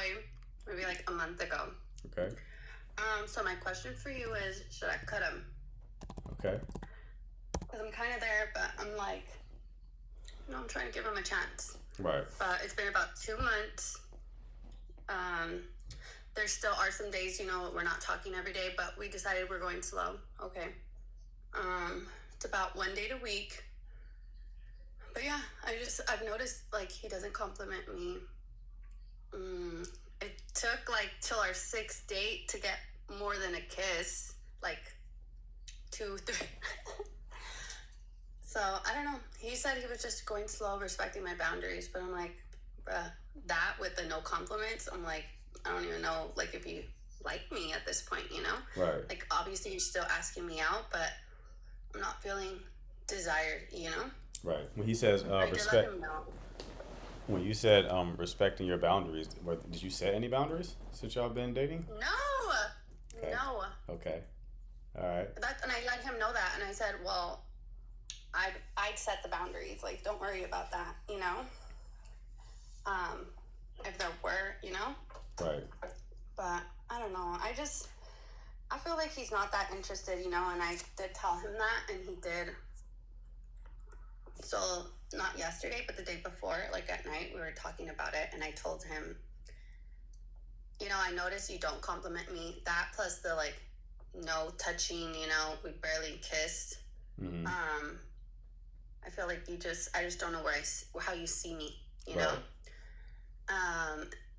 boy maybe like a month ago. Okay. So my question for you is, should I cut him? Okay. Because I'm kind of there, but I'm like, I'm trying to give him a chance. Right. But it's been about 2 months. There still are some days, we're not talking every day, but we decided we're going slow. Okay. It's about 1 day a week. But yeah, I've noticed like he doesn't compliment me. It took like till our 6th date to get more than a kiss, like 2, 3. So I don't know. He said he was just going slow, respecting my boundaries, but I'm like, bruh, that with the no compliments, I'm like, I don't even know, like, if you like me at this point, Right. Like, obviously you're still asking me out, but I'm not feeling desired. Right. When he says I did let respect, him know. when you said respecting your boundaries, did you set any boundaries since y'all been dating? No, Okay. no. Okay. All right. And I let him know that, and I said, well, I'd set the boundaries. Like, don't worry about that. If there were. Right. But I don't know. I feel like he's not that interested, and I did tell him that, and he did. So, not yesterday, but the day before, like at night, we were talking about it, and I told him, I noticed you don't compliment me. That plus the, like, no touching, we barely kissed. Mm-hmm. I feel like I just don't know how you see me, Right.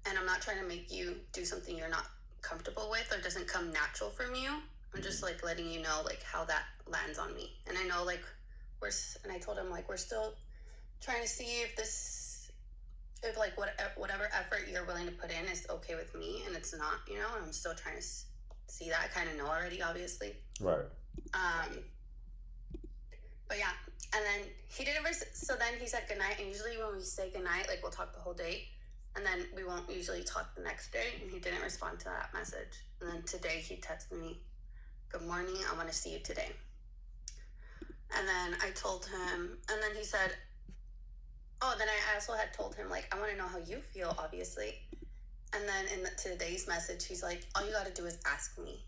And I'm not trying to make you do something you're not comfortable with or doesn't come natural from you. I'm just like letting you know like how that lands on me. And I know like and I told him like we're still trying to see if like whatever effort you're willing to put in is okay with me, and it's not, and I'm still trying to see that. I kind of know already, obviously. Right. But yeah, and then he didn't. So then he said goodnight, and usually when we say goodnight, like we'll talk the whole day, and then we won't usually talk the next day. And he didn't respond to that message. And then today he texted me, "Good morning. I want to see you today." And then I told him, and then he said, "Oh." Then I also had told him like, "I want to know how you feel, obviously." And then in today's message, he's like, "All you got to do is ask me."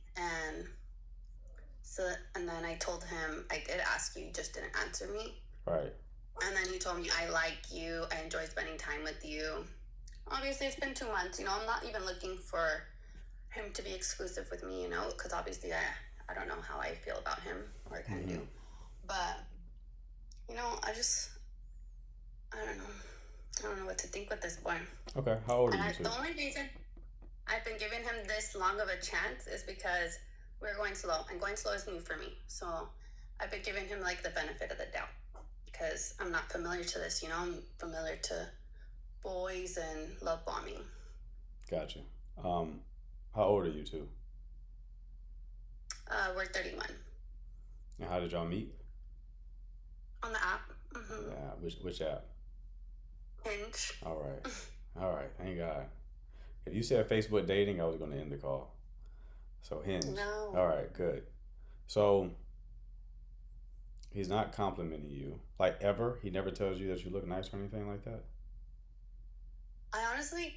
And then I told him, I did ask you, just didn't answer me. Right. And then he told me, I like you. I enjoy spending time with you. Obviously, it's been 2 months. I'm not even looking for him to be exclusive with me, because obviously I don't know how I feel about him, or I kind of do. But, I don't know. I don't know what to think with this boy. Okay. How old are you two? The only reason I've been giving him this long of a chance is because we're going slow, and going slow is new for me. So I've been giving him like the benefit of the doubt because I'm not familiar to this. I'm familiar to boys and love bombing. Gotcha. How old are you two? We're 31. And how did y'all meet? On the app. Mm-hmm. Yeah. Which app? Hinge. All right. All right. Thank God. If you said Facebook dating, I was going to end the call. So Hinge. No. All right. Good. So he's not complimenting you like ever. He never tells you that you look nice or anything like that. I honestly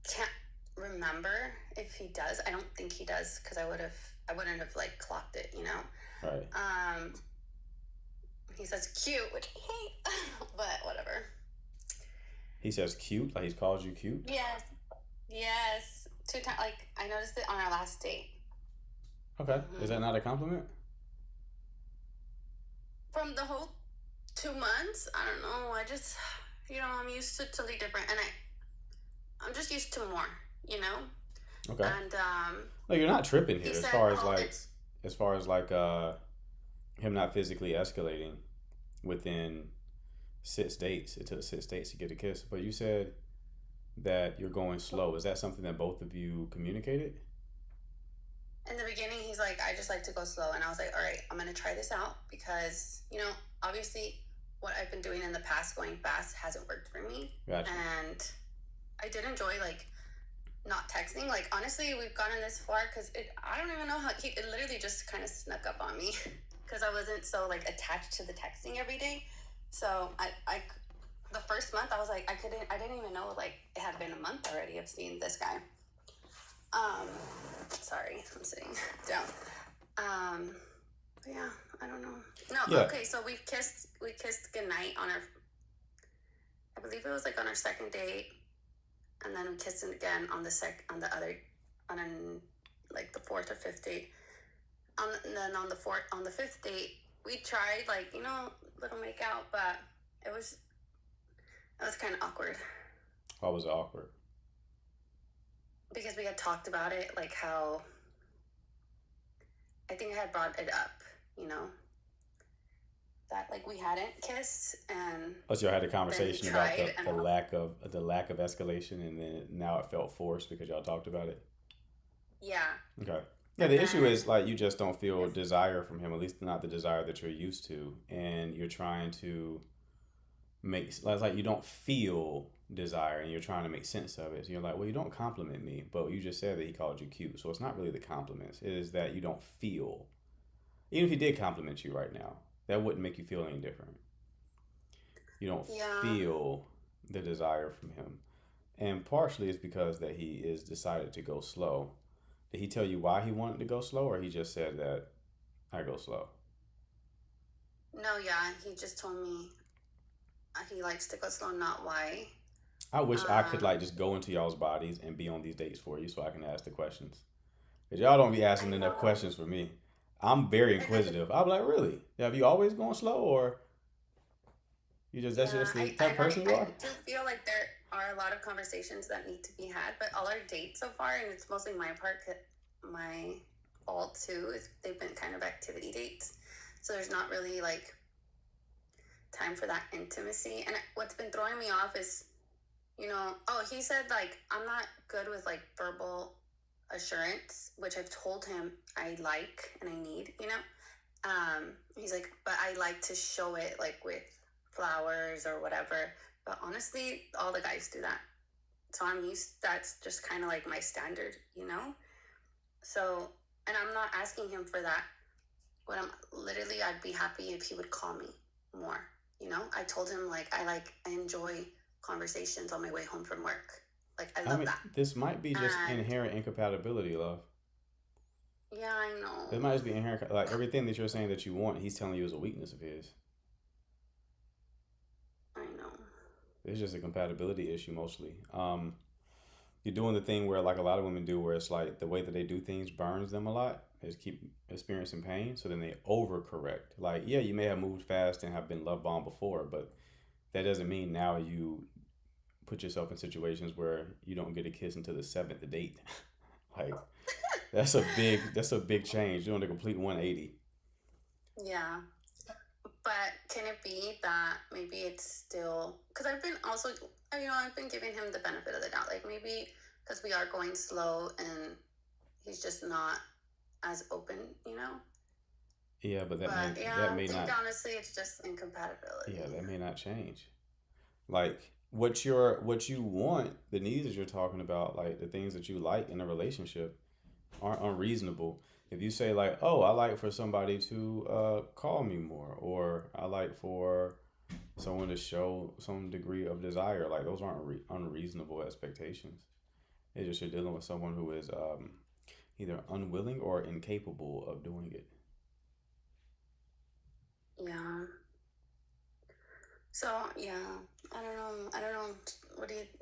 can't remember if he does. I don't think he does because I wouldn't have like clocked it, Right. He says cute, which I hate, but whatever. He says cute, like he's called you cute? Yes. 2 times, like I noticed it on our last date. Okay. Is that not a compliment? From the whole 2 months, I don't know. I just, I'm used to totally different, and I'm just used to more, Okay. And no, you're not tripping here said, as far as like him not physically escalating within 6 dates. It took 6 dates to get a kiss, but you said that you're going slow. Is that something that both of you communicated? In the beginning, he's like, I just like to go slow. And I was like, all right, I'm going to try this out because, obviously what I've been doing in the past, going fast, hasn't worked for me. Gotcha. And I did enjoy, like, not texting. Like, honestly, we've gotten this far because I don't even know how, it literally just kind of snuck up on me because I wasn't so, like, attached to the texting every day. So I the first month I was like, I didn't even know like it had been a month already of seeing this guy. Um, sorry, I'm sitting down. But yeah, I don't know. No, Yeah. okay, so we kissed goodnight on our, I believe it was like on our second date, and then we kissed again on on the other, on an, like the fourth or fifth date. And then on the fifth date, we tried like little make out, but it was it was kind of awkward Why was it awkward? because we had talked about it, like how I think I had brought it up, you know, that like we hadn't kissed, and Oh, so y'all had a then he conversation about tried, and the lack of escalation, and then now it felt forced because y'all talked about it. yeah, Okay. Yeah, and the issue then is like you just don't feel desire from him, at least not the desire that you're used to, and you're trying to make it's like you don't feel desire, and you're trying to make sense of it. So you're like, well, you don't compliment me, but you just said that he called you cute, so it's not really the compliments. It is that you don't feel. Even if he did compliment you right now, that wouldn't make you feel any different. You don't yeah. feel the desire from him. And partially it's because that he is decided to go slow. Did he tell you why he wanted to go slow, or he just said that I go slow? No, yeah, he just told me he likes to go slow, not why. I wish I could Um, like just go into y'all's bodies and be on these dates for you so I can ask the questions. Cause y'all don't be I asking enough know. questions for me. I'm very inquisitive. I'm like, really? Have you always gone slow, or you just that's Yeah, just the type of person you I are? do feel like there are a lot of conversations that need to be had, but all our dates so far, and it's mostly my part, my fault too, is they've been kind of activity dates. So there's not really like time for that intimacy. And what's been throwing me off is, oh, he said like I'm not good with like verbal assurance, which I've told him I like and I need, he's like, but I like to show it like with flowers or whatever. But honestly, all the guys do that. So that's just kind of like my standard, you know? So, and I'm not asking him for that. What I'm literally, I'd be happy if he would call me more, I told him like, I enjoy conversations on my way home from work. Like, I I love mean, that. this might be just And inherent incompatibility, love. yeah, I know. It might just be inherent, like everything that you're saying that you want, he's telling you is a weakness of his. I know. It's just a compatibility issue mostly. You're doing the thing where like a lot of women do, where it's like the way that they do things burns them a lot. They just keep experiencing pain, so then they overcorrect. Like, yeah, you may have moved fast and have been love bombed before, but that doesn't mean now you put yourself in situations where you don't get a kiss until the seventh date. Like that's a big change. You're doing a complete 180. Yeah. But can it be that maybe it's still because I've been also, I've been giving him the benefit of the doubt. Like maybe because we are going slow and he's just not as open, you know? Yeah, but But that yeah, I may think not. honestly it's just Yeah, incompatibility. that may not change. Like what you want, the needs that you're talking about, like the things that you like in a relationship, aren't unreasonable. If you say like, "Oh, I like for somebody to call me more," or "I like for someone to show some degree of desire," like those aren't unreasonable expectations. It's just you're dealing with someone who is either unwilling or incapable of doing it. Yeah. So yeah, I don't know. I don't know.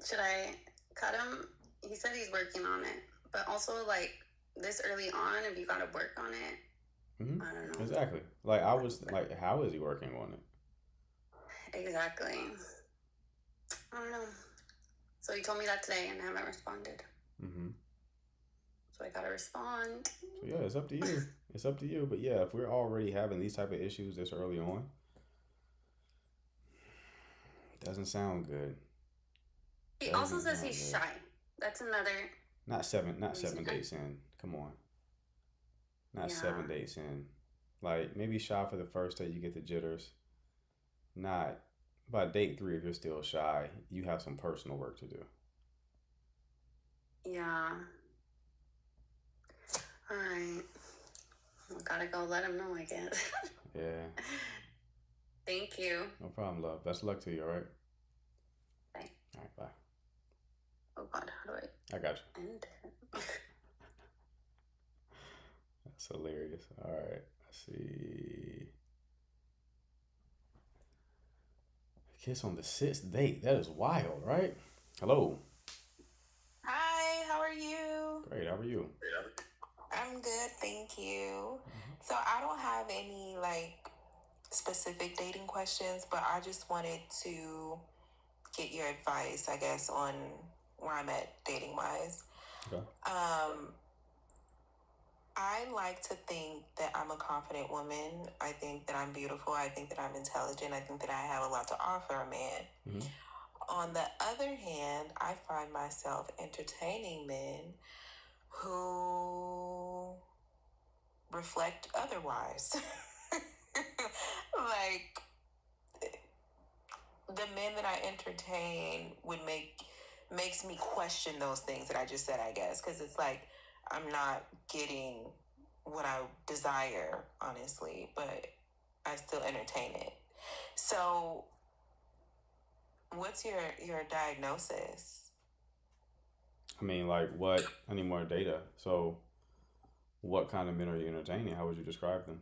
Should I cut him? He said he's working on it, but also like this early on, if you got to work on it, Hmm. I don't know. Exactly. Like I was like, how is he working on it? Exactly. I don't know. So he told me that today, and I haven't responded. Hmm. So I gotta respond. So yeah, it's up to you. It's up to you. But yeah, if we're already having these type of issues this early on, doesn't sound good. He also Doesn't says he's sound good. shy. That's another Not reason. seven dates in. Come on. Not Yeah, 7 dates in. Like maybe shy for the first date, you get the jitters. Not by date three, if you're still shy, you have some personal work to do. yeah. All right. I gotta go let him know, I guess. Yeah, Thank you. no problem, love. Best of luck to you. All right. All right, bye. Oh God, how do I got you. I end it? That's hilarious. All right, let's see. Kiss on the sixth date. That is wild, right? Hello. Hi, how are you? Great. How are you? I'm good, thank you. So I don't have any specific dating questions, but I just wanted to get your advice, I guess, on where I'm at dating wise. Okay. I like to think that I'm a confident woman. I think that I'm beautiful. I think that I'm intelligent. I think that I have a lot to offer a man. Mm-hmm. On the other hand, I find myself entertaining men who reflect otherwise. Like the men that I entertain makes me question those things that I just said, I guess, because it's like I'm not getting what I desire, honestly, but I still entertain it. So, what's your diagnosis? I mean, like, what? I need more data. So, what kind of men are you entertaining? How would you describe them?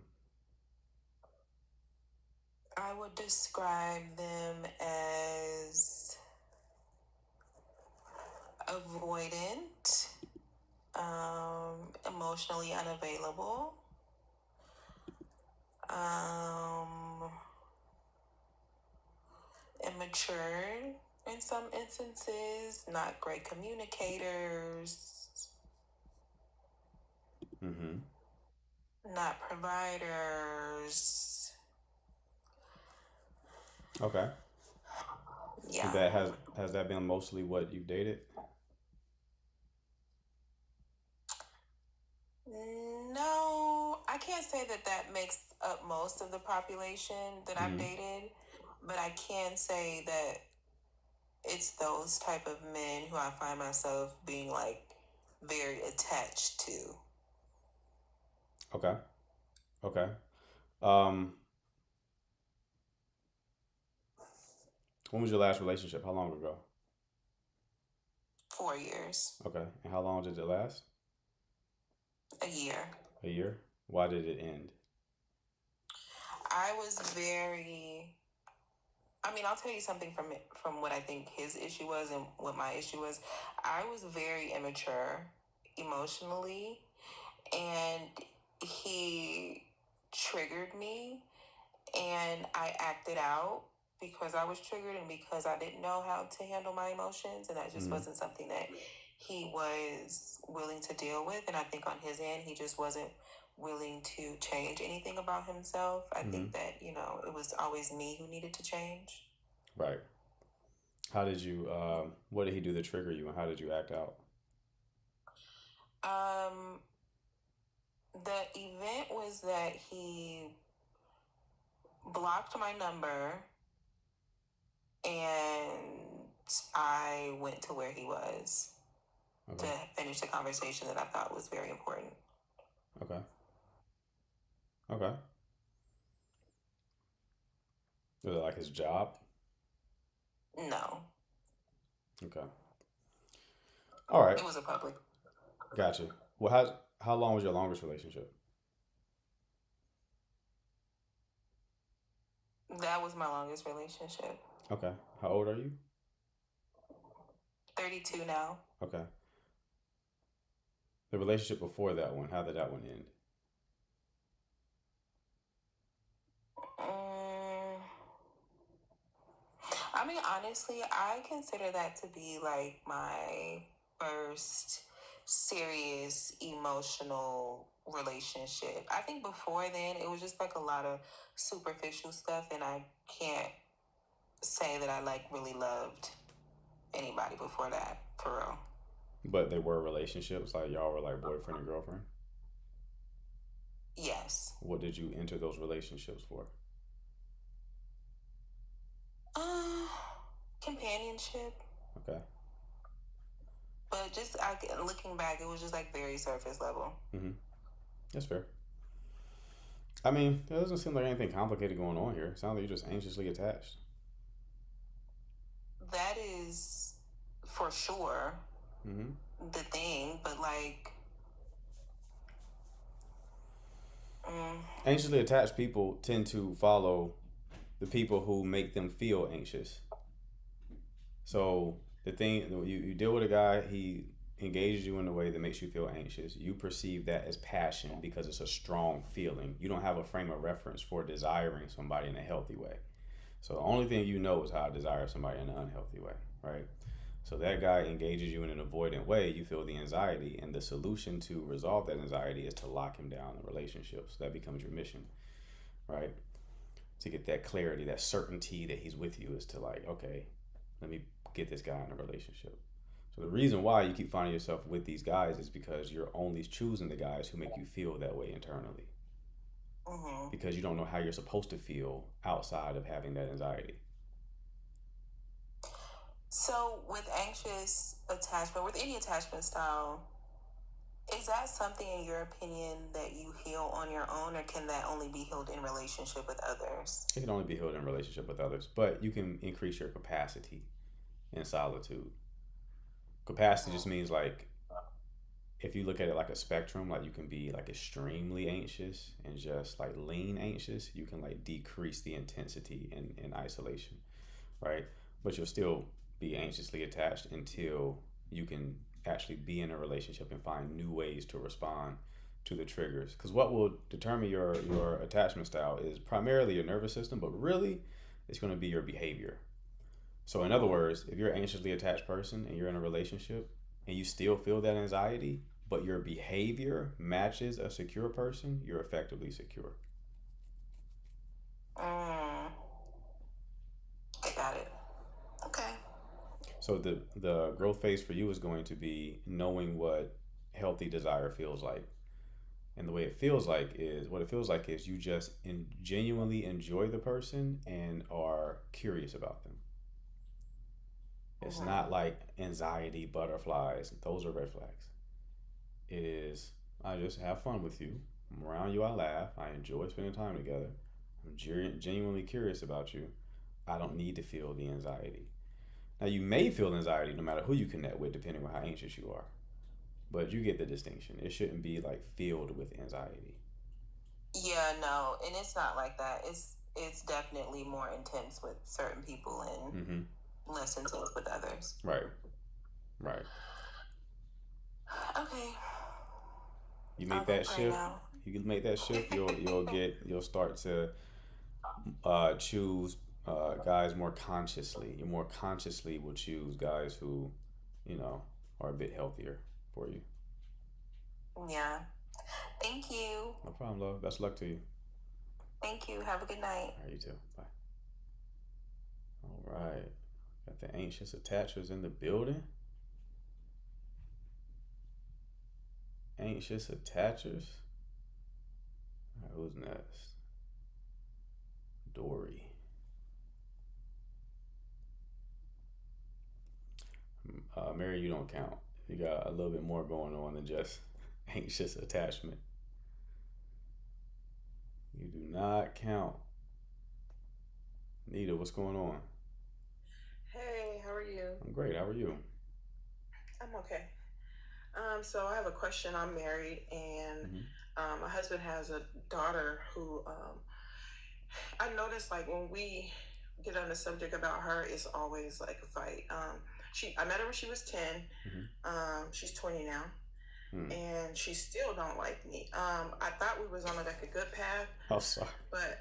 I would describe them as avoidant, emotionally unavailable, um, immature in some instances, not great communicators, Mm-hmm. not providers. Okay. Yeah. That has that been mostly what you've dated? No, I can't say that that makes up most of the population that I've Mm-hmm. dated, but I can say that it's those type of men who I find myself being very attached to. Okay. Okay. Um, when was your last relationship? How long ago? 4 years, Okay. And how long did it last? a year. A year? Why did it end? I was very. I mean, I'll tell you something from what I think his issue was and what my issue was. I was very immature emotionally, and he triggered me, and I acted out because I was triggered and because I didn't know how to handle my emotions, and that just Mm-hmm. wasn't something that he was willing to deal with. And I think on his end, he just wasn't willing to change anything about himself. I Mm-hmm. think that, it was always me who needed to change. Right. How did you? What did he do to trigger you, and how did you act out? Um, the event was that he blocked my number and I went to where he was to Okay. finish the conversation that I thought was very important. Okay. Okay. Was it like his job? No, Okay. All right. it was a public. Gotcha. Well, how long was your longest relationship? That was my longest relationship. Okay. How old are you? 32 now. Okay. The relationship before that one, how did that one end? Mm, I mean, honestly, I consider that to be like my first serious emotional relationship. I think before then, it was just like a lot of superficial stuff, and I can't say that I really loved anybody before that, for real. But they were relationships, like y'all were like boyfriend and girlfriend. Yes. What did you enter those relationships for? Uh, Companionship. Okay. But just looking back, it was just very surface level. Mm-hmm. That's fair. I mean, there doesn't seem like anything complicated going on here. It sounds like you're just anxiously attached. that is for sure Mm-hmm. the thing, but like, Anxiously attached people tend to follow the people who make them feel anxious. So the thing you deal with a guy, he engages you in a way that makes you feel anxious. You perceive that as passion because it's a strong feeling. You don't have a frame of reference for desiring somebody in a healthy way. So the only thing you know is how to desire somebody in an unhealthy way, right? So that guy engages you in an avoidant way, you feel the anxiety, and the solution to resolve that anxiety is to lock him down in relationships. That becomes your mission, right? To get that clarity, that certainty that he's with you is to like, okay, let me get this guy in a relationship. So the reason why you keep finding yourself with these guys is because you're only choosing the guys who make you feel that way internally. Because you don't know how you're supposed to feel outside of having that anxiety. So with anxious attachment, with any attachment style, is that something in your opinion that you heal on your own, or can that only be healed in relationship with others? It can only be healed in relationship with others, but you can increase your capacity in solitude. Capacity just means like if you look at it like a spectrum, like you can be like extremely anxious and just like lean anxious, you can like decrease the intensity in isolation, right? But you'll still be anxiously attached until you can actually be in a relationship and find new ways to respond to the triggers. Because what will determine your attachment style is primarily your nervous system, but really it's going to be your behavior. So in other words, if you're an anxiously attached person and you're in a relationship and you still feel that anxiety, but your behavior matches a secure person, you're effectively secure. I got it. Okay. So the growth phase for you is going to be knowing what healthy desire feels like. And the way it feels like is what it feels like is you just genuinely enjoy the person and are curious about them. It's not like anxiety, butterflies. Those are red flags. It is, I just have fun with you. I'm around you, I laugh. I enjoy spending time together. I'm genuinely curious about you. I don't need to feel the anxiety. Now, you may feel anxiety no matter who you connect with, depending on how anxious you are. But you get the distinction. It shouldn't be like filled with anxiety. Yeah, no, and it's not like that. It's definitely more intense with certain people and less intense with others. Right. Okay. You make that shift. You can make that shift. You'll start to choose guys more consciously. You more consciously will choose guys who, are a bit healthier for you. Yeah. Thank you. No problem, love. Best luck to you. Thank you. Have a good night. All right, you too. Bye. All right. Got the anxious attachers in the building. Anxious attachers. All right, who's next? Dory. Mary, you don't count. You got a little bit more going on than just anxious attachment. You do not count. Nita, what's going on? Hey, how are you? I'm great. How are you? I'm okay. So I have a question. I'm married, and my husband has a daughter who I noticed like when we get on the subject about her, it's always like a fight. I met her when she was 10. She's 20 now. And she still don't like me. I thought we was on like a good path. Oh, sorry. But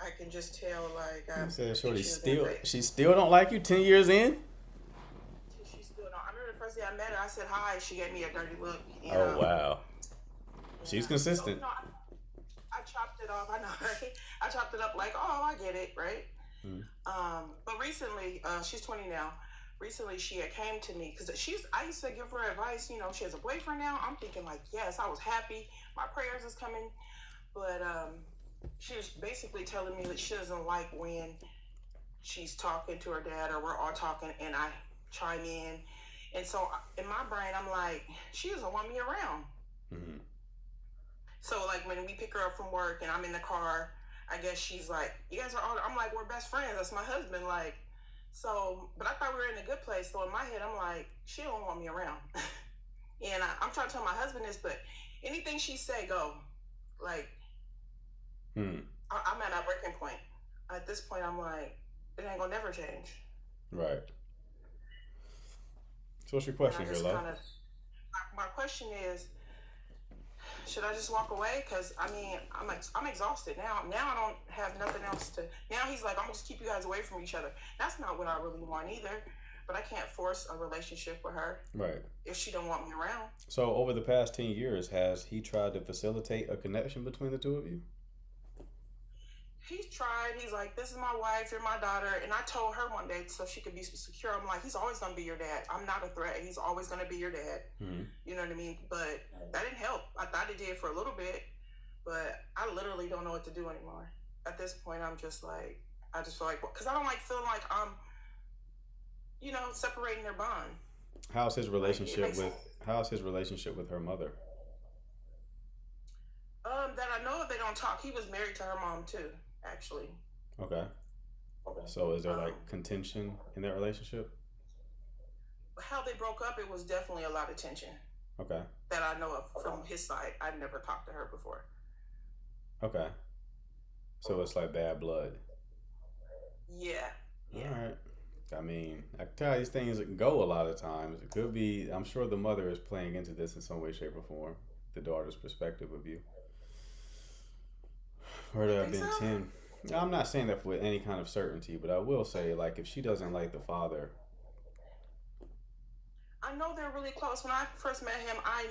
I can just tell like you said Shorty she still don't like you 10 years in? She still don't. I remember the first day I met her, I said hi. She gave me a dirty look. Oh wow. She's consistent. So, I chopped it off. I know, right? I chopped it up like, oh, I get it, right? But recently, she's 20 now. Recently, she had came to me because I used to give her advice. She has a boyfriend now. I'm thinking like, yes, I was happy. My prayers is coming. But she was basically telling me that she doesn't like when she's talking to her dad or we're all talking and I chime in. And so in my brain, I'm like, she doesn't want me around. So like when we pick her up from work and I'm in the car, I guess she's like, you guys are all, I'm like, we're best friends. That's my husband. Like, So, but I thought we were in a good place. So in my head, I'm like, she don't want me around. And I'm trying to tell my husband this, but anything she say, go. Like, Hmm. I'm at a breaking point. At this point, I'm like, it ain't gonna never change. Right. So what's your And I question here, just love? kind of, my question is, should I just walk away? Because I mean, I'm exhausted now. Now I don't have nothing else to. Now he's like, I'm gonna just keep you guys away from each other. That's not what I really want either. But I can't force a relationship with her Right. if she don't want me around. So over the past 10 years, has he tried to facilitate a connection between the two of you? He's tried. He's like, this is my wife, you're my daughter. And I told her one day so she could be secure. I'm like, he's always going to be your dad. I'm not a threat. He's always going to be your dad. Mm-hmm. You know what I mean? But that didn't help. I thought it did for a little bit, but I literally don't know what to do anymore. At this point, I'm just like, I just feel like, because I don't like feeling like I'm, separating their bond. How's his relationship Like, with How's his relationship with her mother? That I know they don't talk. He was married to her mom too, actually. Okay. So is there like Um, contention in that relationship? how they broke up, it was definitely a lot of tension Okay. that I know of from his side. I'd never talked to her before. Okay. So it's like bad blood. Yeah, All yeah. right. I mean, I can tell how these things go a lot of times. It could be, I'm sure the mother is playing into this in some way, shape, or form. The daughter's perspective of you. Or You there have think been so? 10. Now, I'm not saying that with any kind of certainty, but I will say, like, if she doesn't like the father, I know they're really close. When I first met him, I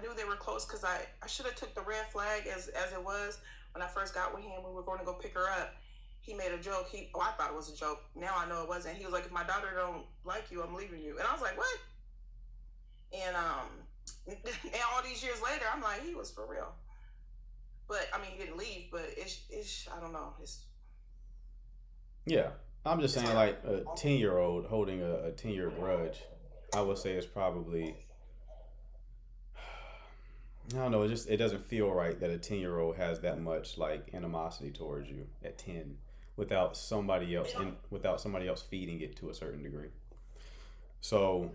knew they were close because I should have took the red flag as it was when I first got with him. We were going to go pick her up. He made a joke. I thought it was a joke. Now I know it wasn't. He was like, if my daughter don't like you, I'm leaving you. And I was like, what? And and all these years later, I'm like, he was for real. But I mean, he didn't leave. But it's I don't know. yeah. I'm just It's saying, like, a 10-year-old holding a 10-year grudge, I would say it's probably, I don't know, it doesn't feel right that a 10-year-old has that much, like, animosity towards you at 10 without somebody else feeding it to a certain degree. So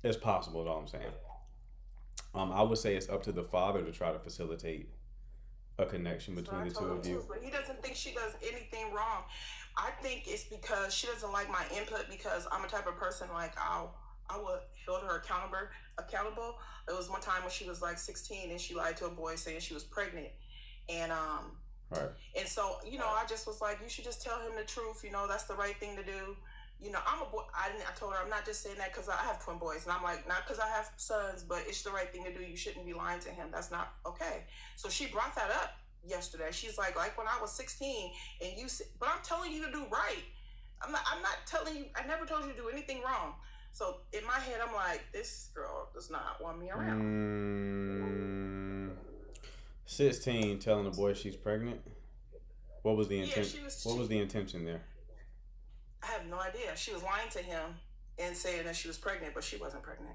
it's possible, is all I'm saying. I would say it's up to the father to try to facilitate a connection So between I the two told him of too, you. but he doesn't think she does anything wrong. I think it's because she doesn't like my input because I'm a type of person like I would hold her accountable. There was one time when she was like 16 and she lied to a boy saying she was pregnant, and Right. and so I just was like, you should just tell him the truth. That's the right thing to do. I'm a boy. I told her I'm not just saying that because I have twin boys, and I'm like, not because I have sons, but it's the right thing to do. You shouldn't be lying to him. That's not okay. So she brought that up yesterday. She's like when I was 16, and but I'm telling you to do right. I'm not telling you. I never told you to do anything wrong. So in my head, I'm like, this girl does not want me around. 16 telling a boy she's pregnant. What was the Yeah, intent? What was the intention there? I have no idea. She was lying to him and saying that she was pregnant, but she wasn't pregnant.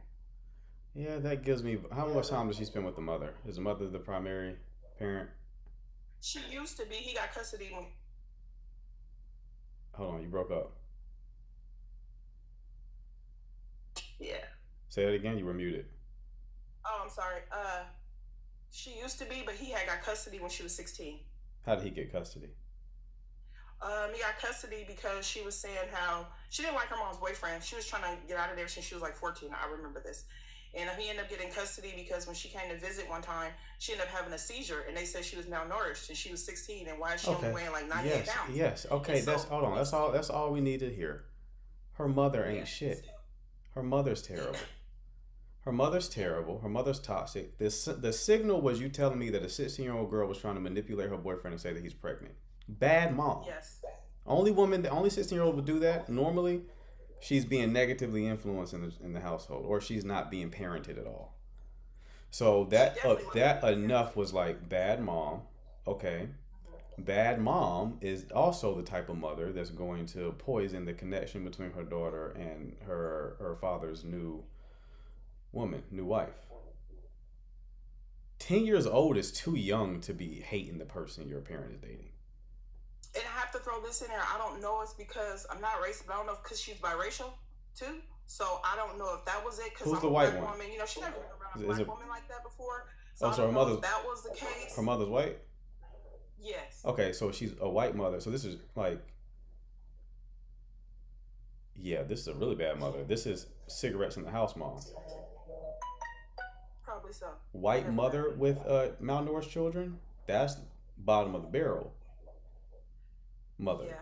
Yeah, that gives me. How much time does she spend with the mother? Is the mother the primary parent? She used to be. He got custody when. Hold on, you broke up. Yeah. Say that again. You were muted. Oh, I'm sorry. She used to be, but he had got custody when she was 16. How did he get custody? He got custody because she was saying how she didn't like her mom's boyfriend. She was trying to get out of there since she was like 14. I remember this. And he ended up getting custody because when she came to visit one time, she ended up having a seizure, and they said she was malnourished, and she was 16. And why is she only weighing like 98 pounds? Yes. Okay. So, Hold on. That's all we need to hear. Her mother ain't shit. Her mother's terrible. Her mother's terrible. Her mother's toxic. The signal was you telling me that a 16-year-old girl was trying to manipulate her boyfriend and say that he's pregnant. Bad mom. Yes. The only 16-year-old would do that normally. She's being negatively influenced in the household, or she's not being parented at all. So that enough was like bad mom. Okay. Bad mom is also the type of mother that's going to poison the connection between her daughter and her father's new wife. 10 years old is too young to be hating the person your parent is dating. And I have to throw this in there. I don't know it's because I'm not racist, but I don't know if because she's biracial too. So I don't know if that was it. Because Who's I'm the a white black one? woman. You know, she never been around a Is black it? woman like that before. So Oh, I so her don't know mother. if that was the case. Her mother's white. Yes. Okay, so she's a white mother. So this is like, yeah, this is a really bad mother. This is cigarettes in the house, mom. Probably so. White mother with malnourished children. That's bottom of the barrel. Mother. Yeah.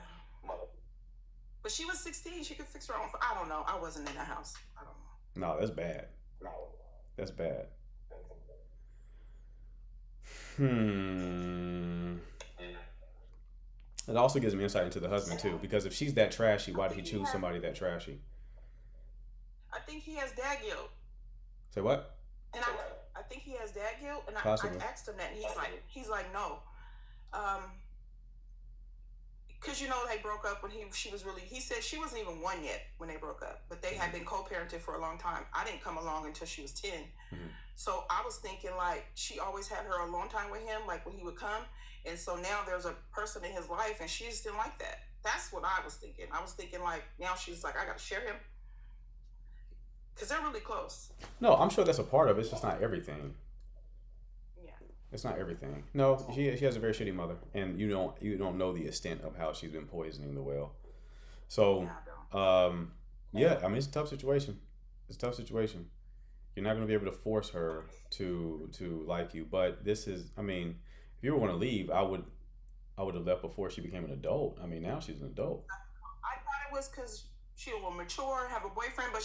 But she was 16. She could fix her own. I don't know. I wasn't in the house. I don't know. No, that's bad. That's bad. It also gives me insight into the husband too, because if she's that trashy, why did he choose somebody that trashy? I think he has dad guilt. Say what? And I think he has dad guilt. And I asked him that, and he's like, no. Because you know they broke up when he said she wasn't even 1 yet when they broke up, but they had been co-parented for a long time. I didn't come along until she was 10. So I was thinking like she always had her alone time with him, like when he would come. And so now there's a person in his life and she just didn't like that. That's what I was thinking. I was thinking like now she's like, I got to share him. Because they're really close. No, I'm sure that's a part of it. It's just not everything. Yeah. It's not everything. No, she has a very shitty mother, and you don't know the extent of how she's been poisoning the well. So, yeah, I mean, it's a tough situation. It's a tough situation. You're not going to be able to force her to like you, but this is, I mean, if you were going to leave, I would have left before she became an adult. I mean, now she's an adult. I thought it was because she will mature, have a boyfriend, but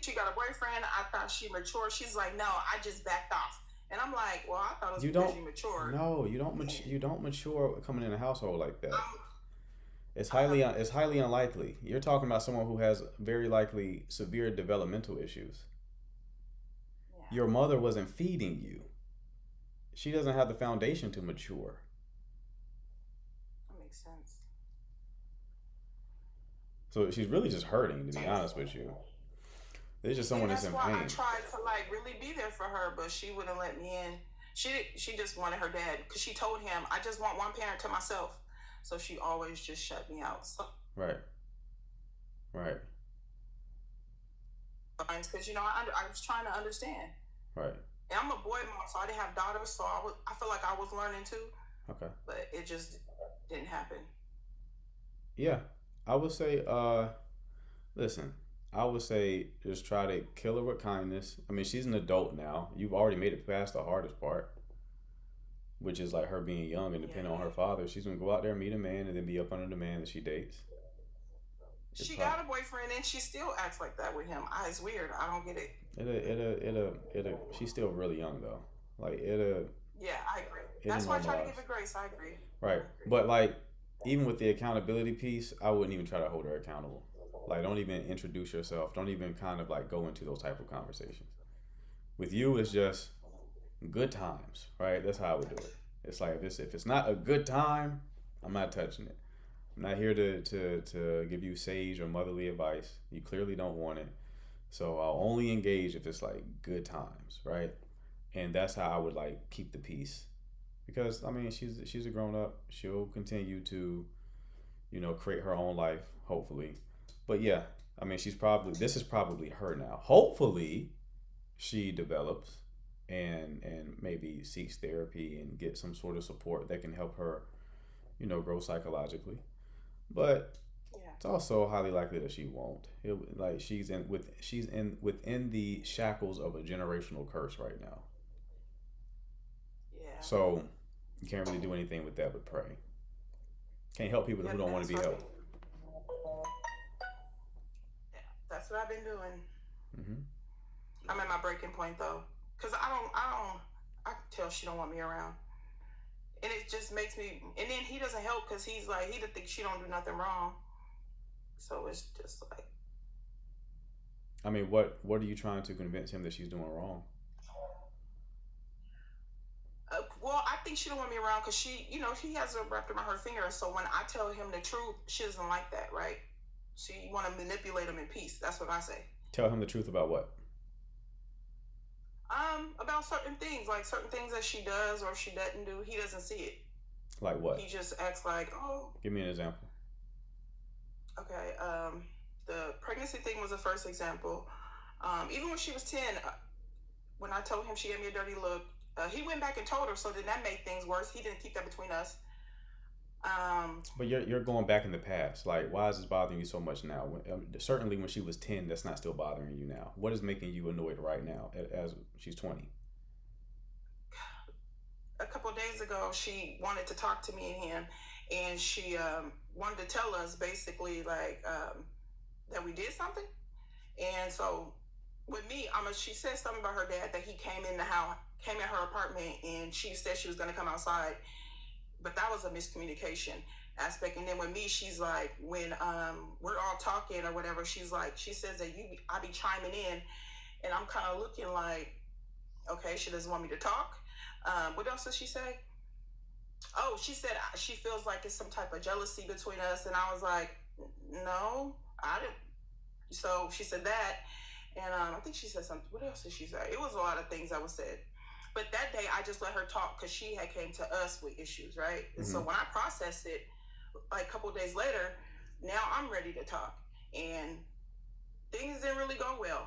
she got a boyfriend. I thought she matured. She's like, no, I just backed off. And I'm like, well, I thought it was because you matured. No, you don't mature coming in a household like that. It's highly unlikely. You're talking about someone who has very likely severe developmental issues. Yeah. Your mother wasn't feeding you. She doesn't have the foundation to mature. That makes sense. So she's really just hurting, to be honest with you. There's just someone that's in pain. I tried to like really be there for her, but she wouldn't let me in. She just wanted her dad because she told him, I just want one parent to myself. So she always just shut me out. So, right. Because I was trying to understand. Right. And I'm a boy mom, so I didn't have daughters, so I feel like I was learning too. Okay. But it just didn't happen. Yeah, I would say, listen. I would say just try to kill her with kindness. I mean, she's an adult now. You've already made it past the hardest part, which is like her being young and depending on her father. She's going to go out there and meet a man and then be up under the man that she dates. She got a boyfriend and she still acts like that with him. It's weird. I don't get it. She's still really young though. Yeah, I agree. That's why I try to give her grace. I agree. Right. But like, even with the accountability piece, I wouldn't even try to hold her accountable. Like, don't even introduce yourself. Don't even kind of like go into those type of conversations. With you, it's just good times, right? That's how I would do it. It's like this: if it's not a good time, I'm not touching it. I'm not here to give you sage or motherly advice. You clearly don't want it. So I'll only engage if it's like good times, right? And that's how I would like keep the peace. Because I mean, she's a grown up. She'll continue to, create her own life, hopefully. But yeah, I mean, this is probably her now. Hopefully she develops and maybe seeks therapy and get some sort of support that can help her, grow psychologically. But it's also highly likely that she won't. She's within the shackles of a generational curse right now. Yeah. So you can't really do anything with that but pray. Can't help people who don't want to be helped. That's what I've been doing. Mm-hmm. I'm at my breaking point though, because I can tell she don't want me around, and it just makes me. And then he doesn't help because he thinks she don't do nothing wrong. So it's just like. I mean, what are you trying to convince him that she's doing wrong? Well, I think she don't want me around because she has her wrapped around her finger. So when I tell him the truth, she doesn't like that, right? She want to manipulate him in peace. That's what I say. Tell him the truth about what? About certain things, like certain things that she does or she doesn't do. He doesn't see it. Like what? He just acts like, oh, Give me an example. okay. The pregnancy thing was the first example. Even when she was 10, when I told him she gave me a dirty look, he went back and told her. So then that made things worse. He didn't keep that between us. But you're going back in the past. Like, why is this bothering you so much now? Certainly, when she was 10, that's not still bothering you now. What is making you annoyed right now as she's 20? A couple of days ago, she wanted to talk to me and him, and she wanted to tell us basically like that we did something. And so with me, she said something about her dad, that he came in her apartment, and she said she was going to come outside, but that was a miscommunication aspect. And then with me, she's like, when we're all talking or whatever, she says that I be chiming in, and I'm kind of looking like, okay, she doesn't want me to talk. What else did she say? Oh, she said she feels like it's some type of jealousy between us, and I was like, no, I didn't. So she said that, and I think she said something. What else did she say? It was a lot of things that was said. But that day, I just let her talk because she had came to us with issues, right? And so when I processed it, like a couple of days later, now I'm ready to talk, and things didn't really go well.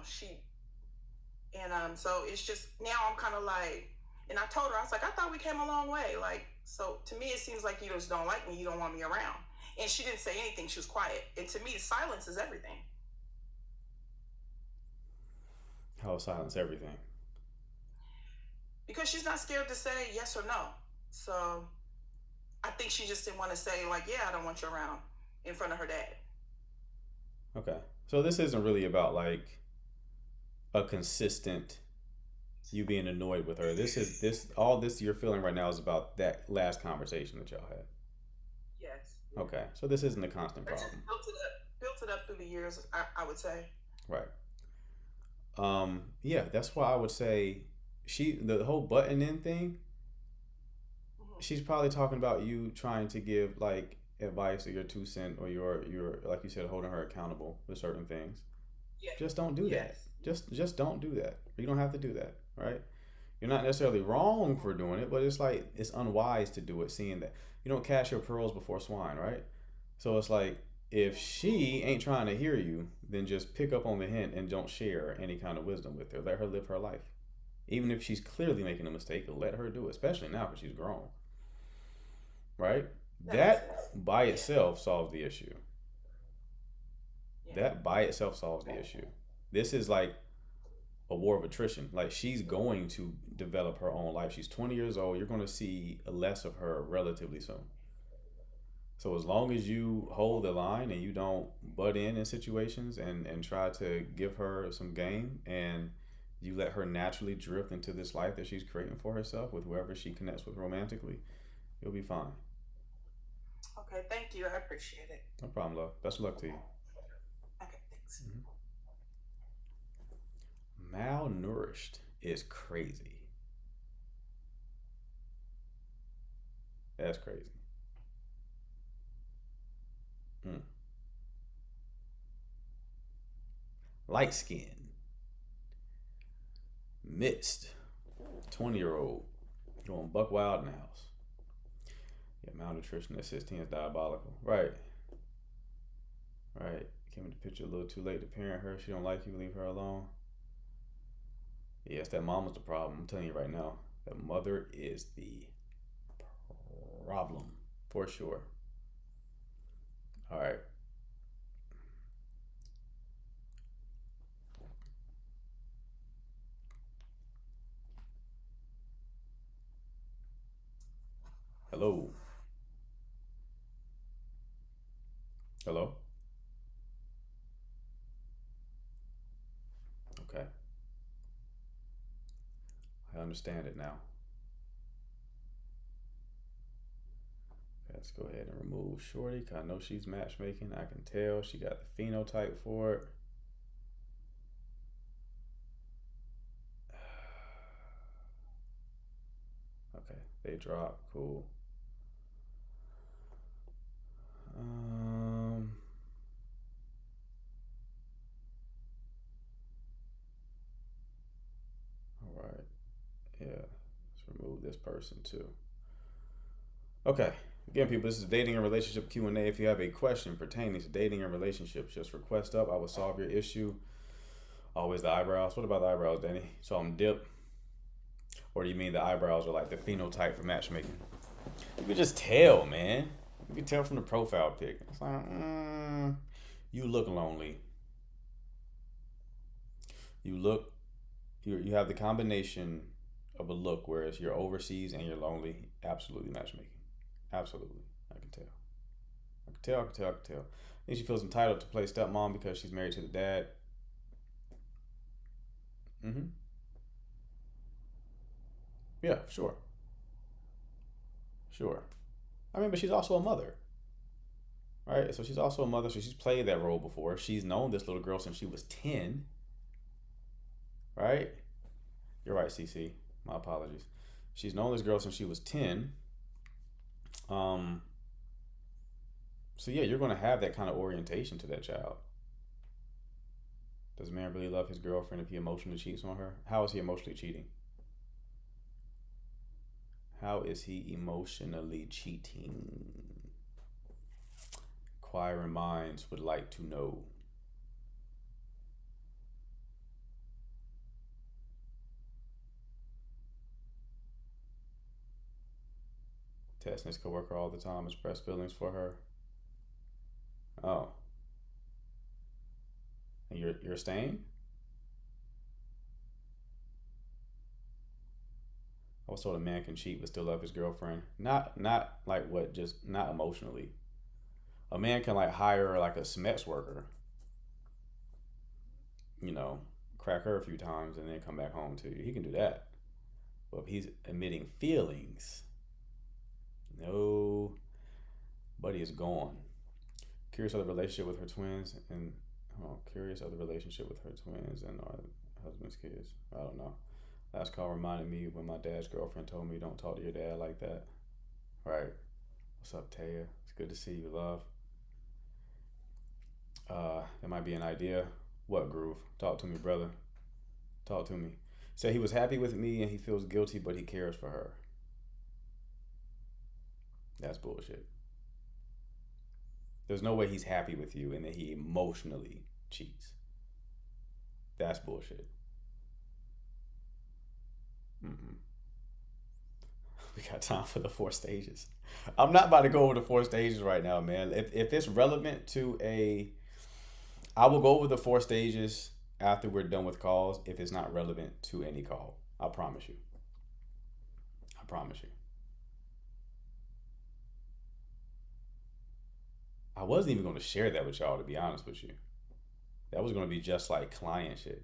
So it's just now I'm kind of like, and I told her, I was like, I thought we came a long way. Like, so to me, it seems like you just don't like me. You don't want me around. And she didn't say anything. She was quiet. And to me, silence is everything. How silence everything? Because she's not scared to say yes or no. So I think she just didn't want to say, like, yeah, I don't want you around in front of her dad. Okay. So this isn't really about like a consistent you being annoyed with her. All this you're feeling right now is about that last conversation that y'all had. Yes. Okay. So this isn't a constant I just problem. built it up through the years, I would say. Right. Yeah, that's why I would say the whole button in thing, she's probably talking about you trying to give like advice or your 2 cent or your like you said, holding her accountable for certain things. Yeah. Just don't do that. Yes. Just don't do that. You don't have to do that, right? You're not necessarily wrong for doing it, but it's like it's unwise to do it, seeing that you don't cast your pearls before swine, right? So it's like if she ain't trying to hear you, then just pick up on the hint and don't share any kind of wisdom with her. Let her live her life. Even if she's clearly making a mistake, let her do it, especially now because she's grown. Right? That by itself solves the issue. That by itself solves the issue. This is like a war of attrition. Like she's going to develop her own life. She's 20 years old. You're going to see less of her relatively soon. So as long as you hold the line and you don't butt in situations and try to give her some game and you let her naturally drift into this life that she's creating for herself with whoever she connects with romantically, you'll be fine. Okay, thank you. I appreciate it. No problem, love. Best of luck to you. Okay, thanks. Malnourished is crazy. That's crazy. Light skin. Mixed. 20-year-old. Going buck wild in the house. Yeah, malnutrition at 16 is diabolical. Right. Came in the picture a little too late to parent her. She don't like you, leave her alone. Yes, that mama's the problem. I'm telling you right now. That mother is the problem. For sure. All right. Hello. Hello. Okay. I understand it now. Let's go ahead and remove Shorty, because I know she's matchmaking. I can tell she got the phenotype for it. Okay, they drop. Cool. All right. this person too. Okay. Again, people, this is dating and relationship Q&A. If you have a question pertaining to dating and relationships, just request up. I will solve your issue. Always the eyebrows. What about the eyebrows, Danny? So I'm dip. Or do you mean the eyebrows are like the phenotype for matchmaking? You can just tell, man. You can tell from the profile pic. It's like, you look lonely. You have the combination of a look, whereas you're overseas and you're lonely. Absolutely matchmaking. Absolutely. I can tell. I can tell. I think she feels entitled to play stepmom because she's married to the dad. Yeah, sure. I mean, but she's also a mother, right? So she's also a mother, so she's played that role before. She's known this little girl since she was 10, right? You're right, CC. My apologies. She's known this girl since she was 10. So yeah, you're going to have that kind of orientation to that child. Does a man really love his girlfriend if he emotionally cheats on her? How is he emotionally cheating? How is he emotionally cheating? Inquiring minds would like to know. Testing his coworker all the time, express feelings for her. Oh. And you're staying? I was told a man can cheat but still love his girlfriend. Not like what, just not emotionally. A man can like hire like a Smex worker, crack her a few times and then come back home to you. He can do that. But if he's admitting feelings, no, buddy is gone. Curious other relationship with her twins and our husband's kids. I don't know. Last call reminded me when my dad's girlfriend told me don't talk to your dad like that. Right. What's up, Taya? It's good to see you, love. That might be an idea. What, Groove? Talk to me, brother. Talk to me. Say he was happy with me and he feels guilty, but he cares for her. That's bullshit. There's no way he's happy with you and that he emotionally cheats. That's bullshit. We got time for the 4 stages. I'm not about to go over the 4 stages right now, man. If it's relevant to I will go over the 4 stages after we're done with calls if it's not relevant to any call. I promise you. I wasn't even going to share that with y'all, to be honest with you. That was going to be just like client shit.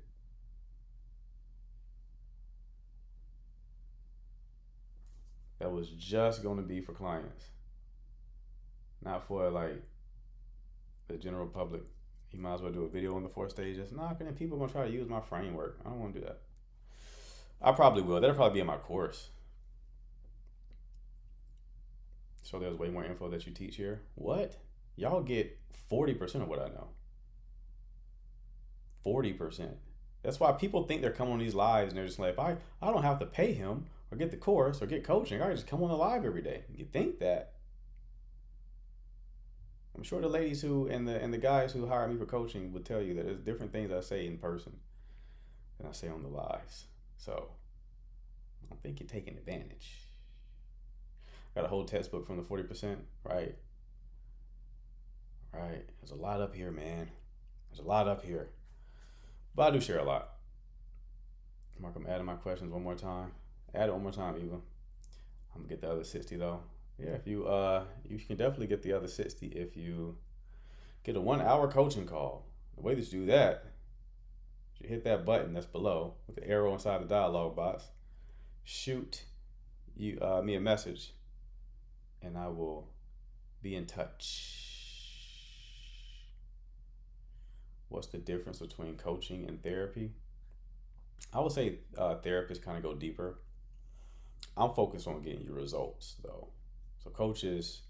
That was just going to be for clients. Not for like the general public. You might as well do a video on the 4 stages. Nah, and people are going to try to use my framework. I don't want to do that. I probably will. That'll probably be in my course. So there's way more info that you teach here. What? Y'all get 40% of what I know. 40%. That's why people think they're coming on these lives and they're just like, I don't have to pay him or get the course or get coaching. I just come on the live every day. You think that? I'm sure the ladies and the guys who hire me for coaching would tell you that there's different things I say in person than I say on the lives. So I don't think you're taking advantage. Got a whole textbook from the 40%, right? Right. There's a lot up here, man. There's a lot up here. But I do share a lot. Mark, I'm adding my questions one more time. Add it one more time, Eva. I'm gonna get the other 60 though. Yeah, if you can definitely get the other 60 if you get a 1-hour coaching call. The way that you do that, you hit that button that's below with the arrow inside the dialog box. Shoot me a message, and I will be in touch. What's the difference between coaching and therapy? I would say therapists kind of go deeper. I'm focused on getting you results though. So coaches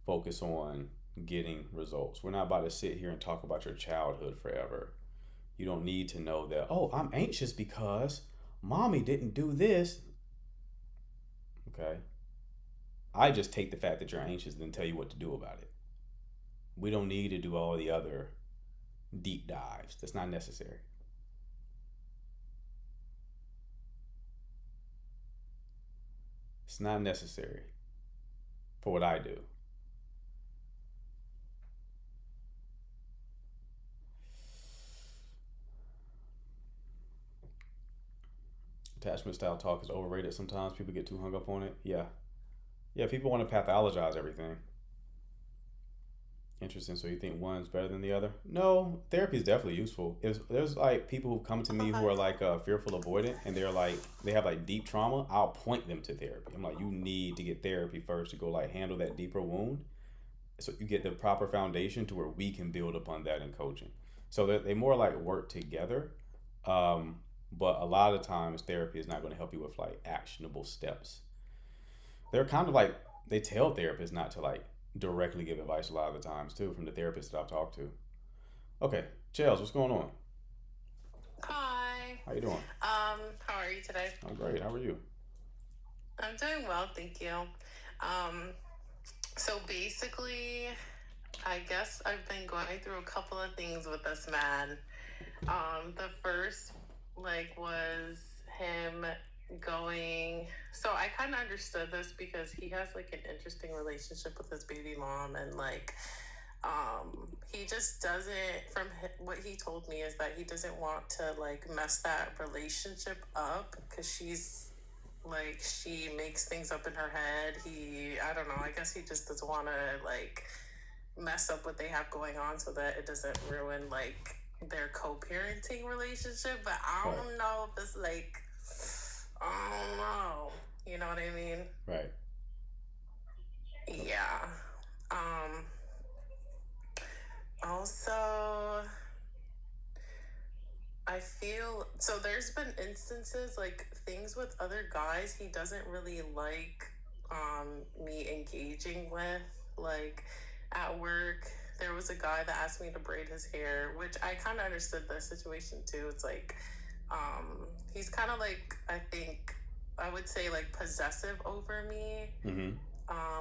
focus on getting results. We're not about to sit here and talk about your childhood forever. You don't need to know that, oh, I'm anxious because mommy didn't do this. Okay. I just take the fact that you're anxious and then tell you what to do about it. We don't need to do all the other deep dives. That's not necessary. It's not necessary for what I do. Attachment style talk is overrated sometimes. People get too hung up on it. Yeah. Yeah, people want to pathologize everything. Interesting. So you think one's better than the other? No, therapy is definitely useful. There's like people who come to me who are like fearful avoidant, and they're like they have like deep trauma. I'll point them to therapy. I'm like, you need to get therapy first to go like handle that deeper wound, so you get the proper foundation to where we can build upon that in coaching. So they more like work together. But a lot of times therapy is not going to help you with like actionable steps. They're kind of like they tell therapists not to like directly give advice a lot of the times too, from the therapists that I've talked to. Okay, Chels, what's going on? Hi. How you doing? How are you today? I'm great. How are you? I'm doing well, thank you. So basically, I guess I've been going through a couple of things with this man. The first, was him going. So I kind of understood this because he has like an interesting relationship with his baby mom, and he just doesn't. From what he told me is that he doesn't want to like mess that relationship up because she makes things up in her head. I don't know. I guess he just doesn't want to like mess up what they have going on so that it doesn't ruin like their co-parenting relationship. But I don't know if it's like, I don't know. You know what I mean? Right. Yeah. Also, I feel so there's been instances like things with other guys he doesn't really like me engaging with. Like at work, there was a guy that asked me to braid his hair, which I kind of understood the situation too. It's like he's kind of like, I think I would say like possessive over me.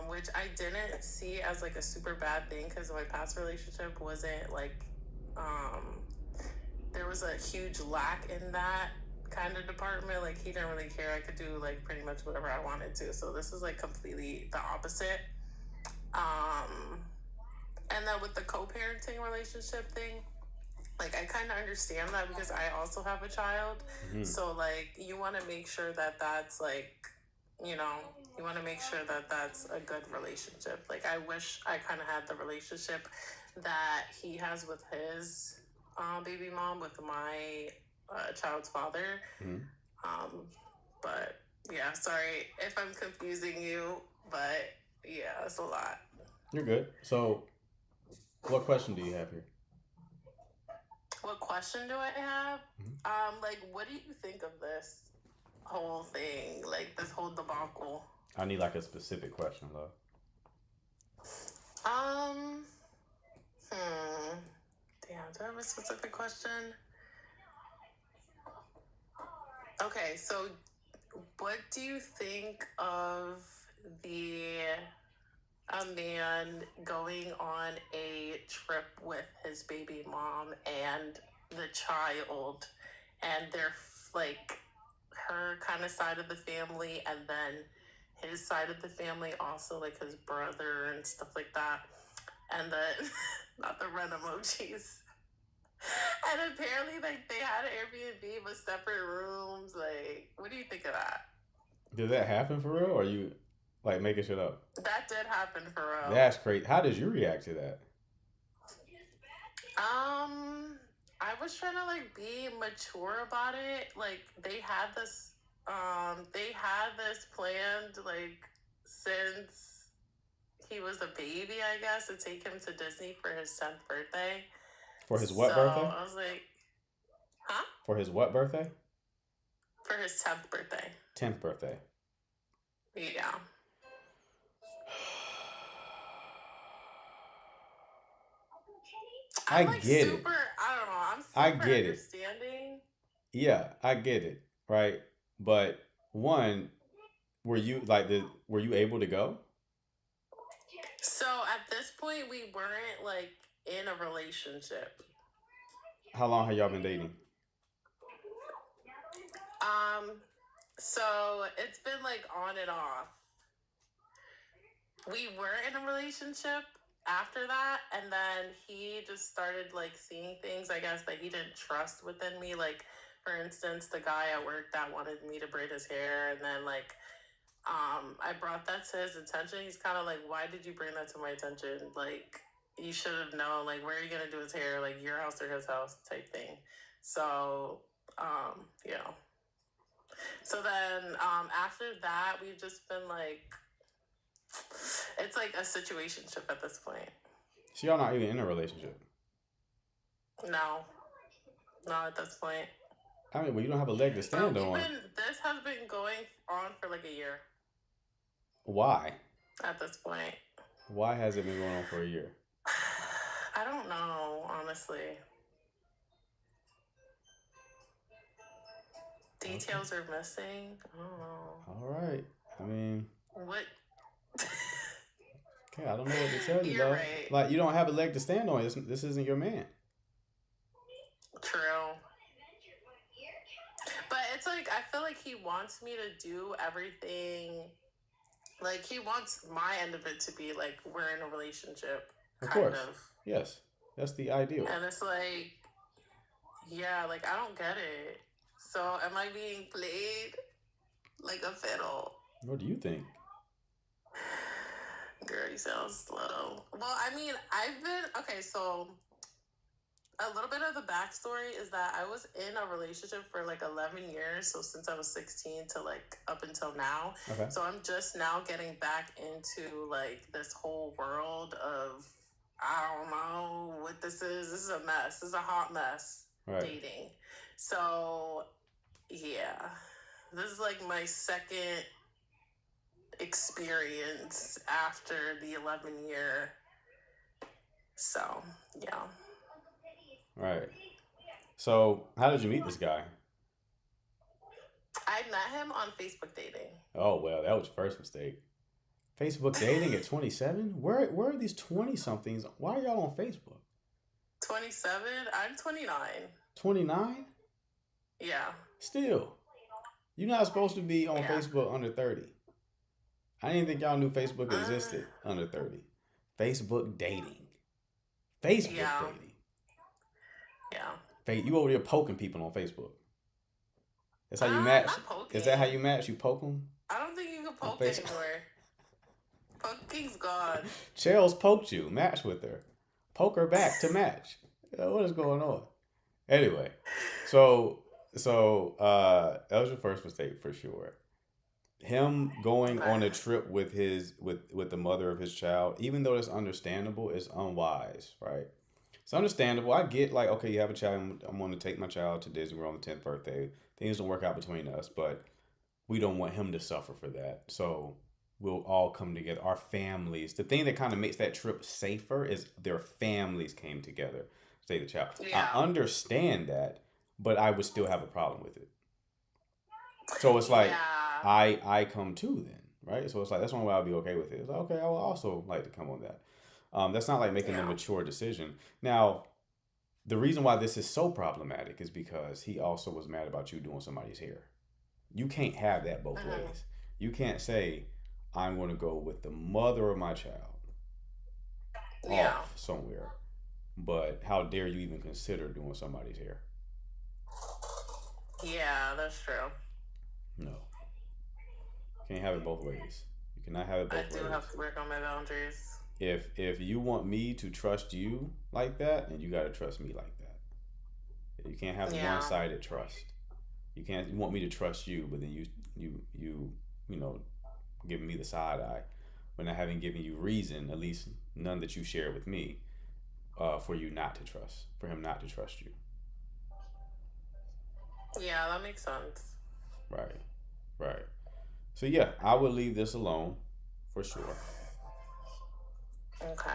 Which I didn't see as like a super bad thing because my past relationship wasn't like there was a huge lack in that kind of department. Like he didn't really care. I could do like pretty much whatever I wanted to. So this is like completely the opposite. And then with the co-parenting relationship thing, like I kind of understand that because I also have a child. So like you want to make sure that that's like, you want to make sure that that's a good relationship. Like I wish I kind of had the relationship that he has with his baby mom with my child's father. But yeah, sorry if I'm confusing you, but yeah, it's a lot. You're good. So what question do you have here? What question do I have? What do you think of this whole thing? Like this whole debacle? I need like a specific question, love. Damn, do I have a specific question? Okay, so what do you think of a man going on a trip with his baby mom and the child, and they're like her kind of side of the family, and then his side of the family also, like his brother and stuff like that, and the not the run emojis. And apparently, like they had an Airbnb with separate rooms. Like, what do you think of that? Did that happen for real, or are you like making shit up? That did happen for real. That's crazy. How did you react to that? I was trying to like be mature about it. Like they had this planned like since he was a baby, I guess, to take him to Disney for his 10th birthday. For his what birthday? I was like, huh? For his what birthday? For his 10th birthday. 10th birthday. Yeah. I like get super, it. I don't know. I'm super I get understanding. Yeah, I get it, right? But one, were you like were you able to go? So at this point, we weren't like in a relationship. How long have y'all been dating? So it's been like on and off. We were in a relationship after that, and then he just started like seeing things, I guess, that he didn't trust within me. Like, for instance, the guy at work that wanted me to braid his hair, and then like I brought that to his attention. He's kind of like, why did you bring that to my attention? Like, you should have known, like, where are you gonna do his hair? Like, your house or his house type thing. So yeah. So then after that, we've just been like, it's like a situationship at this point. So y'all not even in a relationship? No, at this point. I mean, well, you don't have a leg to stand on. This has been going on for like a year. Why? At this point. Why has it been going on for a year? I don't know, honestly. Details are missing. I don't know. All right. I mean, what? Okay, I don't know what to tell you, You're though. right. Like, you don't have a leg to stand on. This isn't your man. True. But it's like, I feel like he wants me to do everything. Like, he wants my end of it to be like, we're in a relationship. Of kind course. of. Yes. That's the ideal. And it's like, yeah, like, I don't get it. So, am I being played like a fiddle? What do you think? Girl, you sound slow. Well, I mean, okay, so a little bit of the backstory is that I was in a relationship for like 11 years. So since I was 16 to like up until now. Okay. So I'm just now getting back into like this whole world of, I don't know what this is. This is a mess. This is a hot mess. Right. Dating. So yeah, this is like my second experience after the 11-year. So yeah. Right. So, how did you meet this guy? I met him on Facebook dating. Oh, well, that was your first mistake. Facebook dating at 27? Where are these 20-somethings? Why are y'all on Facebook? 27? I'm 29. 29? Yeah. Still. You're not supposed to be on Yeah. Facebook under 30. I didn't think y'all knew Facebook existed under 30. Facebook dating. Facebook Yeah. dating. Yeah. You over there poking people on Facebook. That's how you I'm match. not poking. Is that how you match? You poke them? I don't think you can poke Facebook. anymore. Poking's gone. Cheryl's poked you. Match with her. Poke her back to match. What is going on? Anyway, so that was your first mistake for sure. Him going on a trip with the mother of his child, even though it's understandable, it's unwise, right? It's understandable. I get like, okay, you have a child. I'm going to take my child to Disney World on the 10th birthday. Things don't work out between us, but we don't want him to suffer for that. So we'll all come together. Our families. The thing that kind of makes that trip safer is their families came together to take the child. Yeah. I understand that, but I would still have a problem with it. So it's like, Yeah. I come too then, right? So it's like, that's one way I'll be okay with it. It's like, okay, I will also like to come on that. That's not like making a mature decision. Now, the reason why this is so problematic is because he also was mad about you doing somebody's hair. You can't have that both ways. You can't say, I'm going to go with the mother of my child off somewhere, but how dare you even consider doing somebody's hair? Yeah, that's true. No. Can't have it both ways. You cannot have it both ways. I do have to work on my boundaries. If you want me to trust you like that, then you got to trust me like that. You can't have one-sided trust. You want me to trust you, but then you know, giving me the side eye when I haven't given you reason, at least none that you share with me, for him not to trust you. Yeah, that makes sense. Right. So yeah, I would leave this alone for sure. Okay.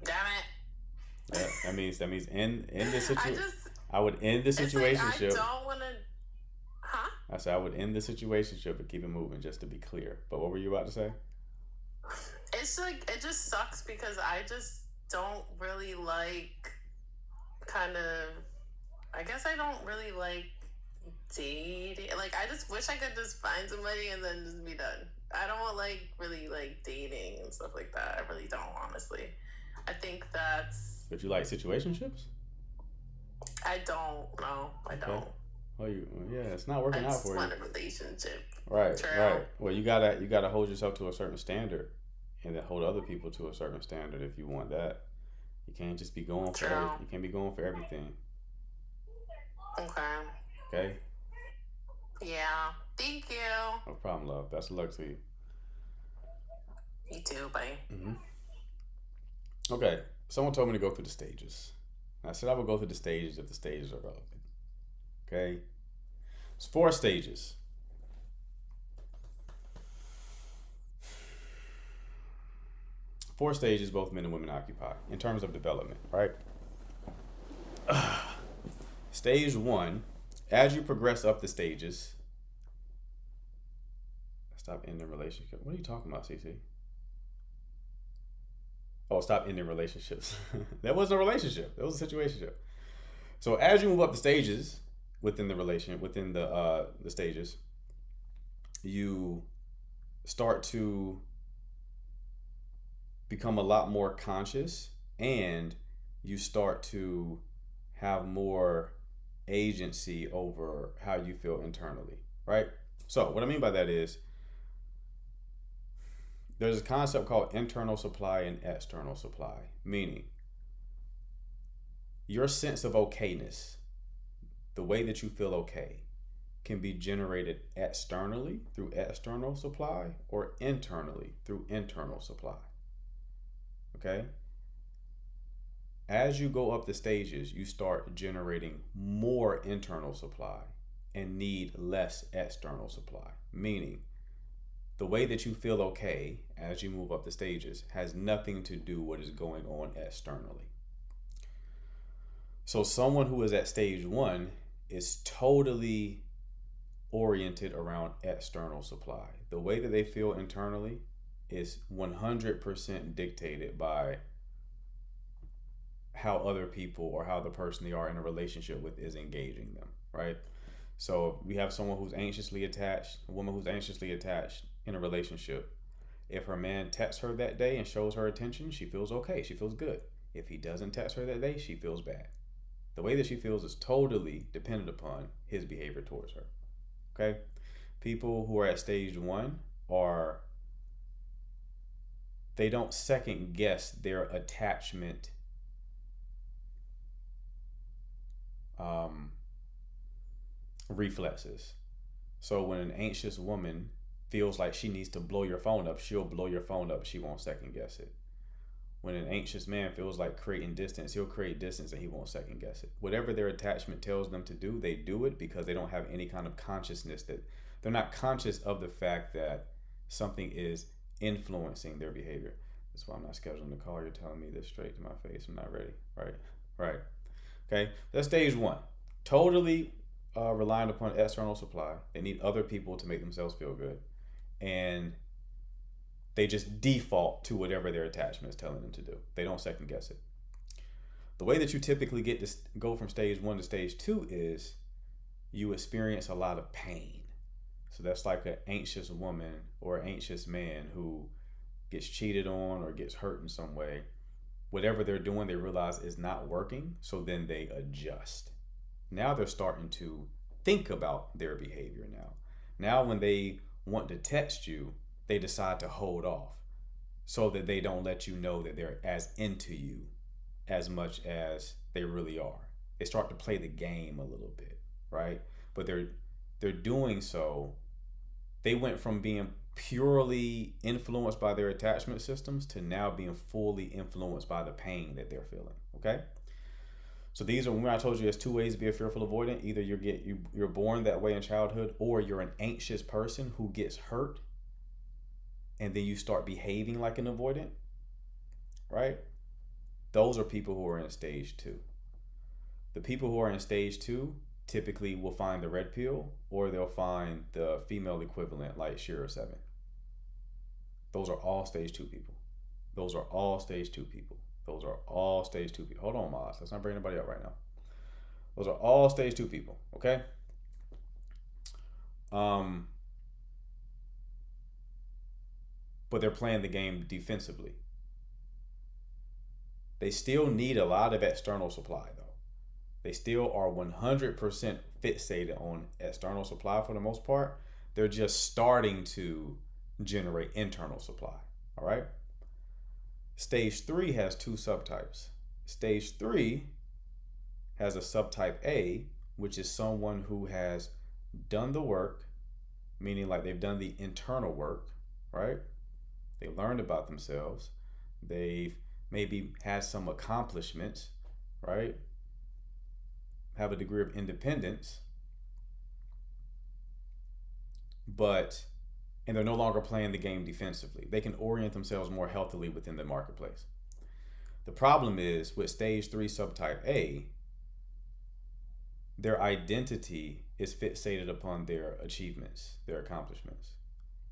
Damn it. Yeah, that means end this situation. I would end the situation. Like, I don't want to. Huh? I said I would end the situationship and keep it moving, just to be clear. But what were you about to say? It's like, it just sucks because I just don't really like kind of, I guess I don't really like dating. Like, I just wish I could just find somebody and then just be done. I don't want, like, really like dating and stuff like that. I really don't, honestly. I think that's. But you like situationships? I don't. No, I don't. Oh, it's not working out for you. I just want a relationship. Right, True. right. Well, you gotta hold yourself to a certain standard, and then hold other people to a certain standard if you want that. You can't just be going for you can't be going for everything. Okay. Okay. Yeah. Thank you. No problem, love. Best of luck to you. You too. Bye. Mm-hmm. Okay. Someone told me to go through the stages. I said I would go through the stages if the stages are relevant. Okay. It's 4 stages. Four stages both men and women occupy in terms of development, right? Stage 1, as you progress up the stages. Stop ending relationship. What are you talking about, CC? Oh, stop ending relationships. That wasn't a relationship. That was a situationship. So as you move up the stages within the stages, you start to become a lot more conscious, and you start to have more agency over how you feel internally, right? So what I mean by that is there's a concept called internal supply and external supply, meaning your sense of okayness, the way that you feel okay, can be generated externally through external supply or internally through internal supply. Okay? As you go up the stages, you start generating more internal supply and need less external supply, meaning the way that you feel okay as you move up the stages has nothing to do with what is going on externally. So someone who is at stage 1 is totally oriented around external supply. The way that they feel internally is 100% dictated by how other people or how the person they are in a relationship with is engaging them, right? So we have someone who's anxiously attached, a woman who's anxiously attached in a relationship. If her man texts her that day and shows her attention, she feels okay. She feels good. If he doesn't text her that day, she feels bad. The way that she feels is totally dependent upon his behavior towards her. Okay? People who are at stage 1 they don't second guess their attachment reflexes. So when an anxious woman feels like she needs to blow your phone up, she'll blow your phone up. She won't second guess it. When an anxious man feels like creating distance, he'll create distance and he won't second guess it. Whatever their attachment tells them to do, they do it because they don't have any kind of consciousness, that they're not conscious of the fact that something is influencing their behavior. That's why I'm not scheduling the call. You're telling me this straight to my face. I'm not ready. Right. Okay. That's stage 1. Totally relying upon external supply. They need other people to make themselves feel good. And they just default to whatever their attachment is telling them to do. They don't second guess it. The way that you typically go from stage 1 to stage 2 is you experience a lot of pain. So that's like an anxious woman or an anxious man who gets cheated on or gets hurt in some way. Whatever they're doing, they realize is not working. So then they adjust. Now they're starting to think about their behavior now. Now when they want to text you, they decide to hold off so that they don't let you know that they're as into you as much as they really are. They start to play the game a little bit, right? But they're doing so. They went from being purely influenced by their attachment systems to now being fully influenced by the pain that they're feeling, okay? So these are, when I told you there's 2 ways to be a fearful avoidant. Either you're born that way in childhood, or you're an anxious person who gets hurt and then you start behaving like an avoidant, right? Those are people who are in stage 2. The people who are in stage 2 typically will find the red pill, or they'll find the female equivalent like Shira 7. Those are all stage 2 people. Those are all stage 2 people. Those are all stage 2 people. Hold on, Maz. Let's not bring anybody up right now. Those are all stage 2 people, okay? But they're playing the game defensively. They still need a lot of external supply, though. They still are 100% fixated on external supply for the most part. They're just starting to generate internal supply, all right? Stage 3 has 2 subtypes. Stage 3 has a subtype A, which is someone who has done the work, meaning like they've done the internal work, right? They learned about themselves. They've maybe had some accomplishments, right? Have a degree of independence, and they're no longer playing the game defensively. They can orient themselves more healthily within the marketplace. The problem is with stage 3 subtype A, their identity is fixated upon their achievements, their accomplishments.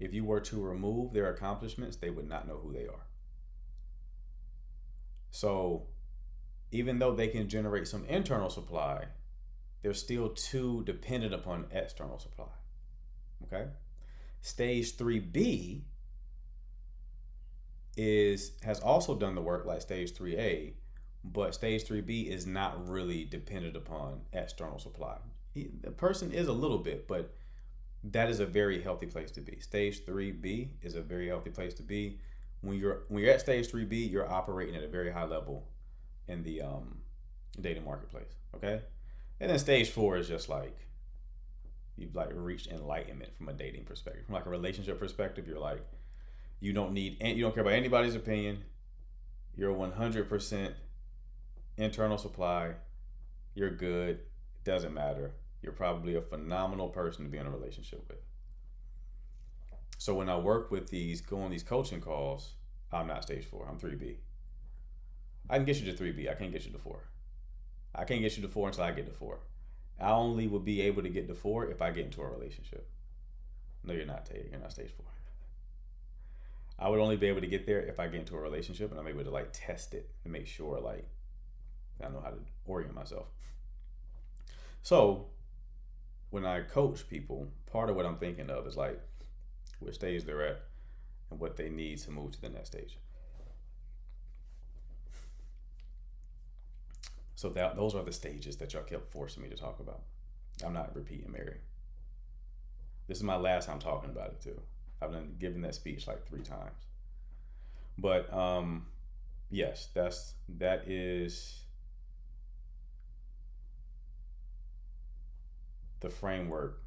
If you were to remove their accomplishments, they would not know who they are. So even though they can generate some internal supply, they're still too dependent upon external supply, okay? Stage 3B has also done the work like stage 3A, but stage 3B is not really dependent upon external supply. The person is a little bit, but that is a very healthy place to be. Stage 3B is a very healthy place to be. When you're at stage 3B, you're operating at a very high level in the dating marketplace, okay? And then stage 4 is just like you've like reached enlightenment from a dating perspective. From like a relationship perspective, you're like you don't care about anybody's opinion. You're 100% internal supply. You're good. It doesn't matter. You're probably a phenomenal person to be in a relationship with. So when I work with go on these coaching calls, I'm not stage 4. I'm 3B. I can get you to 3B. I can't get you to 4. I can't get you to 4 until I get to 4. I only will be able to get to 4 if I get into a relationship. No, you're not, Tay. You're not stage 4. I would only be able to get there if I get into a relationship and I'm able to like test it and make sure like I know how to orient myself. So when I coach people, part of what I'm thinking of is like what stage they're at and what they need to move to the next stage. So those are the stages that y'all kept forcing me to talk about. I'm not repeating Mary. This is my last time talking about it too. I've been giving that speech like 3 times. But yes, that is the framework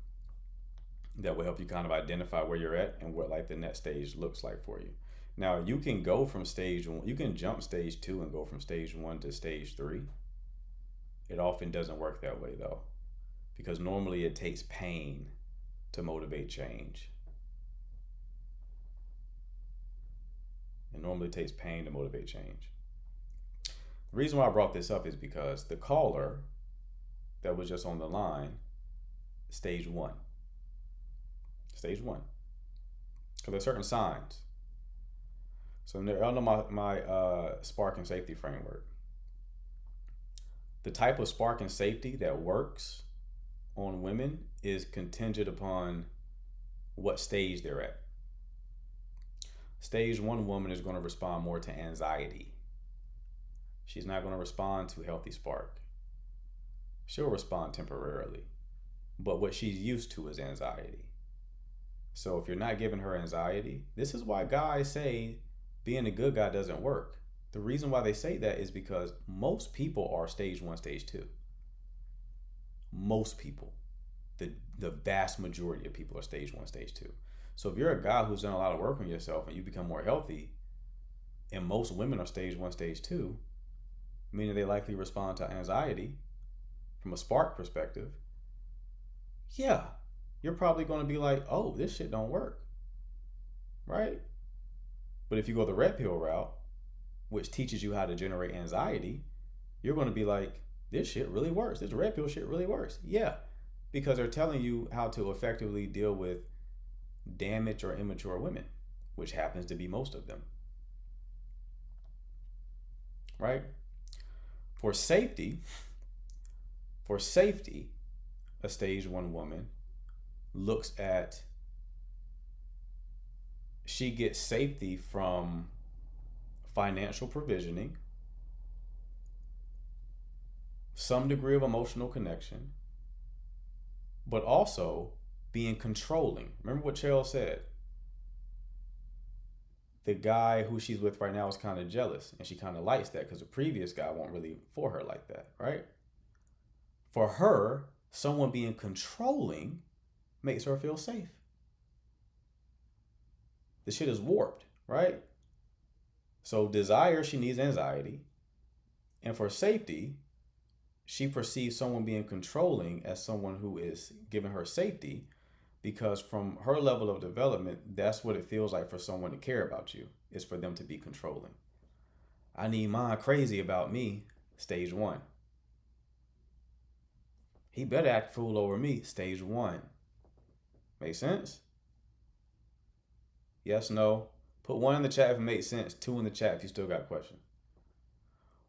that will help you kind of identify where you're at and what like the next stage looks like for you. Now you can go from stage 1, you can jump stage 2 and go from stage 1 to stage 3. It often doesn't work that way though, because normally it takes pain to motivate change. It normally takes pain to motivate change. The reason why I brought this up is because the caller that was just on the line, stage 1. Stage 1. Because there's certain signs. So under my spark and safety framework, the type of spark and safety that works on women is contingent upon what stage they're at. Stage 1 woman is going to respond more to anxiety. She's not going to respond to healthy spark. She'll respond temporarily, but what she's used to is anxiety. So if you're not giving her anxiety, this is why guys say being a good guy doesn't work. The reason why they say that is because most people are stage 1, stage 2. Most people, the vast majority of people are stage 1, stage 2. So if you're a guy who's done a lot of work on yourself and you become more healthy, and most women are stage 1, stage 2, meaning they likely respond to anxiety from a spark perspective, yeah, you're probably going to be like, oh, this shit don't work, right? But if you go the red pill route, which teaches you how to generate anxiety, you're going to be like, this shit really works. This red pill shit really works. Yeah, because they're telling you how to effectively deal with damaged or immature women, which happens to be most of them. Right? For safety, a stage 1 woman looks at, she gets safety from financial provisioning, some degree of emotional connection, but also being controlling. Remember what Cheryl said? The guy who she's with right now is kind of jealous, and she kind of likes that because the previous guy wasn't really for her like that, right? For her, someone being controlling makes her feel safe. The shit is warped, right? So desire, she needs anxiety. And for safety, she perceives someone being controlling as someone who is giving her safety, because from her level of development, that's what it feels like for someone to care about you, is for them to be controlling. I need mine crazy about me, stage 1. He better act fool over me, stage 1. Make sense? Yes, no? Put 1 in the chat if it makes sense, 2 in the chat if you still got questions.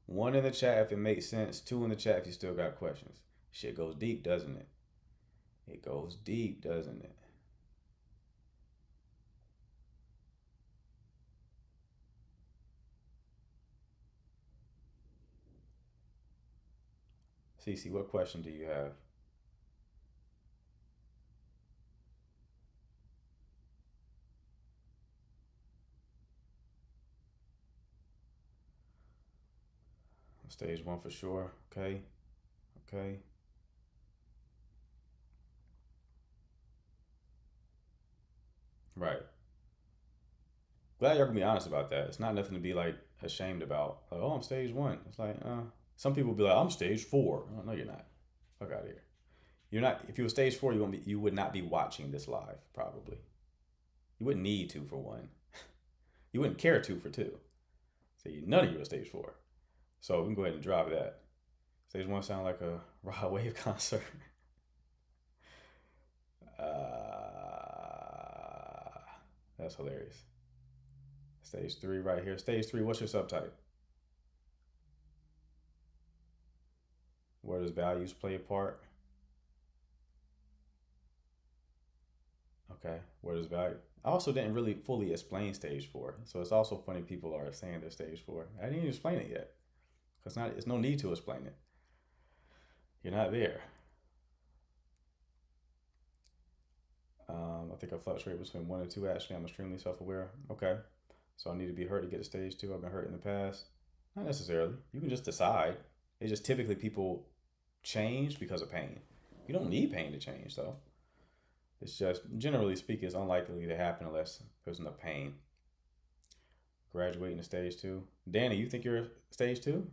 1 in the chat if it makes sense, 2 in the chat if you still got questions. Shit goes deep, doesn't it? It goes deep, doesn't it? Cece, what question do you have? Stage 1 for sure. Okay. Okay. Right. Glad y'all can be honest about that. It's not nothing to be like ashamed about. Like, oh, I'm stage 1. It's like, some people be like, I'm stage 4. Oh, no, you're not. Fuck out of here. You're not. If you were stage 4, you would not be watching this live, probably. You wouldn't need to for 1. You wouldn't care to for 2. So none of you are stage 4. So we can go ahead and drop that. Stage 1 sound like a Rod Wave concert. That's hilarious. Stage 3 right here. Stage 3, what's your subtype? Where does values play a part? Okay, where does value? I also didn't really fully explain stage 4. So it's also funny people are saying they're stage 4. I didn't even explain it yet. It's no need to explain it. You're not there. I think I fluctuate between 1 and 2. Actually, I'm extremely self-aware. Okay. So I need to be hurt to get to stage 2. I've been hurt in the past. Not necessarily. You can just decide. It's just typically people change because of pain. You don't need pain to change, though. It's just, generally speaking, it's unlikely to happen unless there's enough pain. Graduating to stage 2. Danny, you think you're stage 2?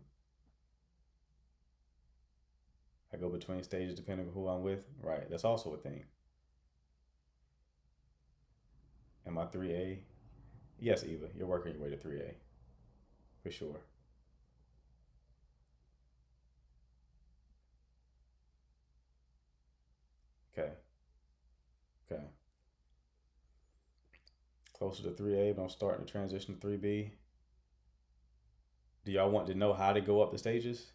I go between stages depending on who I'm with. Right. That's also a thing. Am I 3A? Yes, Eva. You're working your way to 3A. For sure. Okay. Okay. Closer to 3A, but I'm starting to transition to 3B. Do y'all want to know how to go up the stages?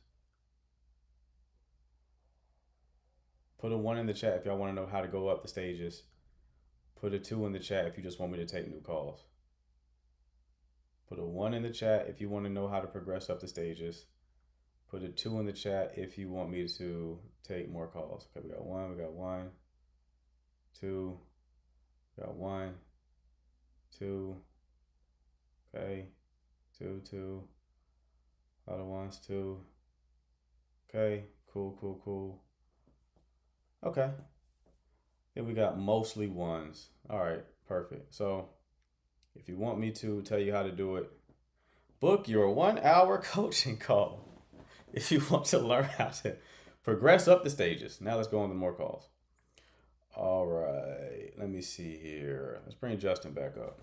Put a 1 in the chat if y'all want to know how to go up the stages. Put a 2 in the chat if you just want me to take new calls. Put a 1 in the chat if you want to know how to progress up the stages. Put a 2 in the chat if you want me to take more calls. Okay, we got 1, 2, we got 1, 2, okay, 2, a lot of 1s, 2, okay, cool. Okay. Then we got mostly 1s. All right, perfect. So if you want me to tell you how to do it, book your 1-hour coaching call. If you want to learn how to progress up the stages. Now let's go on to more calls. All right, let me see here. Let's bring Justin back up.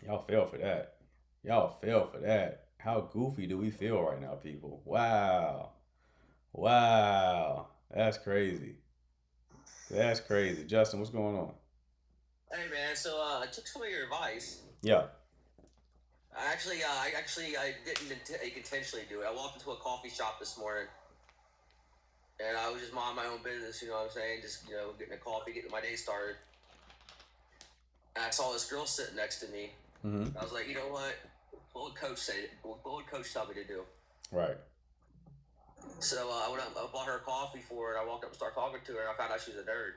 Y'all fell for that. How goofy do we feel right now, people? Wow. Wow. That's crazy. That's crazy. Justin, what's going on? Hey man, so I took some of your advice. Yeah. I didn't intentionally do it. I walked into a coffee shop this morning, and I was just minding my own business. You know what I'm saying? Just getting a coffee, getting my day started. And I saw this girl sitting next to me. Mm-hmm. I was like, you know what? What would Coach say? What would Coach tell me to do? Right. So I went up, I bought her a coffee for her. And I walked up and started talking to her, and I found out she was a nerd.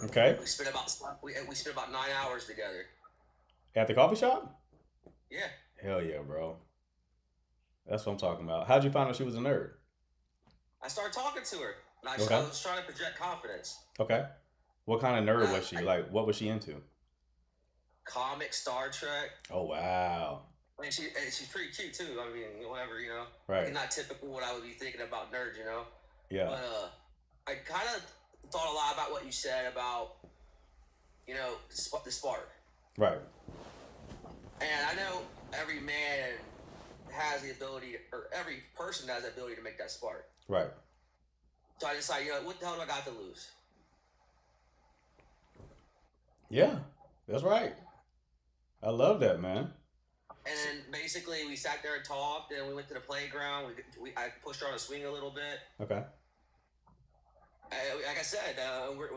Okay. We spent about 9 hours together. At the coffee shop? Yeah. Hell yeah, bro. That's what I'm talking about. How'd you find out she was a nerd? I started talking to her. And Okay. I was trying to project confidence. Okay. What kind of nerd was she? Like, what was she into? Comic, Star Trek. Oh, wow. And she's pretty cute too. I mean, whatever, Right. Like, not typical what I would be thinking about nerds, Yeah. But I kind of thought a lot about what you said about, the spark. Right. And I know every man has the ability, or every person has the ability to make that spark. Right. So I decided, what the hell do I got to lose? Yeah. That's right. I love that, man. And then basically we sat there and talked, and we went to the playground. I pushed her on a swing a little bit. Okay. Like I said,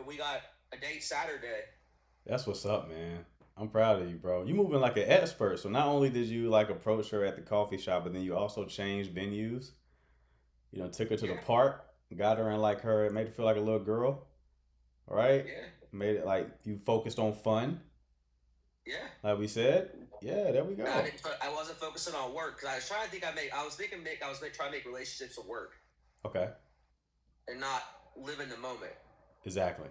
we got a date Saturday. That's what's up, man. I'm proud of you, bro. You moving like an expert. So not only did you like approach her at the coffee shop, but then you also changed venues. Took her to the park, got her in like her, made her feel like a little girl. Right? Yeah. Made it like you focused on fun. Yeah. Like we said. Yeah, there we go. I wasn't focusing on work because I was trying to think. I was trying to make relationships at work. Okay. And not live in the moment. Exactly.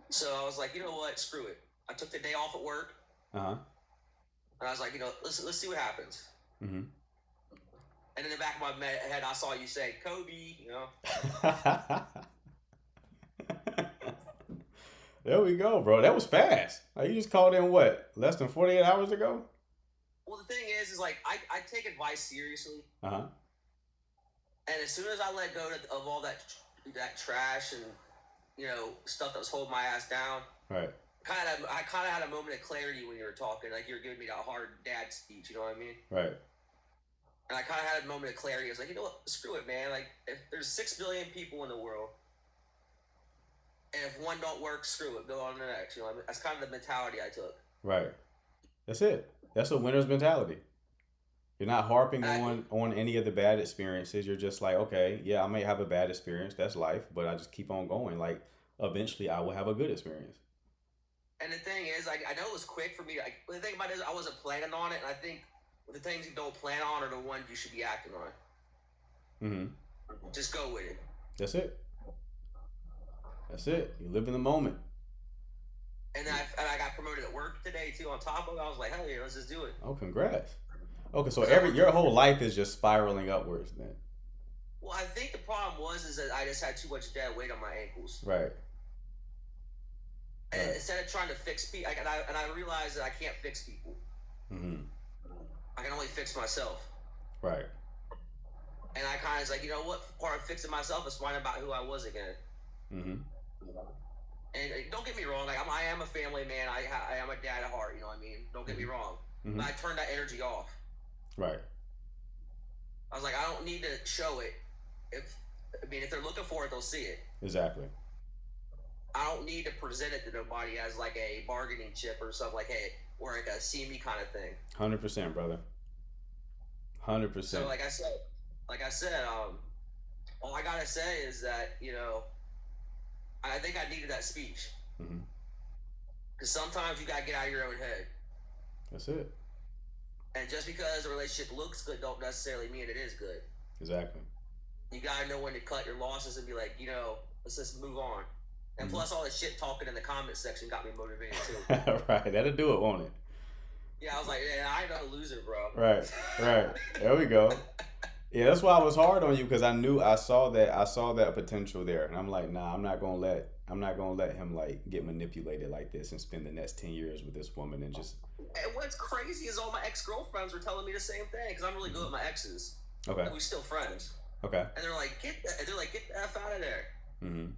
So I was like, you know what? Screw it. I took the day off at work. Uh-huh. And I was like, let's see what happens. Mm-hmm. And in the back of my head, I saw you say, Kobe, There we go, bro. That was fast. Like, you just called in what? Less than 48 hours ago? Well, the thing is like, I take advice seriously. Uh-huh. And as soon as I let go of all that trash and, stuff that was holding my ass down. Right. I kind of had a moment of clarity when you were talking. Like, you were giving me that hard dad speech, you know what I mean? Right. And I kind of had a moment of clarity. I was like, you know what? Screw it, man. Like, if there's 6 billion people in the world, and if one don't work, screw it. Go on to the next. I mean? That's kind of the mentality I took. Right. That's it. That's a winner's mentality. You're not harping on any of the bad experiences. You're just like, okay, yeah, I may have a bad experience. That's life. But I just keep on going. Like, eventually I will have a good experience. And the thing is, I know it was quick for me. The thing about it is I wasn't planning on it. And I think the things you don't plan on are the ones you should be acting on. Mm-hmm. Just go with it. That's it. That's it. You live in the moment. And I got promoted at work today too. On top of it, I was like, hell yeah, let's just do it. Oh, congrats. Okay, so your whole life is just spiraling upwards then. Well, I think the problem is that I just had too much dead weight on my ankles. Right. And instead of trying to fix people, and I realized that I can't fix people. Mm-hmm. I can only fix myself. Right. And I kind of was like, what part of fixing myself is finding about who I was again. Mm-hmm. And don't get me wrong, like I am a family man. I am a dad at heart. You know what I mean? Don't get me wrong. Mm-hmm. But I turned that energy off. Right. I was like, I don't need to show it. If they're looking for it, they'll see it. Exactly. I don't need to present it to nobody as like a bargaining chip or something like, hey, or like a see me kind of thing. 100%, brother. 100%. So like I said, all I gotta say is that I think I needed that speech. Mm-hmm. Because sometimes you gotta get out of your own head. That's it. And just because a relationship looks good, don't necessarily mean it is good. Exactly. You gotta know when to cut your losses and be like, let's just move on. And plus, all the shit talking in the comment section got me motivated too. Right, that'll do it, won't it? Yeah, I was like, yeah, I ain't no loser, bro. Right. There we go. Yeah, that's why I was hard on you because I saw that potential there, and I'm like, nah, I'm not gonna let him like get manipulated like this and spend the next 10 years with this woman and just. And what's crazy is all my ex-girlfriends were telling me the same thing because I'm really good with my exes. Okay. Like, we're still friends. Okay. And they're like, get the F out of there. Mm-hmm.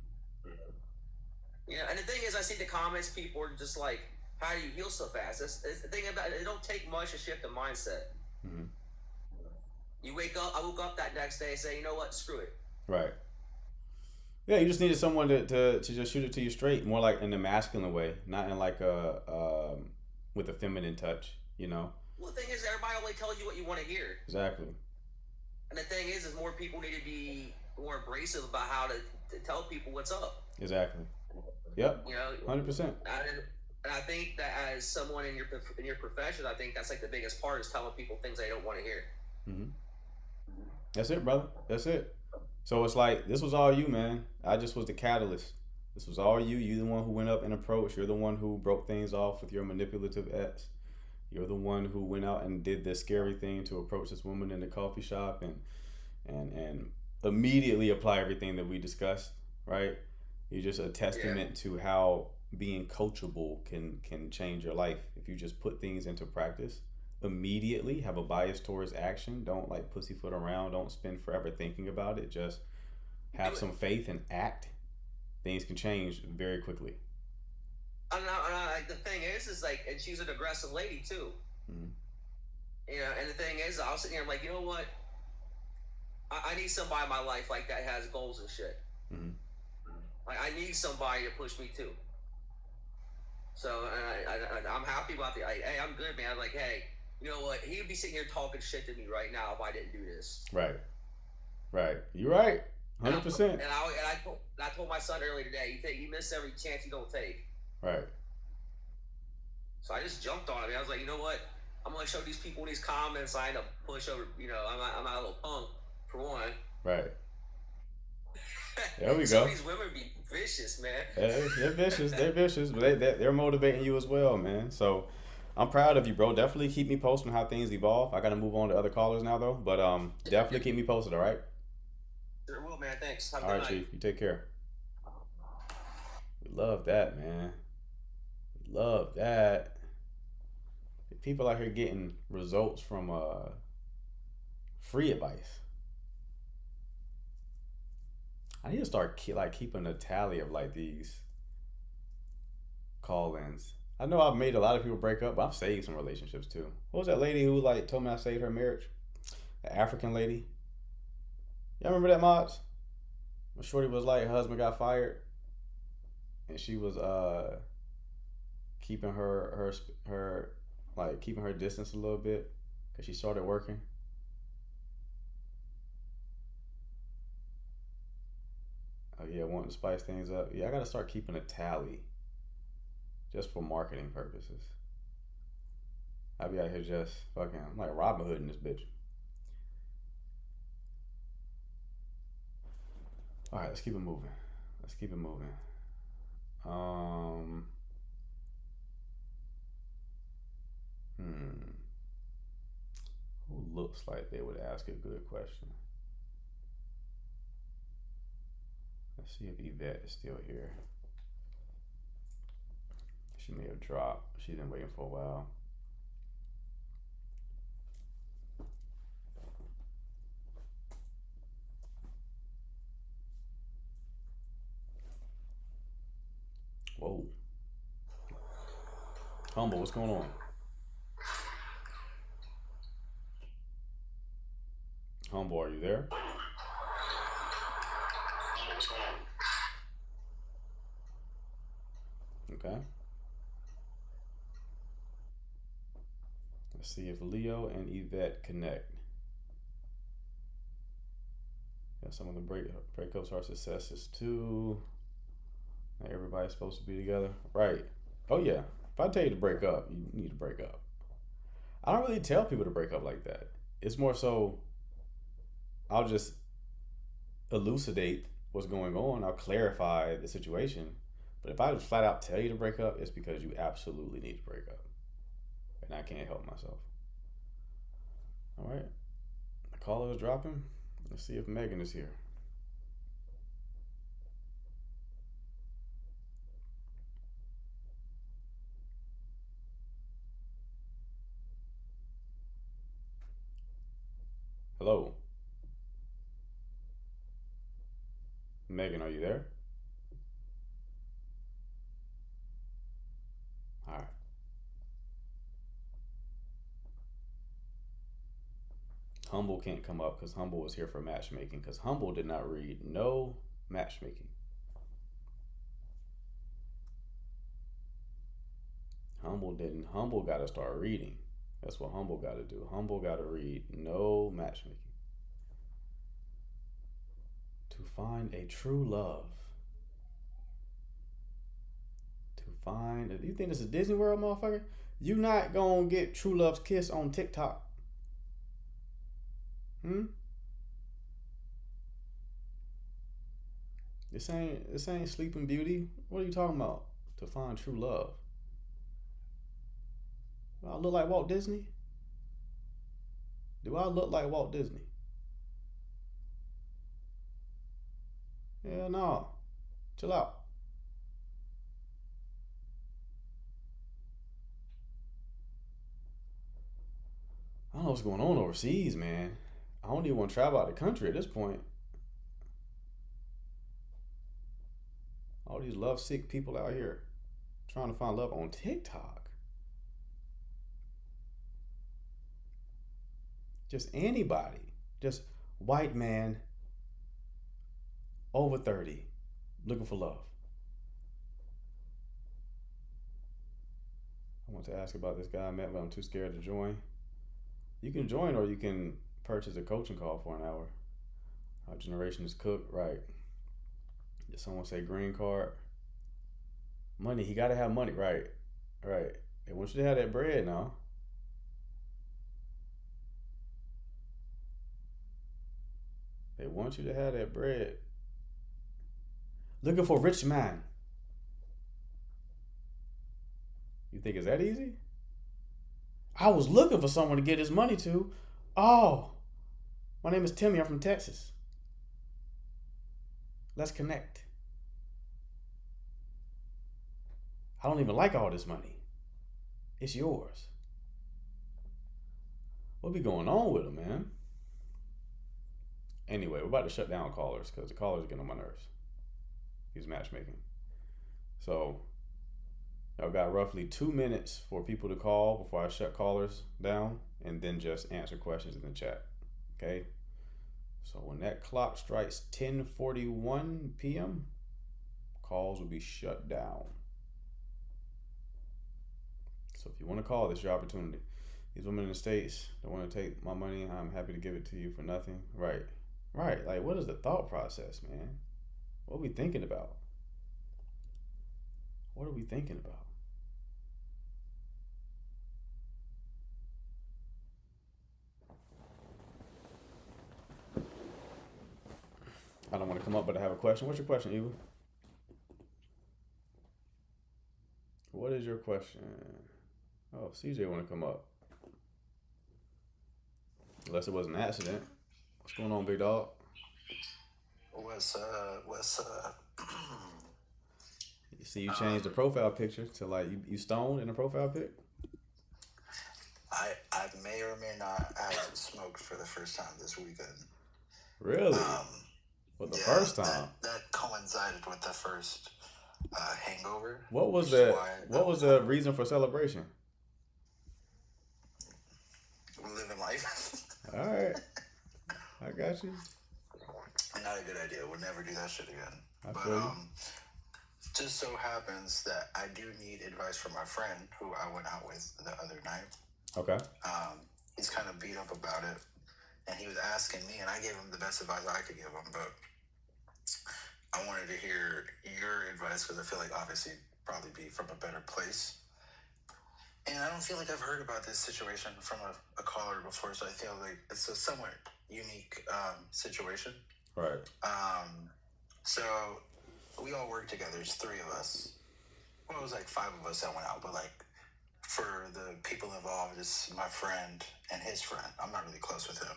You know, and the thing is, I see the comments. People are just like, "How do you heal so fast?" That's the thing about it. It don't take much to shift the mindset. Mm-hmm. You wake up. I woke up that next day and say, "You know what? Screw it." Right. Yeah, you just needed someone to just shoot it to you straight, more like in a masculine way, not in like a with a feminine touch. You know. Well, the thing is, everybody only tells you what you want to hear. Exactly. And the thing is more people need to be more abrasive about how to tell people what's up. Exactly. Yep. You know, 100%. And I think that as someone in your profession, I think that's like the biggest part is telling people things they don't want to hear. Mm-hmm. That's it, brother. That's it. So it's like this was all you, man. I just was the catalyst. This was all you. You're the one who went up and approached. You're the one who broke things off with your manipulative ex. You're the one who went out and did the scary thing to approach this woman in the coffee shop and immediately apply everything that we discussed, right? You're just a testament to how being coachable can change your life. If you just put things into practice immediately, have a bias towards action, don't like pussyfoot around, don't spend forever thinking about it, just have some faith and act, things can change very quickly. And the thing is like, and she's an aggressive lady too. Mm-hmm. You know, and the thing is, I was sitting here, I'm like, you know what? I need somebody in my life like that has goals and shit. Mm-hmm. Like, I need somebody to push me too. So, and I'm happy about the. Hey, I'm good, man. I'm like, hey, you know what? He would be sitting here talking shit to me right now if I didn't do this. Right. You're right. 100%. And I told my son earlier today, you miss every chance you don't take. Right. So I just jumped on it. I was like, you know what? I'm gonna show these people in these comments. I end up push over. You know, I'm not a little punk for one. Right. There we Some go. of these women be vicious, man. They're vicious. They're vicious, but they're motivating you as well, man. So I'm proud of you, bro. Definitely keep me posted on how things evolve. I got to move on to other callers now, though. But definitely keep me posted, all right? Sure will, man. Thanks. Have a All good right, night. Chief. You take care. We love that, man. We love that. People out here getting results from free advice. I need to start keeping a tally of like these call-ins. I know I've made a lot of people break up, but I've saved some relationships too. What was that lady who like told me I saved her marriage? An African lady. Y'all remember that, mods? When Shorty was like, her husband got fired, and she was keeping her keeping her distance a little bit because she started working. Oh yeah, wanting to spice things up. Yeah, I gotta start keeping a tally just for marketing purposes. I'll be out here just fucking, I'm like Robin Hood in this bitch. All right, let's keep it moving. Who looks like they would ask a good question? Let's see if Yvette is still here. She may have dropped. She's been waiting for a while. Whoa. Humble, what's going on? Humble, are you there? Okay. Let's see if Leo and Yvette connect. Yeah, some of the breakups are successes too. Not everybody's supposed to be together. Right. Oh yeah. If I tell you to break up, you need to break up. I don't really tell people to break up like that. It's more so I'll just elucidate what's going on. I'll clarify the situation. But if I just flat out tell you to break up, it's because you absolutely need to break up. And I can't help myself. All right. The callers dropping? Let's see if Megan is here. Hello. Megan, are you there? All right. Humble can't come up because Humble was here for matchmaking, because Humble did not read no matchmaking. Humble didn't. Humble got to start reading. That's what Humble got to do. Humble got to read no matchmaking. To find a true love. To find. Do you think this is Disney World, motherfucker? You not gonna get true love's kiss on TikTok. This ain't Sleeping Beauty. What are you talking about? To find true love. Do I look like Walt Disney? Do I look like Walt Disney? Hell no. Chill out. I don't know what's going on overseas, man. I don't even want to travel out the country at this point. All these love-sick people out here trying to find love on TikTok. Just anybody. Just white man over 30 looking for love. I want to ask about this guy I met, but I'm too scared to join. You can join, or you can purchase a coaching call for an hour. Our generation is cooked, right? Did someone say green card? Money, he got to have money, right? Right. They want you to have that bread now. They want you to have that bread. Looking for a rich man. You think it's that easy? I was looking for someone to get his money to. Oh, my name is Timmy. I'm from Texas. Let's connect. I don't even like all this money. It's yours. What be going on with him, man? Anyway, we're about to shut down callers because the callers are getting on my nerves. He's matchmaking. So, I've got roughly 2 minutes for people to call before I shut callers down, and then just answer questions in the chat. Okay? So when that clock strikes 10:41 p.m., calls will be shut down. So if you want to call, this is your opportunity. These women in the States don't want to take my money. I'm happy to give it to you for nothing. Right. Like, what is the thought process, man? What are we thinking about? What are we thinking about? I don't want to come up, but I have a question. What's your question, Eva? What is your question? Oh, CJ want to come up. Unless it was an accident. What's going on, big dog? What's up? You see, you changed the profile picture to like you stoned in the profile pic. I may or may not have smoked for the first time this weekend. Really? Well, the first time. That coincided with the first hangover. What was the reason for celebration? Living life. All right, I got you. Not a good idea. We'll never do that shit again. I feel you. Just so happens that I do need advice from my friend who I went out with the other night. Okay. He's kind of beat up about it, and he was asking me, and I gave him the best advice I could give him, but I wanted to hear your advice because I feel like obviously probably be from a better place. And I don't feel like I've heard about this situation from a caller before, so I feel like it's a somewhat unique situation. Right. So we all work together. There's 3 of us. Well, it was like 5 of us that went out, but like for the people involved, it's my friend and his friend. I'm not really close with him.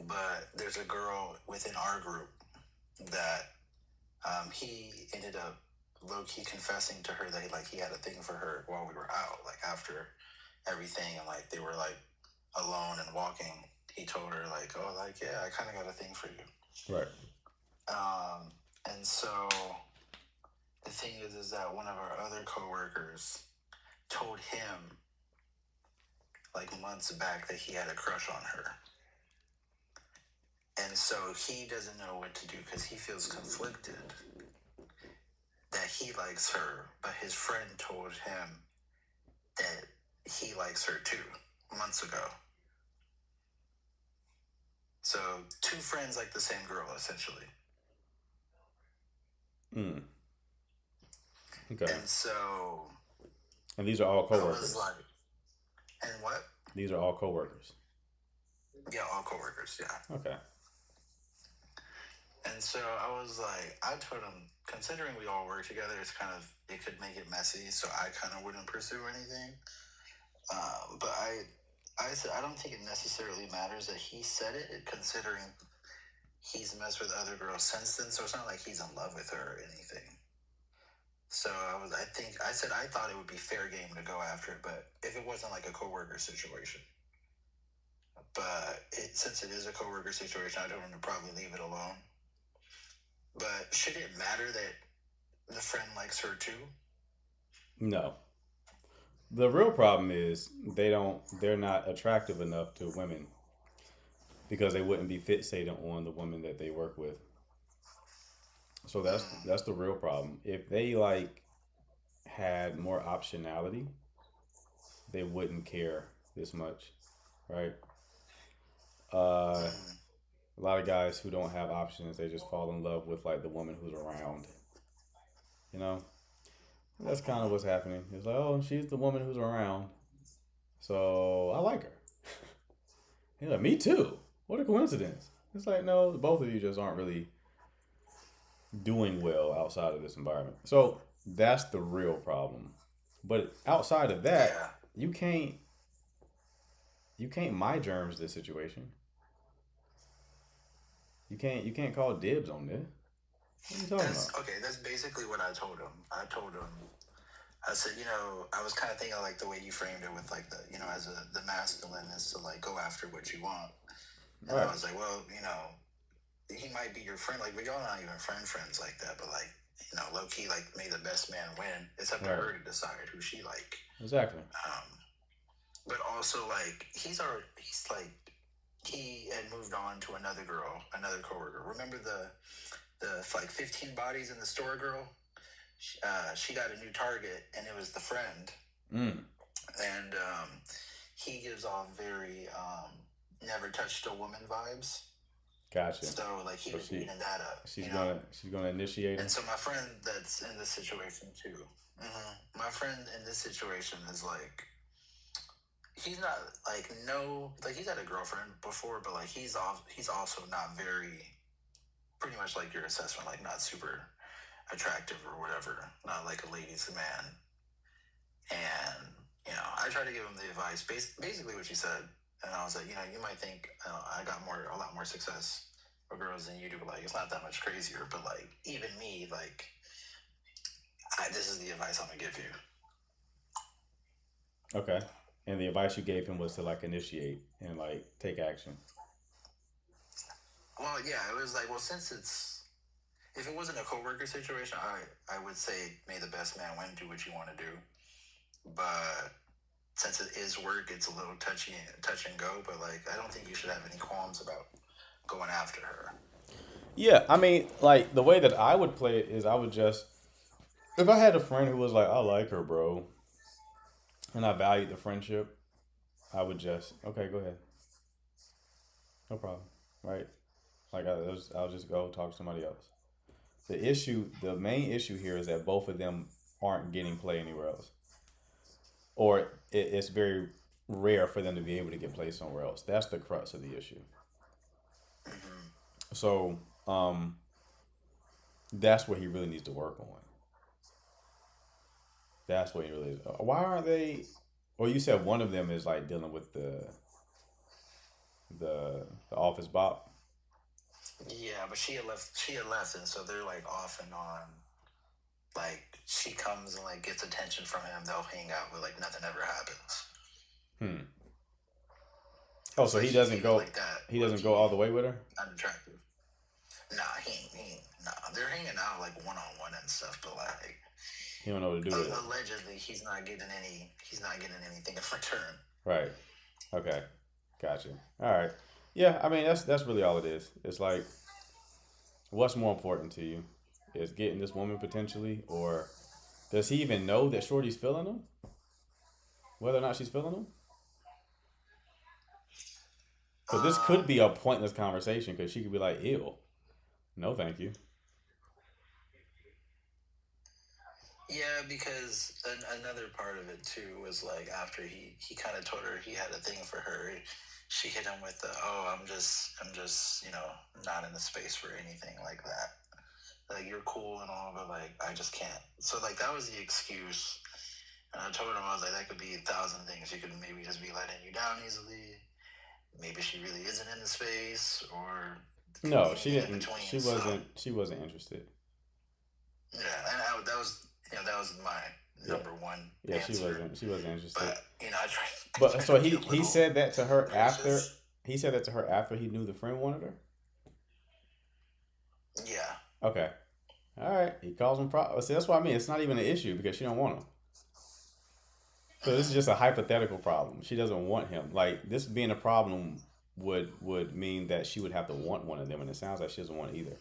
but there's a girl within our group that he ended up low-key confessing to her that like he had a thing for her while we were out, like after everything, and like they were like alone and walking. He told her like, oh, like, yeah, I kind of got a thing for you. Right. And so the thing is that one of our other coworkers told him like months back that he had a crush on her. And so he doesn't know what to do because he feels conflicted that he likes her, but his friend told him that he likes her too months ago. So 2 friends like the same girl, essentially. Okay. And so... And these are all I coworkers. was like... And what? These are all coworkers. Yeah, all coworkers, yeah. Okay. And so I was like, I told him, considering we all work together, it's kind of, it could make it messy, so I kind of wouldn't pursue anything. But I said, I don't think it necessarily matters that he said it, considering he's messed with other girls since then, so it's not like he's in love with her or anything. So I said I thought it would be fair game to go after it, but if it wasn't like a coworker situation. But since it is a coworker situation, I told him to probably leave it alone. But should it matter that the friend likes her too? No. The real problem is they're not attractive enough to women because they wouldn't be fixated on the woman that they work with. So that's the real problem. If they like had more optionality, they wouldn't care this much, right? A lot of guys who don't have options, they just fall in love with like the woman who's around. You know? That's kind of what's happening. It's like, oh, she's the woman who's around, so I like her. He's like, me too. What a coincidence. It's like, no, both of you just aren't really doing well outside of this environment. So that's the real problem. But outside of that, you can't my germs this situation. You can't call dibs on this. What are you talking about? Okay, that's basically what I told him. I said, I was kind of thinking like the way you framed it with like the, as the masculine is to like go after what you want. And Right. I was like, well, he might be your friend. Like, we all not even friends like that, but like, low key, like, may the best man win. It's up to Right. her to decide who she like. Exactly. But also like he had moved on to another coworker. Remember the like 15 bodies in the store girl? She got a new target, and it was the friend. And he gives off very never touched a woman vibes. Gotcha. So like he was eating that up. She's gonna initiate him. And so my friend that's in this situation too. My friend in this situation is like, he's not like he's had a girlfriend before, but like he's also not very, pretty much like your assessment, like not super attractive or whatever, not like a ladies' man. And I tried to give him the advice, basically what you said, and I was like, you might think I got a lot more success with girls than you do, but like it's not that much crazier. But like even me, like this is the advice I'm gonna give you. Okay. And the advice you gave him was to like initiate and like take action. Well, yeah, it was like, well, if it wasn't a coworker situation, I would say may the best man win, do what you want to do. But since it is work, it's a little touch and go. But like, I don't think you should have any qualms about going after her. Yeah, I mean, like the way that I would play it is I would just, if I had a friend who was like, I like her, bro, and I valued the friendship, I would just, okay, go ahead. No problem, right? Like I'll just go talk to somebody else. The main issue here is that both of them aren't getting play anywhere else. Or it's very rare for them to be able to get play somewhere else. That's the crux of the issue. So, that's what he really needs to work on. That's what he really. Why aren't they? Well, you said one of them is like dealing with the the office bop. Yeah, but she had left. She had left, and so they're like off and on. Like she comes and like gets attention from him. They'll hang out, but like nothing ever happens. Oh, so he doesn't go like that. He doesn't go all the way with her. Unattractive. Nah, nah. They're hanging out like one on one and stuff, but like He don't know what to do with it. Allegedly, he's not getting anything in return. Right. Okay. Gotcha. All right. Yeah, I mean that's really all it is. It's like, what's more important to you? Is getting this woman potentially, or does he even know that Shorty's feeling him? Whether or not she's feeling him? So this could be a pointless conversation because she could be like, ew. No, thank you. Yeah, because another part of it too was like after he kind of told her he had a thing for her, she hit him with the I'm just not in the space for anything like that. Like you're cool and all, but like I just can't. So like that was the excuse, and I told him I was like that could be 1,000 things. She could maybe just be letting you down easily. Maybe she really isn't in the space, or no, she didn't. She wasn't. She wasn't interested. Yeah, and that was my number one. Yeah, answer. She wasn't interested. But I tried. But so he said that to her after. He said that to her after he knew the friend wanted her. Yeah. Okay. All right. He calls him. See, that's what I mean. It's not even an issue because she don't want him. So this is just a hypothetical problem. She doesn't want him. Like this being a problem would mean that she would have to want one of them, and it sounds like she doesn't want either.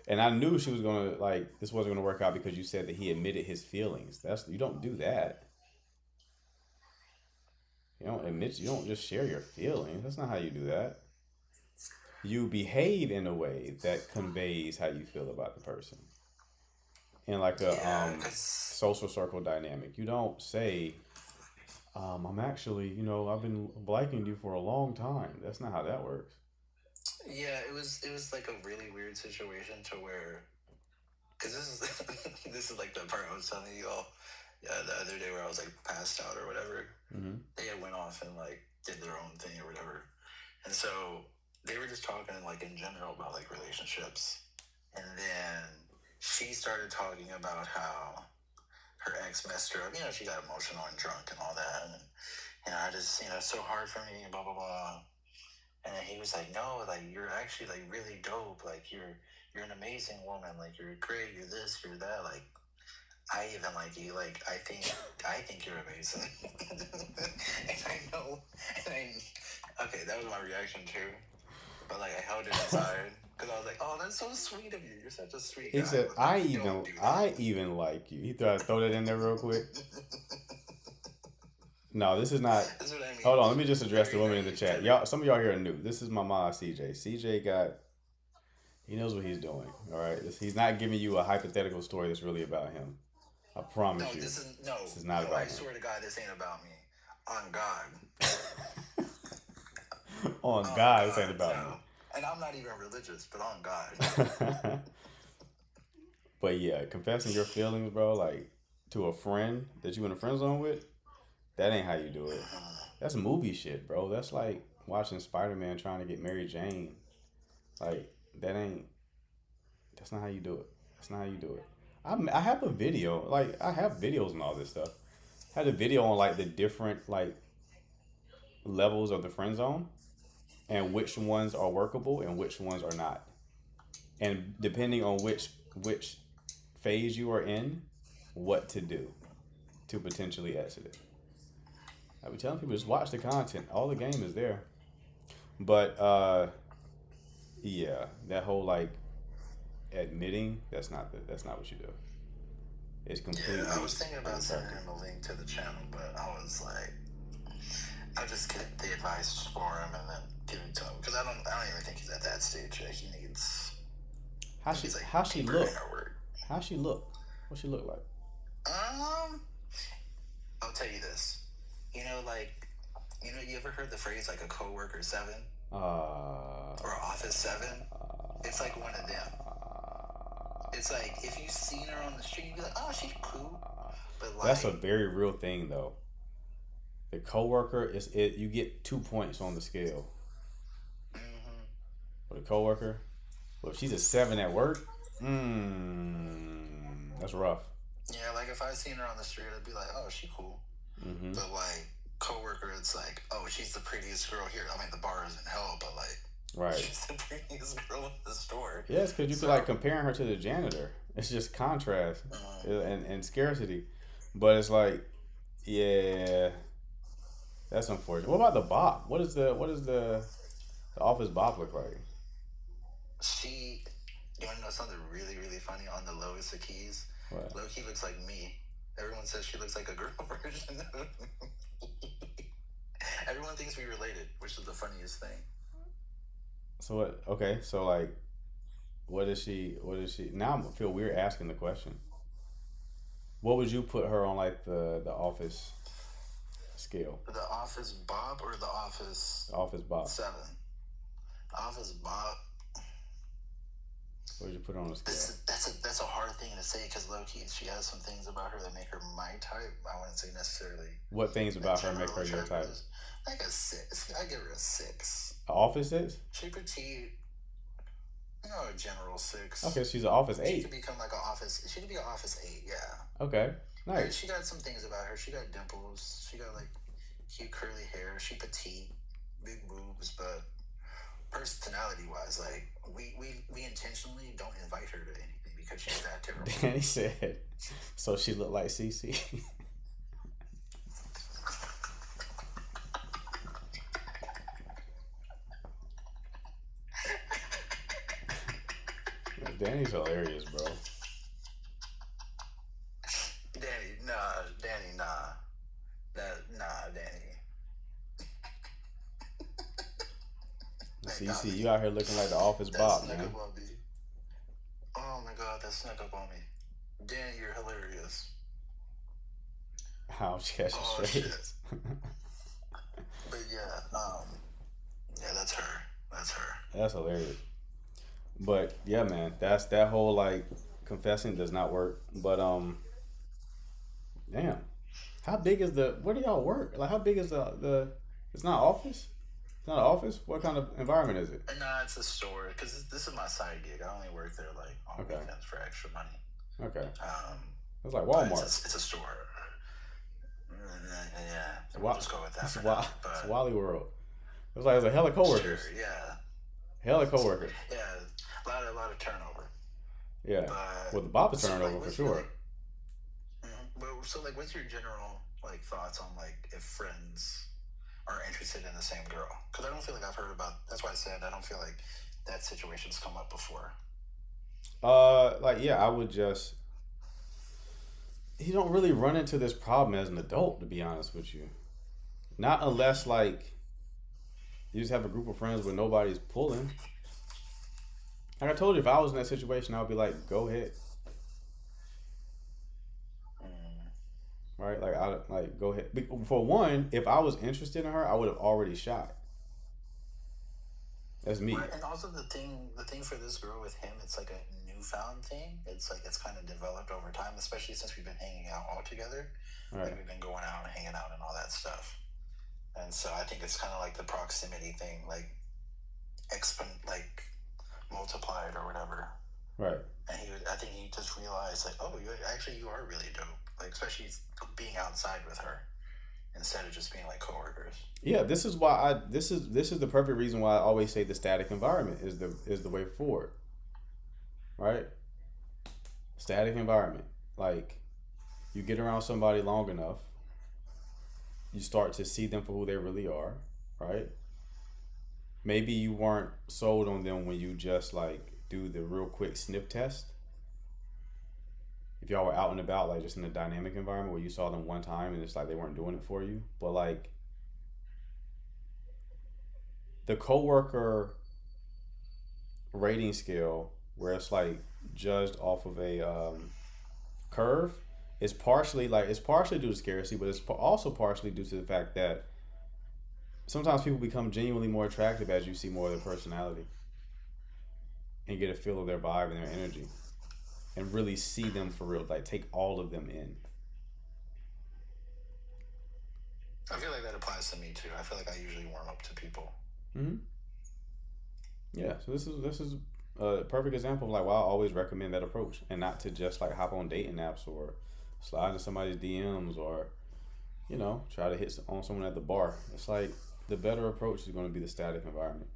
And I knew she was gonna this wasn't gonna work out because you said that he admitted his feelings. You don't do that. You don't just share your feelings. That's not how you do that. You behave in a way that conveys how you feel about the person. In like a social circle dynamic. You don't say, I'm actually, I've been liking you for a long time. That's not how that works. Yeah, it was like a really weird situation to where, because this is like the part I was telling you all the other day where I was like passed out or whatever. Mm-hmm. They had went off and like did their own thing or whatever, and so they were just talking like in general about like relationships, and then she started talking about how her ex messed her up. She got emotional and drunk and all that, and I just it's so hard for me and blah blah blah. And he was like, no, like you're actually like really dope. Like you're an amazing woman. Like you're great. You're this. You're that. Like I even like you. Like I think you're amazing. And I know. Okay, that was my reaction too. But like I held it inside because I was like, oh, that's so sweet of you. You're such a sweet guy. He said, Like, I even like you. He throw that in there real quick. No, this is not. That's what I mean. Hold on, let me just address the woman in the chat. Y'all, some of y'all here are new. This is my ma, CJ. CJ he knows what he's doing. All right, he's not giving you a hypothetical story that's really about him. I promise you. This is not about I him. swear to God, this ain't about me. On God. On God, this ain't about me. And I'm not even religious, but on God. But yeah, confessing your feelings, bro, like to a friend that you in a friend zone with, that ain't how you do it. That's movie shit, bro. That's like watching Spider-Man trying to get Mary Jane. Like, that's not how you do it. That's not how you do it. I have a video. Like, I have videos and all this stuff. I had a video on, like, the different, like, levels of the friend zone and which ones are workable and which ones are not. And depending on which phase you are in, what to do to potentially exit it. I be telling people, just watch the content. All the game is there. But, yeah, that whole, like, admitting, that's not what you do. It's completely. Yeah, I was thinking about sending him a link to the channel, but I was like, I'll just get the advice for him and then give it to him. Because I don't even think he's at that stage yet. He needs... How she look? How she look? What she look like? I'll tell you this. You ever heard the phrase like a coworker 7? Or Office 7? It's like one of them. It's like if you seen her on the street, you'd be like, oh, she's cool. But like, that's a very real thing, though. The coworker you get 2 points on the scale. With a coworker. Well, if she's a 7 at work, that's rough. Yeah, like if I seen her on the street, I'd be like, oh, she cool. Mm-hmm. But like coworker, it's like, oh, she's the prettiest girl here. I mean, the bar is in hell, but like, Right. she's the prettiest girl in the store. Yes, because you feel like comparing her to the janitor. It's just contrast and scarcity. But it's like, yeah, that's unfortunate. What about the bop? What is the office bop look like? You want to know something really, really funny on the lowest of keys? What? Low-key looks like me. Everyone says she looks like a girl version of me. Everyone thinks we related, which is the funniest thing. So what? Okay, so like, what is she? Now I feel weird asking the question. What would you put her on, like the office scale? The office Bob or the office The office bop. 7? Office Bob. What would you put her on the scale? That's a hard thing to say because low key she has some things about her that make her my type. I wouldn't say necessarily. What things about her make her your type? Like a 6. I give her a 6. Office 6? She petite. A general 6. Okay, she's an office She 8. could become like an office. She could be an office 8. Yeah. Okay, Like, nice. she got some things about her. She got dimples. She got like cute curly hair. She petite, big boobs, but personality wise, like we intentionally don't invite her to anything because she's that terrible. Danny said, so she looked like Cece. Danny's hilarious, bro. Danny, Cece, you out here looking like the office That bop, snuck man. up on me. Oh my god, that snuck up on me. Danny, you're hilarious. How she catch Oh, it straight. shit. But yeah, that's her. That's hilarious. But yeah, man, that's that whole like confessing does not work. But damn, how big is where do y'all work? Like, how big is the? It's not office. It's not an office. What kind of environment is it? Nah, it's a store because this is my side gig. I only work there like on Okay. weekends for extra money. Okay, it's like But Walmart. It's a store. Yeah, It's we'll just go with that It's, for Wa- now. But it's Wally World. It's like it's a hella coworkers. sure, yeah, Hella coworkers. yeah, a lot of turnover. Yeah. But Well, the bop is so, turning like, over for what's sure. Well, so like, what's your general like thoughts on like if friends are interested in the same girl? Because I don't feel like I've heard about. That's why I said I don't feel like that situation's come up before. Like, yeah, I would just. You don't really run into this problem as an adult, to be honest with you. Not unless, like, you just have a group of friends where nobody's pulling. Like I told you, if I was in that situation, I would be like, go ahead. Right? Like, go ahead. For one, if I was interested in her, I would have already shot. That's me. Right, and also the thing for this girl with him, it's like a newfound thing. It's like it's kind of developed over time, especially since we've been hanging out all together. Right. Like we've been going out and hanging out and all that stuff. And so I think it's kind of like the proximity thing, like multiplied or whatever. Right. And I think he just realized like, oh, you are really dope. Like especially being outside with her instead of just being like coworkers. Yeah, this is why this is the perfect reason why I always say the static environment is the way forward. Right? Static environment. Like, you get around somebody long enough, you start to see them for who they really are, right? Maybe you weren't sold on them when you just like do the real quick sniff test. If y'all were out and about, like just in a dynamic environment where you saw them one time and it's like they weren't doing it for you. But like the coworker rating scale where it's like judged off of a curve is partially due to scarcity, but it's also partially due to the fact that sometimes people become genuinely more attractive as you see more of their personality and get a feel of their vibe and their energy and really see them for real, like take all of them in. I feel like that applies to me too. I feel like I usually warm up to people. Mm-hmm. Yeah, so this is a perfect example of like why I always recommend that approach, and not to just like hop on dating apps or slide into somebody's DMs or try to hit on someone at the bar. It's like the better approach is going to be the static environment.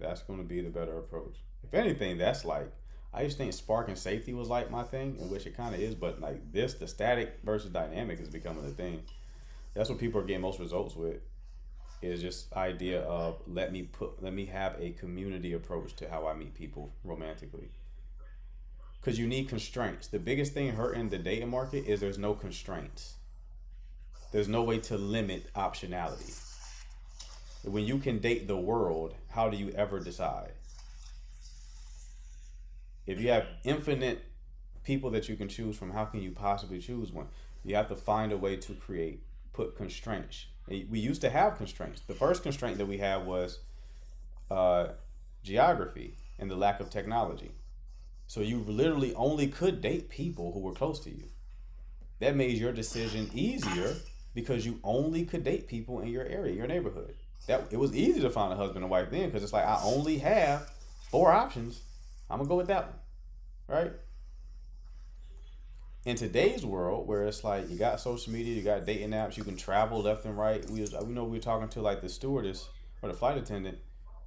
That's going to be the better approach. If anything, that's like I used to think spark and safety was like my thing, in which it kind of is, but like this, the static versus dynamic is becoming a thing. That's what people are getting most results with. Is just idea of let me have a community approach to how I meet people romantically. Because you need constraints. The biggest thing hurting the dating market is there's no constraints. There's no way to limit optionality. When you can date the world, how do you ever decide? If you have infinite people that you can choose from, how can you possibly choose one? You have to find a way to put constraints. We used to have constraints. The first constraint that we had was geography and the lack of technology. So you literally only could date people who were close to you. That made your decision easier because you only could date people in your area, your neighborhood. It was easy to find a husband and wife then because it's like I only have 4 options. I'm gonna go with that one, right? In today's world, where it's like you got social media, you got dating apps, you can travel left and right. We were talking to like the stewardess or the flight attendant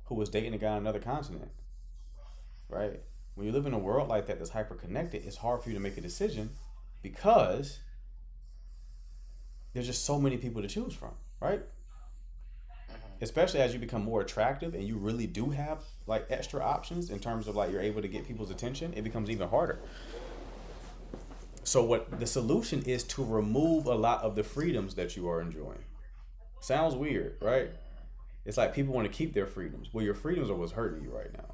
who was dating a guy on another continent, right? When you live in a world like that that's hyper connected, it's hard for you to make a decision because there's just so many people to choose from, right? Especially as you become more attractive and you really do have like extra options in terms of like you're able to get people's attention, it becomes even harder. So what the solution is to remove a lot of the freedoms that you are enjoying. Sounds weird, right? It's like people want to keep their freedoms. Well, your freedoms are what's hurting you right now.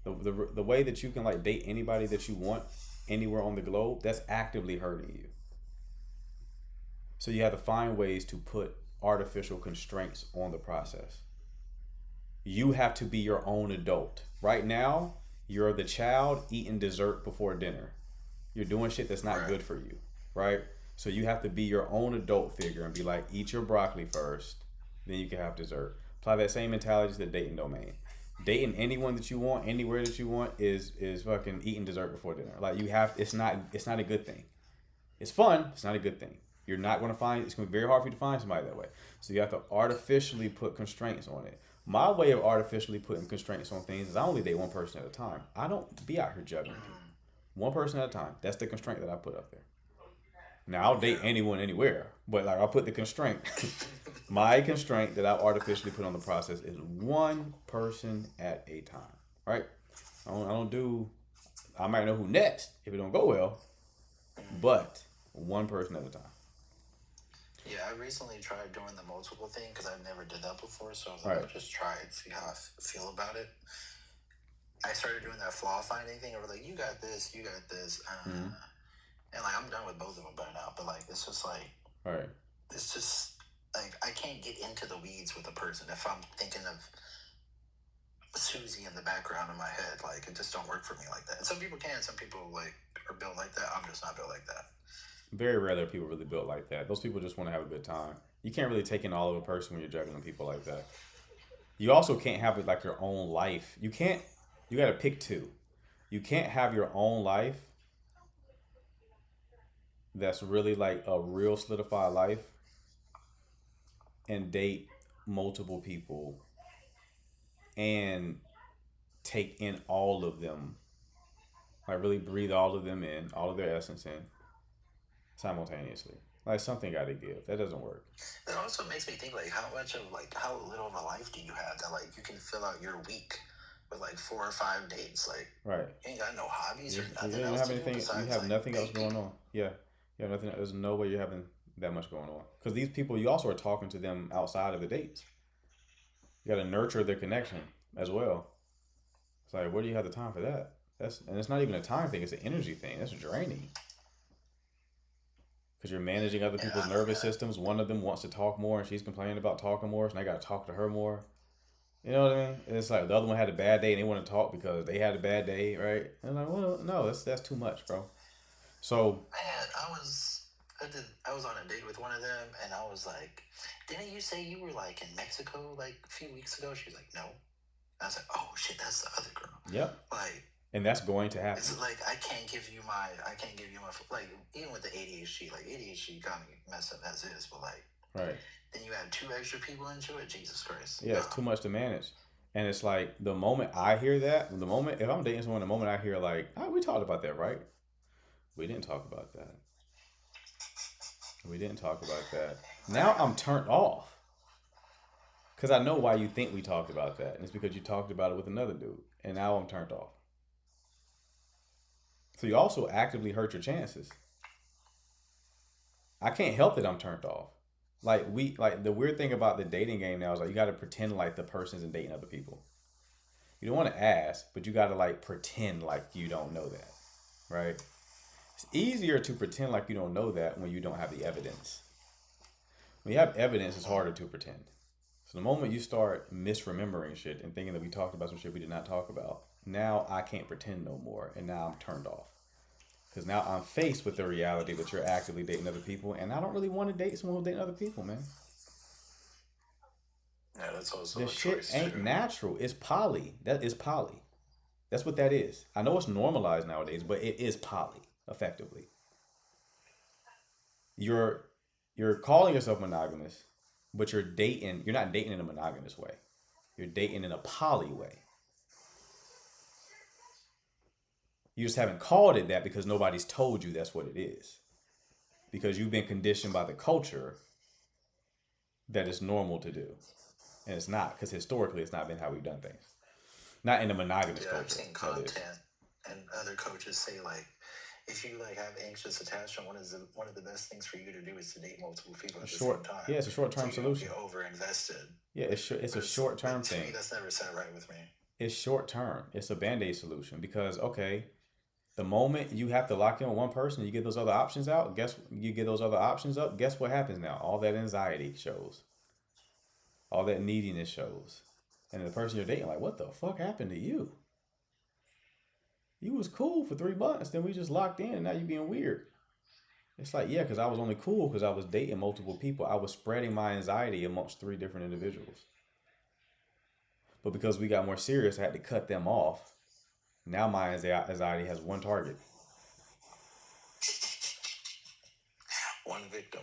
The way that you can like date anybody that you want anywhere on the globe, that's actively hurting you. So you have to find ways to put artificial constraints on the process. You have to be your own adult. Right now, you're the child eating dessert before dinner. You're doing shit that's not good for you, right? So you have to be your own adult figure and be like, eat your broccoli first, then you can have dessert. Apply that same mentality to the dating domain. Dating anyone that you want, anywhere that you want, is fucking eating dessert before dinner. Like it's not a good thing. It's fun, it's not a good thing. You're not going to find, it's going to be very hard for you to find somebody that way. So you have to artificially put constraints on it. My way of artificially putting constraints on things is I only date one person at a time. I don't be out here juggling people. One person at a time. That's the constraint that I put up there. Now, I'll date anyone, anywhere. But like I'll put the constraint. My constraint that I've artificially put on the process is one person at a time. Right? I might know who next if it don't go well. But one person at a time. Yeah, I recently tried doing the multiple thing because I never did that before. So I was like, I'll just try it, see how I feel about it. I started doing that flaw finding thing. I was like, you got this. And like, I'm done with both of them by now. But like, it's just like, it's just like, I can't get into the weeds with a person if I'm thinking of Susie in the background in my head. Like, it just don't work for me like that. And some people can. Some people like are built like that. I'm just not built like that. Very rarely are people really built like that. Those people just want to have a good time. You can't really take in all of a person when you're juggling people like that. You also can't have it like your own life. You got to pick two. You can't have your own life that's really like a real solidified life and date multiple people and take in all of them. Like really breathe all of them in, all of their essence in simultaneously. Like something got to give. That doesn't work. It also makes me think like how little of a life do you have that like you can fill out your week with like 4 or 5 dates? Like you ain't got no hobbies or nothing else. You have nothing else going on. Yeah, you have nothing. There's no way you're having that much going on because these people you also are talking to them outside of the dates. You got to nurture their connection as well. It's like where do you have the time for that? And it's not even a time thing. It's an energy thing. That's draining. Because you're managing other people's nervous systems. One of them wants to talk more and she's complaining about talking more. So I got to talk to her more. You know what I mean? And it's like the other one had a bad day and they want to talk because they had a bad day, right? And I'm like, well, no, that's too much, bro. So I was on a date with one of them and I was like, didn't you say you were like in Mexico like a few weeks ago? She was like, no. I was like, oh shit, that's the other girl. Yep. Like, and that's going to happen. It's like I can't give you my like, even with the ADHD, like ADHD got me messed up as is, but like, right. Then you add 2 extra people into it. Jesus Christ. Yeah, it's too much to manage. And it's like the moment I hear that, if I'm dating someone, the moment I hear like, we talked about that, right? We didn't talk about that. We didn't talk about that. Now I'm turned off. Because I know why you think we talked about that. And it's because you talked about it with another dude. And now I'm turned off. So you also actively hurt your chances. I can't help that I'm turned off. Like the weird thing about the dating game now is like you got to pretend like the person isn't dating other people. You don't want to ask, but you got to like pretend like you don't know that, right? It's easier to pretend like you don't know that when you don't have the evidence. When you have evidence, it's harder to pretend. So the moment you start misremembering shit and thinking that we talked about some shit we did not talk about, now I can't pretend no more, and now I'm turned off. Because now I'm faced with the reality that you're actively dating other people, and I don't really want to date someone who's dating other people, man. Yeah, that's also this a shit choice ain't too. natural. It's poly. That is poly. That's what that is. I know it's normalized nowadays, but it is poly, effectively. You're calling yourself monogamous, but you're not dating in a monogamous way. You're dating in a poly way. You just haven't called it that because nobody's told you that's what it is. Because you've been conditioned by the culture that it's normal to do. And it's not, because historically it's not been how we've done things. Not in the monogamous culture. I've seen content and other coaches say like, if you like have anxious attachment, one of the best things for you to do is to date multiple people at the same time. Yeah, it's a short-term solution. You don't get over-invested. Yeah, it's a short-term thing. To me, that's never sat right with me. It's short-term. It's a Band-Aid solution because, okay, the moment you have to lock in with one person, you get those other options out. Guess what happens now? All that anxiety shows. All that neediness shows. And the person you're dating, like, what the fuck happened to you? You was cool for 3 months, then we just locked in, and now you being weird. It's like, yeah, because I was only cool because I was dating multiple people. I was spreading my anxiety amongst 3 different individuals. But because we got more serious, I had to cut them off. Now my anxiety has one target. One victim.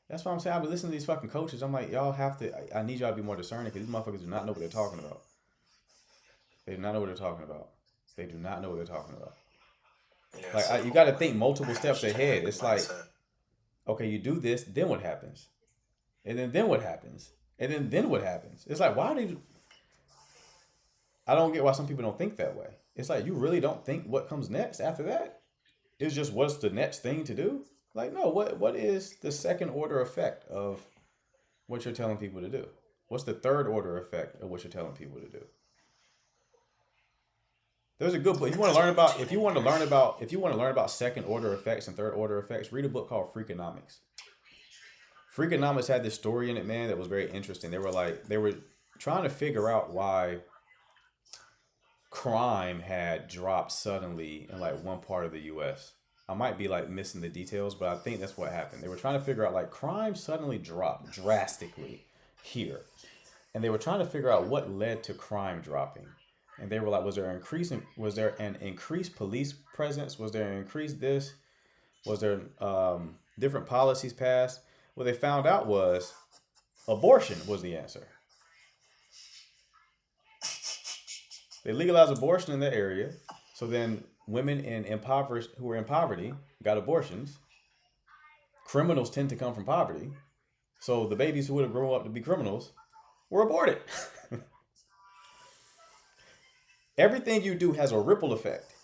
That's what I'm saying. I've been listening to these fucking coaches. I'm like, y'all have to, I need y'all to be more discerning because these motherfuckers do not know what they're talking about. They do not know what they're talking about. They do not know what they're talking about. Yeah, like, you got to think multiple steps ahead. It's like, okay, you do this, then what happens? And then what happens? And then what happens? It's like, I don't get why some people don't think that way. It's like, you really don't think what comes next after that? It's just what's the next thing to do? Like, no, what is the second order effect of what you're telling people to do? What's the third order effect of what you're telling people to do? There's a good book. If you want to learn about second order effects and third order effects, read a book called Freakonomics. Freakonomics had this story in it, man, that was very interesting. They were trying to figure out why crime had dropped suddenly in like one part of the US. I might be like missing the details, but I think that's what happened. They were trying to figure out like crime suddenly dropped drastically here. And they were trying to figure out what led to crime dropping. And they were like, was there an increased police presence? Was there an increased this? Was there different policies passed? What they found out was abortion was the answer. They legalized abortion in the area. So then women who were in poverty got abortions. Criminals tend to come from poverty. So the babies who would have grown up to be criminals were aborted. Everything you do has a ripple effect.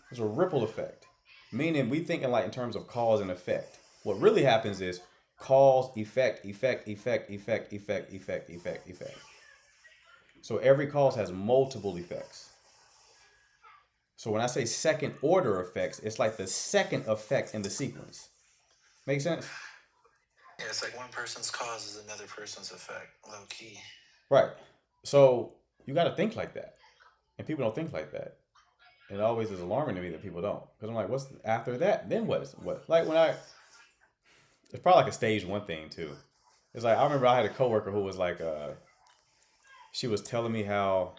There's a ripple effect. Meaning we thinking like in terms of cause and effect. What really happens is cause, effect. So every cause has multiple effects. So when I say second order effects, it's like the second effect in the sequence. Make sense? Yeah, it's like one person's cause is another person's effect, low key. Right. So you got to think like that. And people don't think like that. It always is alarming to me that people don't. Because I'm like, what's after that? Then what? Like it's probably like a stage 1 thing too. It's like, I remember I had a coworker who was like, she was telling me how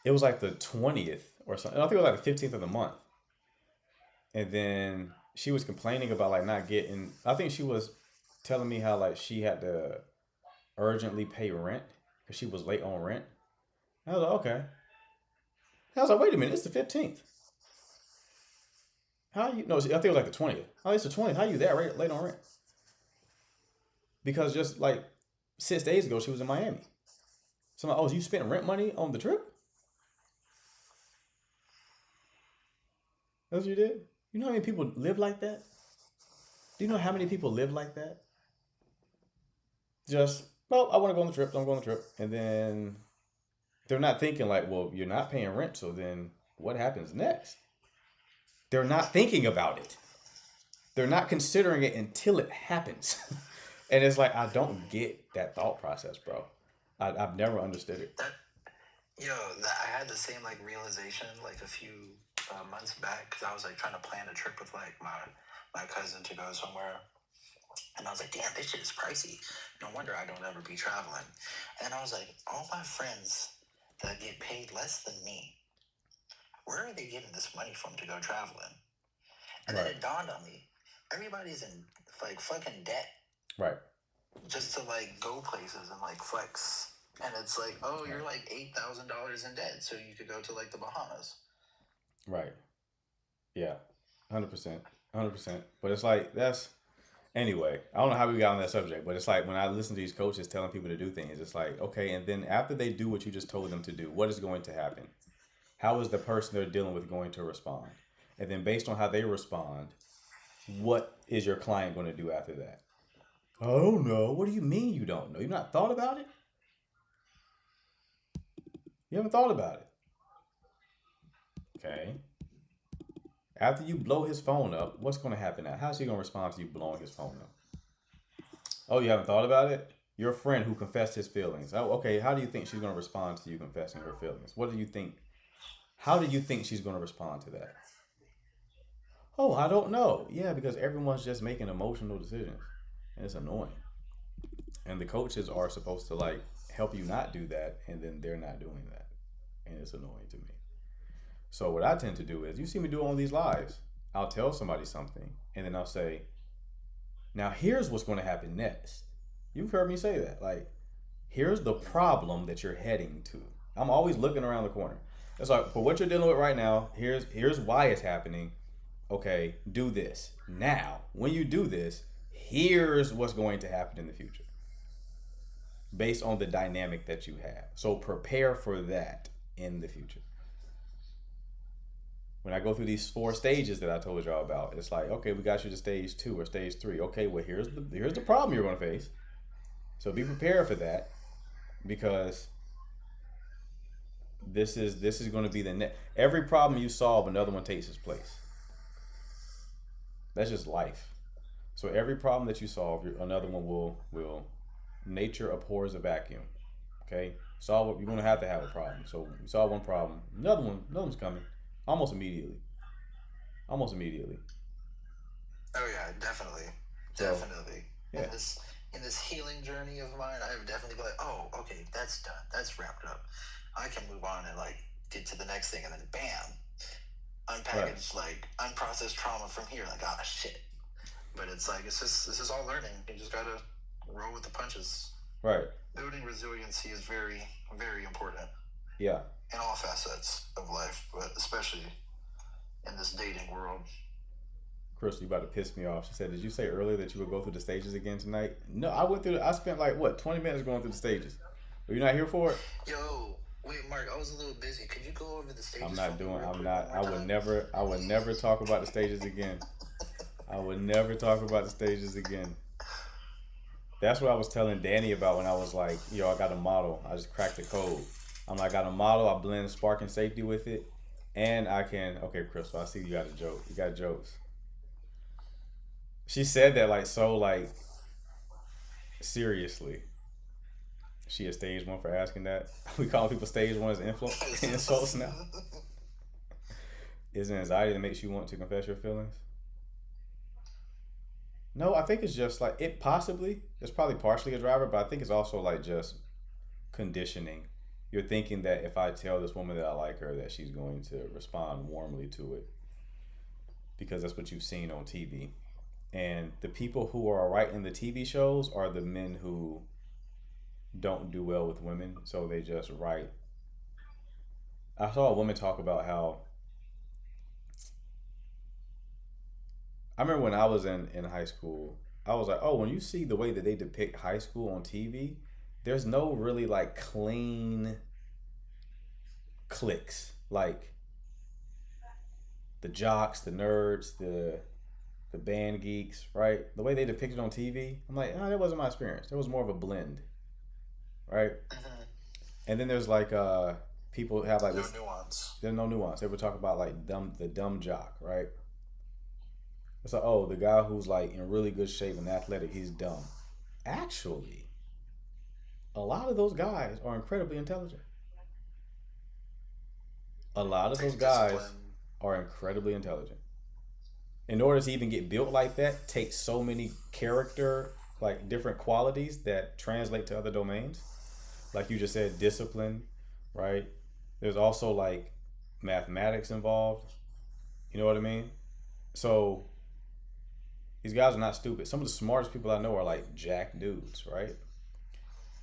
it was like the 20th or something. I think it was like the 15th of the month. And then she was complaining about like not getting, I think she was telling me how like she had to urgently pay rent because she was late on rent. I was like, okay. I was like, wait a minute, it's the 15th. How you? No, I think it was like the 20th. Oh, it's the 20th. How you that late on rent? Because just like 6 days ago, she was in Miami. So I'm like, oh, you spent rent money on the trip? That's what you did? You know how many people live like that? Do you know how many people live like that? Just, well, I want to go on the trip, so I'm going on the trip. And then they're not thinking like, well, you're not paying rent, so then what happens next? They're not thinking about it. They're not considering it until it happens. And it's like, I don't get that thought process, bro. I've never understood it. I had the same like realization like a few months back because I was like trying to plan a trip with like my cousin to go somewhere, and I was like, damn, this shit is pricey. No wonder I don't ever be traveling. And I was like, all my friends that get paid less than me, where are they getting this money from to go traveling? And then it dawned on me, everybody's in like fucking debt. Right. Just to like go places and like flex. And it's like, oh, you're like $8,000 in debt, so you could go to like the Bahamas. Right. Yeah. 100%. 100%. But it's like, anyway, I don't know how we got on that subject, but it's like when I listen to these coaches telling people to do things, it's like, okay, and then after they do what you just told them to do, what is going to happen? How is the person they're dealing with going to respond? And then based on how they respond, what is your client going to do after that? I don't know. What do you mean you don't know? You've not thought about it? You haven't thought about it. Okay. After you blow his phone up, what's going to happen now? How's he going to respond to you blowing his phone up? Oh, you haven't thought about it? Your friend who confessed his feelings. Oh, okay. How do you think she's going to respond to you confessing her feelings? What do you think? How do you think she's going to respond to that? Oh, I don't know. Yeah, because everyone's just making emotional decisions. And it's annoying. And the coaches are supposed to like help you not do that, and then they're not doing that. And it's annoying to me. So what I tend to do is, you see me do on these lives, I'll tell somebody something, and then I'll say, now here's what's going to happen next. You've heard me say that. Like, here's the problem that you're heading to. I'm always looking around the corner. It's like, for what you're dealing with right now, here's why it's happening. Okay, do this. Now, when you do this, here's what's going to happen in the future. Based on the dynamic that you have. So prepare for that in the future. When I go through these 4 stages that I told y'all about, it's like, okay, we got you to stage 2 or stage 3. Okay, well, here's the problem you're going to face. So be prepared for that, because this is going to be the next. Every problem you solve, another one takes its place. That's just life. So every problem that you solve, another one will. Nature abhors a vacuum. Okay, you're going to have a problem. So you solve one problem, another one's coming. Almost immediately. Oh yeah, definitely. Yeah. In this healing journey of mine, I've definitely been like, oh, okay, that's done. That's wrapped up. I can move on and like get to the next thing, and then bam, unpackage like unprocessed trauma from here. Like, ah, shit. But it's like this is all learning. You just gotta roll with the punches. Right. Building resiliency is very, very important. Yeah. In all facets of life, but especially in this dating world. Crystal, you about to piss me off. She said, did you say earlier that you would go through the stages again tonight? No, I spent like, 20 minutes going through the stages. Are you not here for it? Yo, wait, Mark, I was a little busy. Could you go over the stages? I would never talk about the stages again. I would never talk about the stages again. That's what I was telling Danny about when I was like, I got a model. I just cracked the code. I got a model. I blend spark and safety with it. And I can, okay, Crystal, I see you got a joke. You got jokes. She said that seriously. She a stage 1 for asking that? We call people stage 1 as insults now. Is it anxiety that makes you want to confess your feelings? No, I think it's just like, it's probably partially a driver, but I think it's also like just conditioning. You're thinking that if I tell this woman that I like her, that she's going to respond warmly to it because that's what you've seen on TV. And the people who are writing the TV shows are the men who don't do well with women, so they just write. I saw a woman talk about how I remember when I was in high school, I was like, oh, when you see the way that they depict high school on TV, there's no really like clean cliques. Like the jocks, the nerds, the band geeks, right? The way they depicted on TV, I'm like, oh, that wasn't my experience. There was more of a blend, right? And then there's like people have like this. No nuance. There's no nuance. They would talk about like the dumb jock, right? It's like, oh, the guy who's like in really good shape and athletic, he's dumb. Actually, a lot of those guys are incredibly intelligent. A lot of those guys are incredibly intelligent. In order to even get built like that, takes so many character, like different qualities that translate to other domains. Like you just said, discipline, right? There's also like mathematics involved. You know what I mean? So these guys are not stupid. Some of the smartest people I know are like jack dudes, right?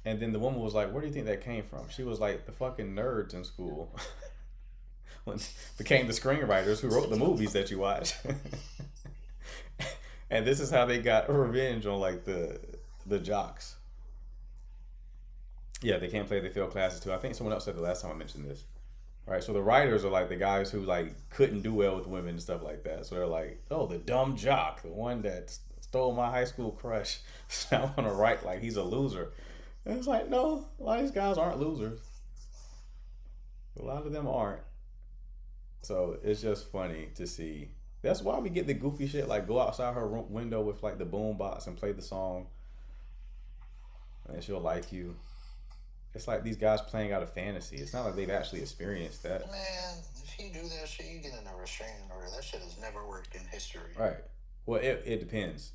And then the woman was like, where do you think that came from? She was like, the fucking nerds in school when became the screenwriters who wrote the movies that you watch. And this is how they got revenge on like the jocks. Yeah, they can't play, they fail classes too. I think someone else said the last time I mentioned this. Right, so the writers are like the guys who like couldn't do well with women and stuff like that. So they're like, oh, the dumb jock, the one that stole my high school crush. So I want to write like he's a loser. And it's like, no, a lot of these guys aren't losers. A lot of them aren't. So it's just funny to see. That's why we get the goofy shit, like go outside her window with like the boom box and play the song, and she'll like you. It's like these guys playing out a fantasy. It's not like they've actually experienced that. Man, if you do that shit, you get in a restraining order. That shit has never worked in history. Right. Well, it depends.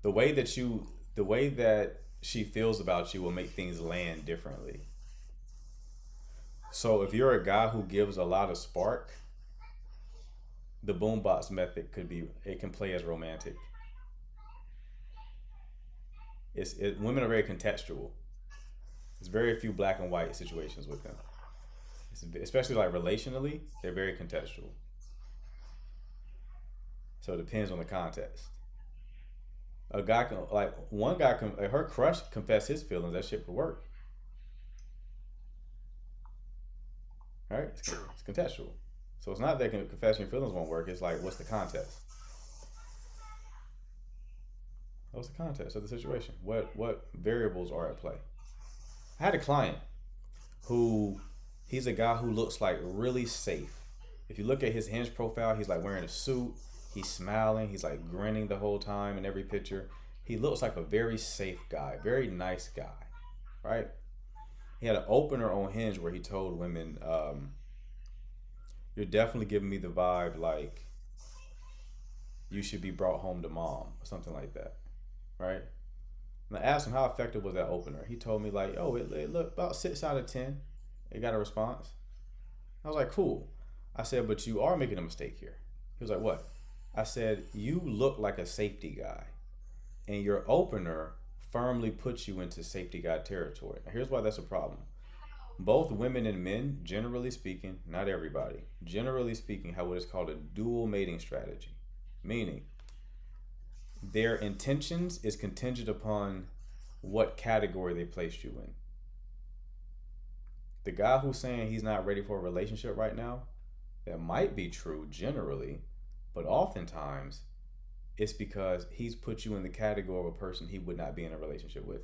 The way that she feels about you will make things land differently. So if you're a guy who gives a lot of spark, the boombox method can play as romantic. Women are very contextual. There's very few black and white situations with them. Especially like relationally, they're very contextual. So it depends on the context. A guy can, like, one guy can, her crush confess his feelings, that shit could work. Right? It's contextual. So it's not that confessing your feelings won't work. It's like, what's the context? What's the context of the situation? What variables are at play? I had a client who, he's a guy who looks like really safe. If you look at his Hinge profile, he's like wearing a suit. He's smiling. He's like grinning the whole time in every picture. He looks like a very safe guy, very nice guy, right? He had an opener on Hinge where he told women, you're definitely giving me the vibe like you should be brought home to mom or something like that, right? And I asked him how effective was that opener. He told me like, oh, it looked about 6 out of 10. It got a response. I was like, cool. I said, but you are making a mistake here. He was like, what? I said, you look like a safety guy, and your opener firmly puts you into safety guy territory. Now, here's why that's a problem. Both women and men, generally speaking, not everybody, generally speaking, have what is called a dual mating strategy. Meaning, their intentions is contingent upon what category they placed you in. The guy who's saying he's not ready for a relationship right now, that might be true generally, but oftentimes it's because he's put you in the category of a person he would not be in a relationship with.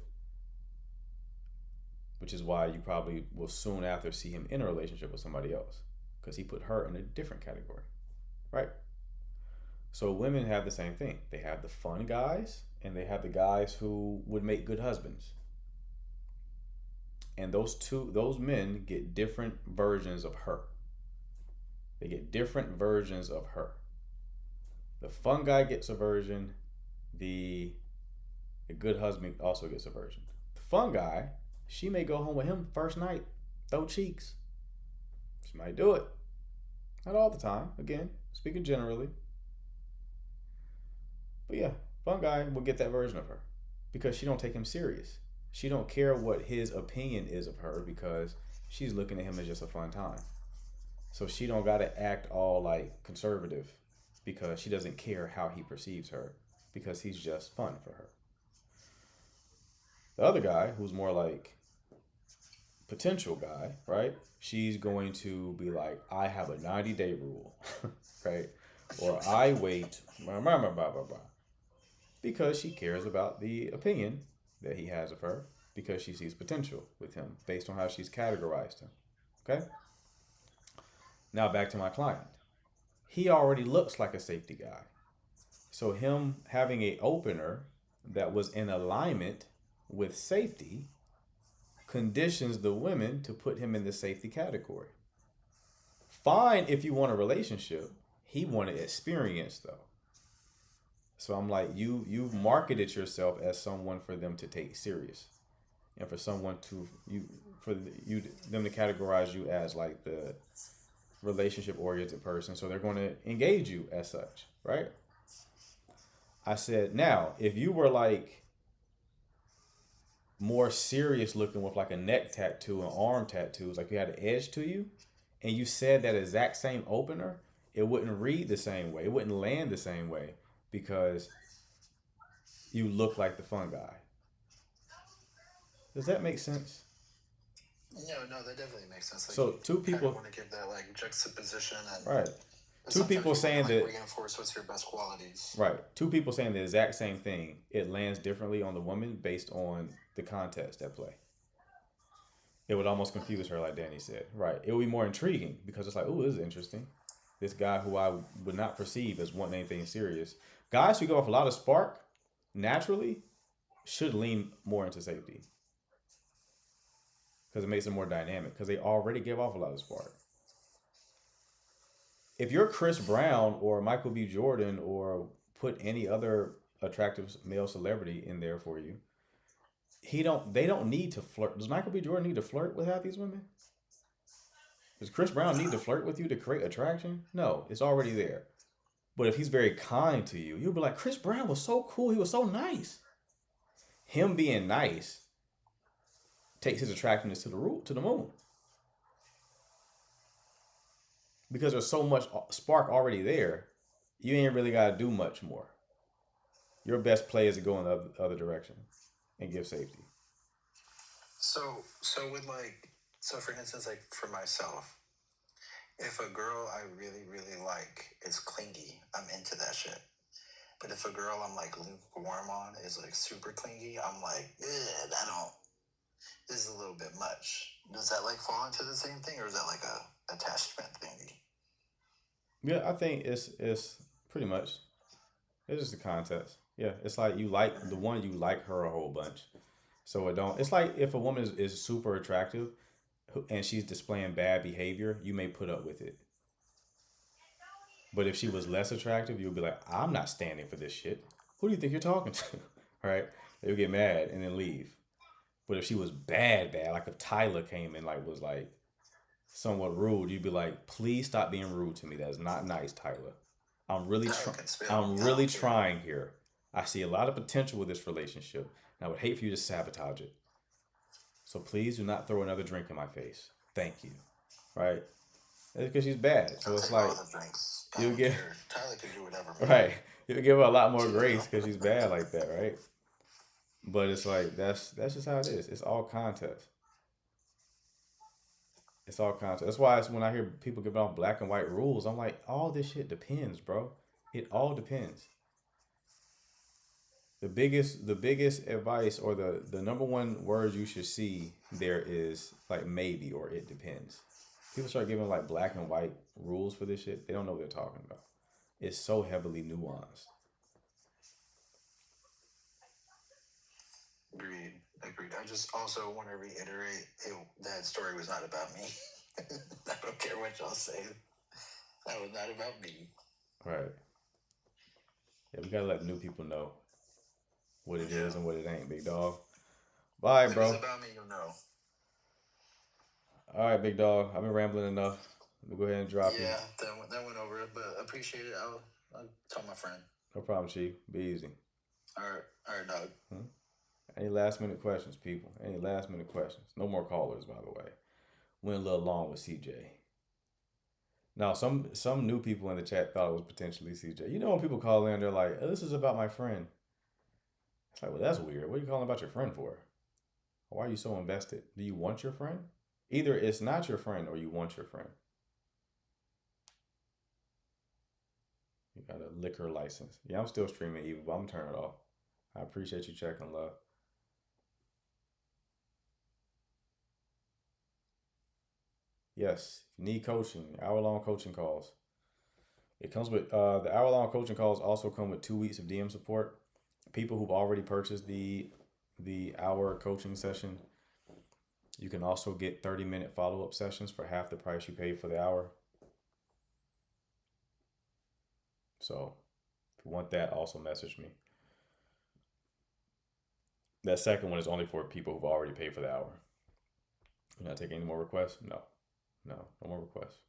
Which is why you probably will soon after see him in a relationship with somebody else, because he put her in a different category, right? So women have the same thing. They have the fun guys, and they have the guys who would make good husbands. And those men get different versions of her. They get different versions of her. The fun guy gets a version. The good husband also gets a version. The fun guy she may go home with him first night, throw cheeks. She might do it. Not all the time. Again, speaking generally. But yeah, fun guy will get that version of her because she don't take him serious. She don't care what his opinion is of her because she's looking at him as just a fun time. So she don't gotta act all like conservative because she doesn't care how he perceives her because he's just fun for her. The other guy, who's more like potential guy, right? She's going to be like, I have a 90-day rule, right? Or I wait, blah, blah, blah, blah, blah, because she cares about the opinion that he has of her because she sees potential with him based on how she's categorized him, okay? Now back to my client. He already looks like a safety guy. So him having a opener that was in alignment with safety conditions the women to put him in the safety category. Fine if you want a relationship. He wanted experience though. So I'm like, you've marketed yourself as someone for them to take serious, and for someone to them to categorize you as like the relationship oriented person. So they're going to engage you as such, right? I said, now if you were like more serious looking with like a neck tattoo and arm tattoos, like you had an edge to you, and you said that exact same opener, it wouldn't read the same way. It wouldn't land the same way because you look like the fun guy. Does that make sense? No, that definitely makes sense. Like, So two you people, want to give that like juxtaposition and right? Two sometimes people you saying wanna, like, that, reinforce what's your best qualities. right? Two people saying the exact same thing. It lands differently on the woman based on the context at play. It would almost confuse her, like Danny said. Right. It would be more intriguing because it's like, oh, this is interesting. This guy who I would not perceive as wanting anything serious. Guys who go off a lot of spark naturally should lean more into safety because it makes it more dynamic because they already give off a lot of spark. If you're Chris Brown or Michael B. Jordan or put any other attractive male celebrity in there for you, they don't need to flirt. Does Michael B. Jordan need to flirt with half these women? Does Chris Brown need to flirt with you to create attraction? No, it's already there. But if he's very kind to you, you'll be like, Chris Brown was so cool. He was so nice. Him being nice takes his attractiveness to the moon. Because there's so much spark already there, you ain't really got to do much more. Your best play is to go in the other direction and give safety. So with like, so for instance, like for myself, if a girl I really, really like is clingy, I'm into that shit. But if a girl I'm like lukewarm on is like super clingy, I'm like, this is a little bit much. Does that like fall into the same thing, or is that like a attachment thingy? Yeah, I think it's pretty much, it's just a contest. Yeah, it's like you like the one, you like her a whole bunch. So it's like if a woman is super attractive and she's displaying bad behavior, you may put up with it. But if she was less attractive, you'll be like, I'm not standing for this shit. Who do you think you're talking to? Right? They'll get mad and then leave. But if she was bad, like if Tyler came and like was like somewhat rude, you'd be like, please stop being rude to me. That's not nice, Tyler. I'm really trying here. I see a lot of potential with this relationship, and I would hate for you to sabotage it. So please do not throw another drink in my face. Thank you. Right? That's because she's bad. So it's like you'll get Tyler can do whatever. Right. You'll give her a lot more grace because she's bad like that, right? But it's like that's just how it is. It's all contest. It's all contest. That's why when I hear people giving off black and white rules, I'm like, all this shit depends, bro. It all depends. The biggest advice or the number one word you should see there is like maybe or it depends. People start giving like black and white rules for this shit. They don't know what they're talking about. It's so heavily nuanced. Agreed. I just also want to reiterate that story was not about me. I don't care what y'all say. That was not about me. Right. Yeah, we gotta let new people know what it is and what it ain't, big dog. All right, If bro. it's about me, you'll know. All right, big dog. I've been rambling enough. Let me go ahead and drop you. Yeah, that went over it, but appreciate it. I'll tell my friend. No problem, Chief. Be easy. All right, dog. Any last minute questions, people? Any last minute questions? No more callers, by the way. Went a little long with CJ. Now, some new people in the chat thought it was potentially CJ. You know when people call in, they're like, oh, "This is about my friend." It's like, well, that's weird. What are you calling about your friend for? Why are you so invested? Do you want your friend? Either it's not your friend or you want your friend. You got a liquor license. Yeah, I'm still streaming Evil, but I'm gonna turn it off. I appreciate you checking, love. Yes, if you need coaching, hour-long coaching calls. It comes with the hour-long coaching calls also come with 2 weeks of DM support. People who've already purchased the hour coaching session, you can also get 30-minute follow-up sessions for half the price you paid for the hour. So if you want that, also message me. That second one is only for people who've already paid for the hour. You're not taking any more requests? No more requests.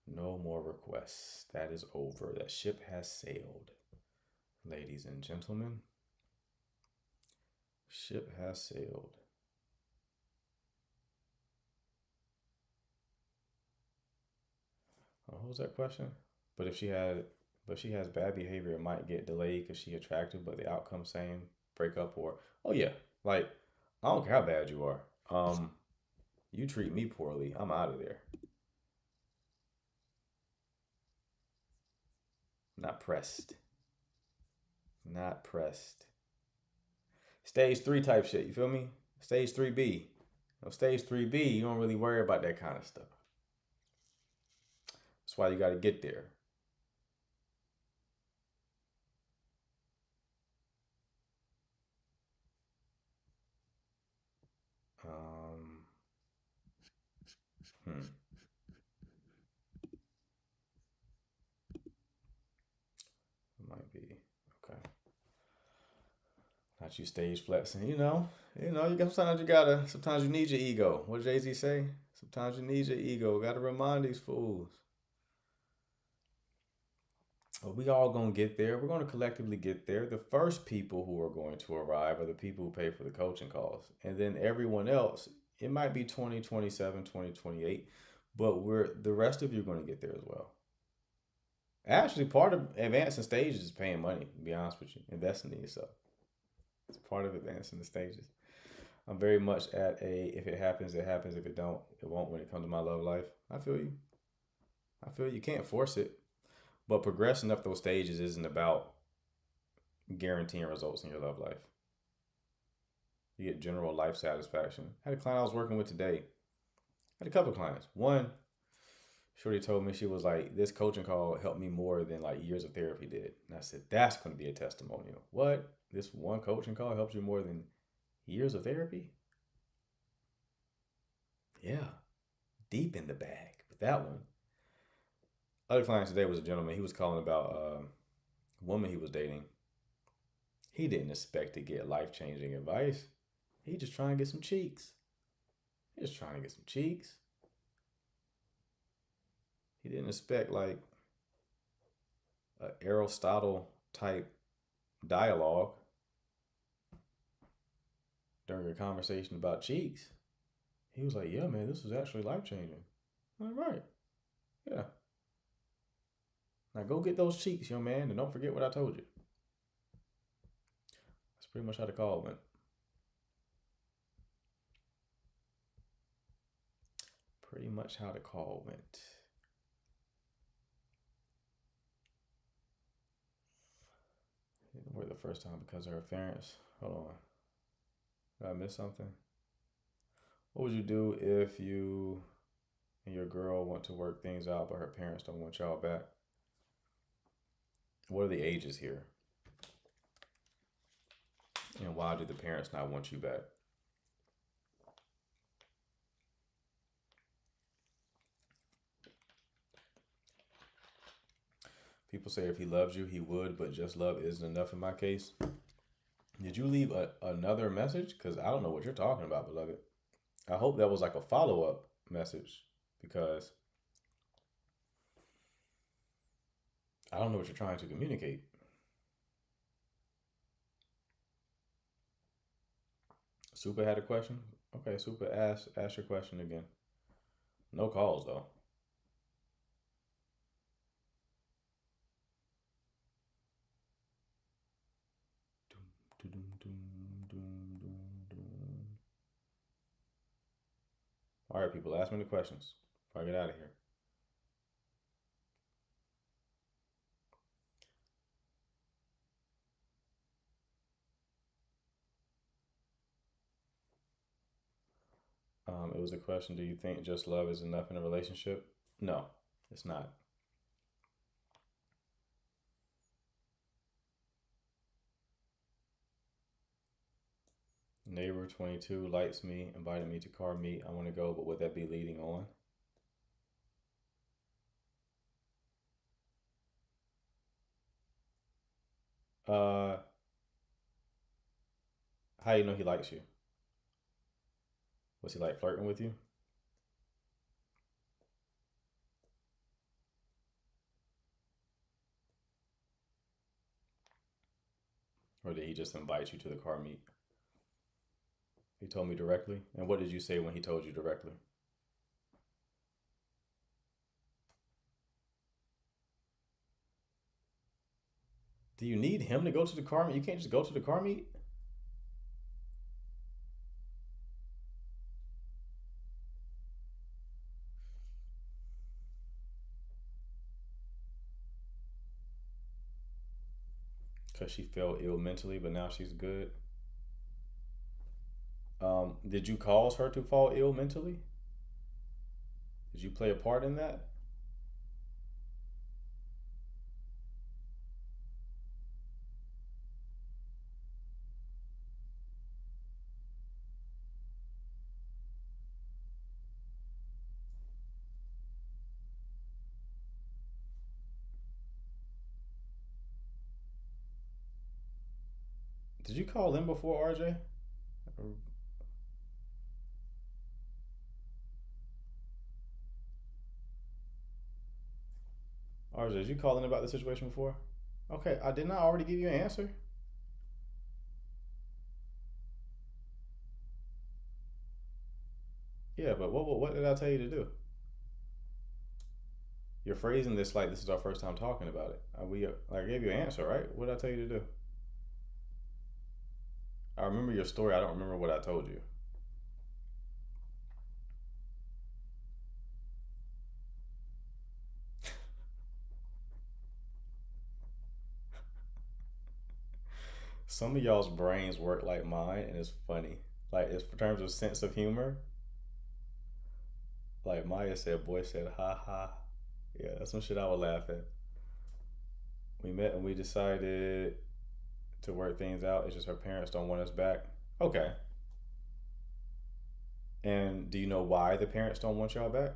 No more requests. That is over. That ship has sailed. Ladies and gentlemen, ship has sailed. What was that question? But if she has bad behavior, it might get delayed because she attractive, but the outcome same, break up or, oh yeah, like, I don't care how bad you are. You treat me poorly, I'm out of there. Not pressed. Not pressed. Stage 3 type shit, you feel me? Stage 3B. Stage 3B, you don't really worry about that kind of stuff. That's why you got to get there. Might be okay. Not you stage flexing, you know. Sometimes you need your ego. What did Jay-Z say? Sometimes you need your ego. Got to remind these fools. But we all gonna get there. We're gonna collectively get there. The first people who are going to arrive are the people who pay for the coaching calls, and then everyone else. It might be 2027, 2028, but the rest of you are going to get there as well. Actually, part of advancing stages is paying money, to be honest with you, investing in yourself. It's part of advancing the stages. I'm very much at if it happens, it happens. If it don't, it won't when it comes to my love life. I feel you. You can't force it. But progressing up those stages isn't about guaranteeing results in your love life. You get general life satisfaction. I had a client I was working with today. I had a couple of clients. One, shorty told me, she was like, this coaching call helped me more than like years of therapy did. And I said, that's going to be a testimonial. What? This one coaching call helps you more than years of therapy? Yeah. Deep in the bag with that one. Other client today was a gentleman. He was calling about a woman he was dating. He didn't expect to get life-changing advice. He just trying to get some cheeks. He didn't expect like an Aristotle type dialogue during a conversation about cheeks. He was like, yeah, man, this was actually life-changing. I'm like, right. Yeah. Now go get those cheeks, young man, and don't forget what I told you. That's pretty much how the call went. Didn't work the first time because of her parents. Hold on. Did I miss something? What would you do if you and your girl want to work things out, but her parents don't want y'all back? What are the ages here? And why do the parents not want you back? People say if he loves you, he would, but just love isn't enough in my case. Did you leave another message? Because I don't know what you're talking about, beloved. I hope that was like a follow-up message because I don't know what you're trying to communicate. Super had a question? Okay, Super, ask your question again. No calls though. All right, people, ask me the questions before I get out of here. It was a question, do you think just love is enough in a relationship? No, it's not. Neighbor 22 likes me, invited me to car meet. I want to go, but would that be leading on? How you know he likes you? Was he like flirting with you? Or did he just invite you to the car meet? He told me directly. And what did you say when he told you directly? Do you need him to go to the car meet? You can't just go to the car meet? Because she felt ill mentally, but now she's good. Did you cause her to fall ill mentally? Did you play a part in that? Did you call in before, RJ? RJ, did you call in about the situation before? Okay, I did not already give you an answer. Yeah, but what did I tell you to do? You're phrasing this like this is our first time talking about it. I gave you an answer, right? What did I tell you to do? I remember your story. I don't remember what I told you. Some of y'all's brains work like mine, and it's funny. Like, it's in terms of sense of humor. Like Maya said, boy said, ha ha. Yeah, that's some shit I would laugh at. We met and we decided to work things out. It's just her parents don't want us back. Okay. And do you know why the parents don't want y'all back?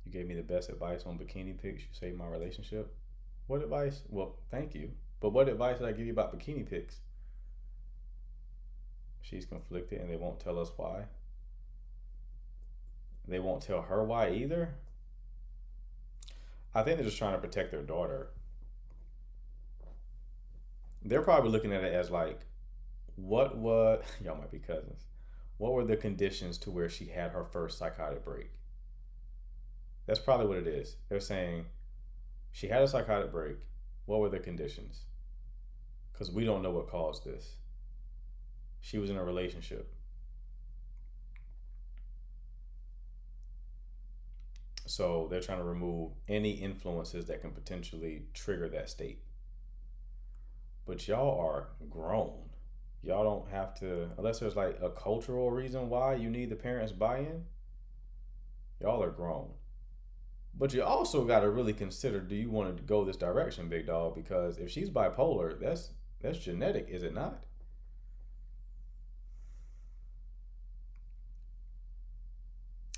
You gave me the best advice on bikini pics. You saved my relationship. What advice? Well, thank you. But what advice did I give you about bikini pics? She's conflicted and they won't tell us why. They won't tell her why either. I think they're just trying to protect their daughter. They're probably looking at it as like, what was, y'all might be cousins. What were the conditions to where she had her first psychotic break? That's probably what it is. They're saying she had a psychotic break. What were the conditions? Because we don't know what caused this. She was in a relationship. So they're trying to remove any influences that can potentially trigger that state. But y'all are grown. Y'all don't have to, unless there's like a cultural reason why you need the parents' buy-in, y'all are grown. But you also got to really consider, do you want to go this direction, big dog? Because if she's bipolar, that's genetic, is it not?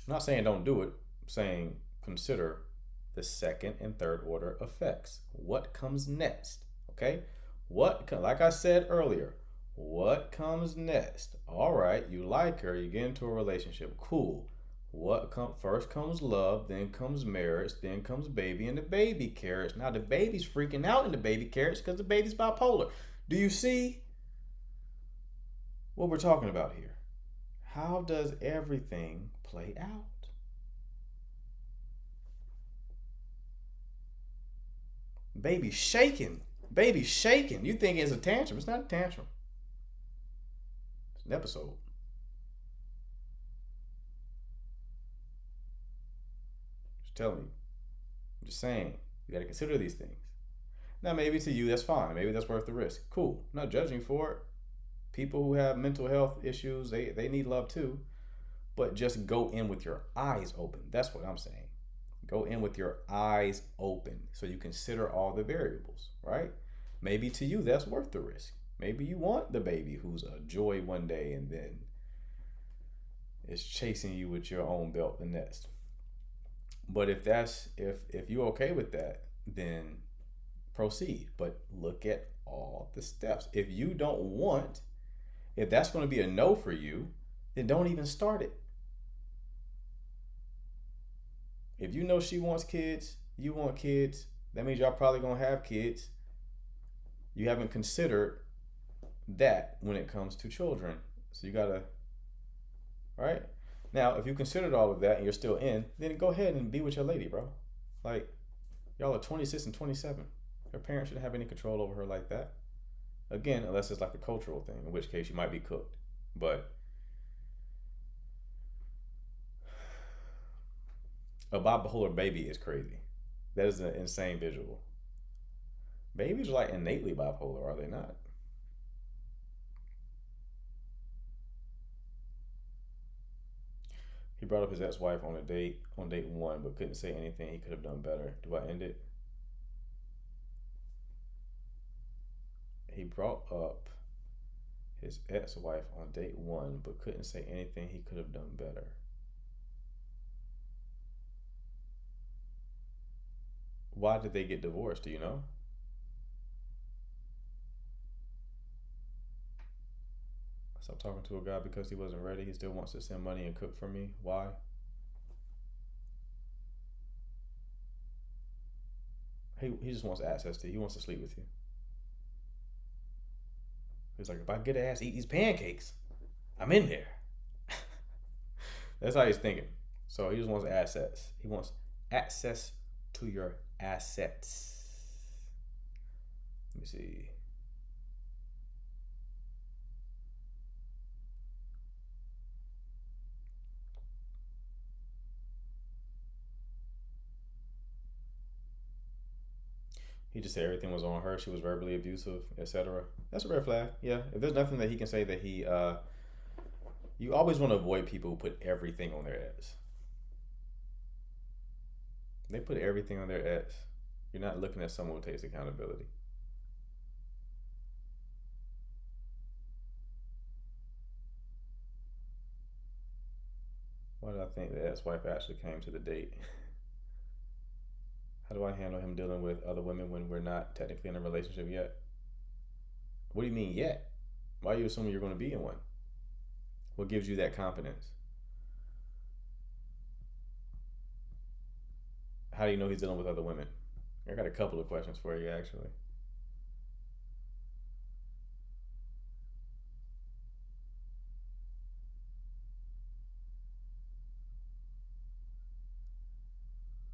I'm not saying don't do it. I'm saying consider the second and third order effects. What comes next? Okay? Like I said earlier, what comes next? All right, you like her, you get into a relationship. Cool. First comes love, then comes marriage, then comes baby and the baby carriage. Now the baby's freaking out in the baby carriage because the baby's bipolar. Do you see what we're talking about here? How does everything play out? Baby's shaking. Baby's shaking. You think it's a tantrum. It's not a tantrum. It's an episode. Just telling you. I'm just saying. You got to consider these things. Now, maybe to you, that's fine. Maybe that's worth the risk. Cool. I'm not judging for it. People who have mental health issues, they need love too. But just go in with your eyes open. That's what I'm saying. Go in with your eyes open so you consider all the variables, right? Maybe to you, that's worth the risk. Maybe you want the baby who's a joy one day and then is chasing you with your own belt the next. But if you're okay with that, then proceed. But look at all the steps. If that's going to be a no for you, then don't even start it. If you know she wants kids, you want kids, that means y'all probably going to have kids. You haven't considered that when it comes to children. So you got to, right? Now, if you considered all of that and you're still in, then go ahead and be with your lady, bro. Like, y'all are 26 and 27. Her parents shouldn't have any control over her like that. Again, unless it's like a cultural thing, in which case you might be cooked. But a bipolar baby is crazy. That is an insane visual. Babies are like innately bipolar, are they not? He brought up his ex-wife on date 1, but couldn't say anything he could have done better. Do I end it? He brought up his ex-wife on date 1, but couldn't say anything he could have done better. Why did they get divorced? Do you know? I stopped talking to a guy because he wasn't ready. He still wants to send money and cook for me. Why? He just wants access to you. He wants to sleep with you. He's like, if I get ass eat these pancakes, I'm in there. That's how he's thinking. So he just wants assets. He wants access to your assets. Let me see. He just said everything was on her. She was verbally abusive, etc. That's a red flag. Yeah. If there's nothing that he can say that you always want to avoid people who put everything on their ex. They put everything on their ex. You're not looking at someone who takes accountability. Why did I think the ex-wife actually came to the date? How do I handle him dealing with other women when we're not technically in a relationship yet? What do you mean yet? Why are you assuming you're going to be in one? What gives you that confidence? How do you know he's dealing with other women? I got a couple of questions for you, actually.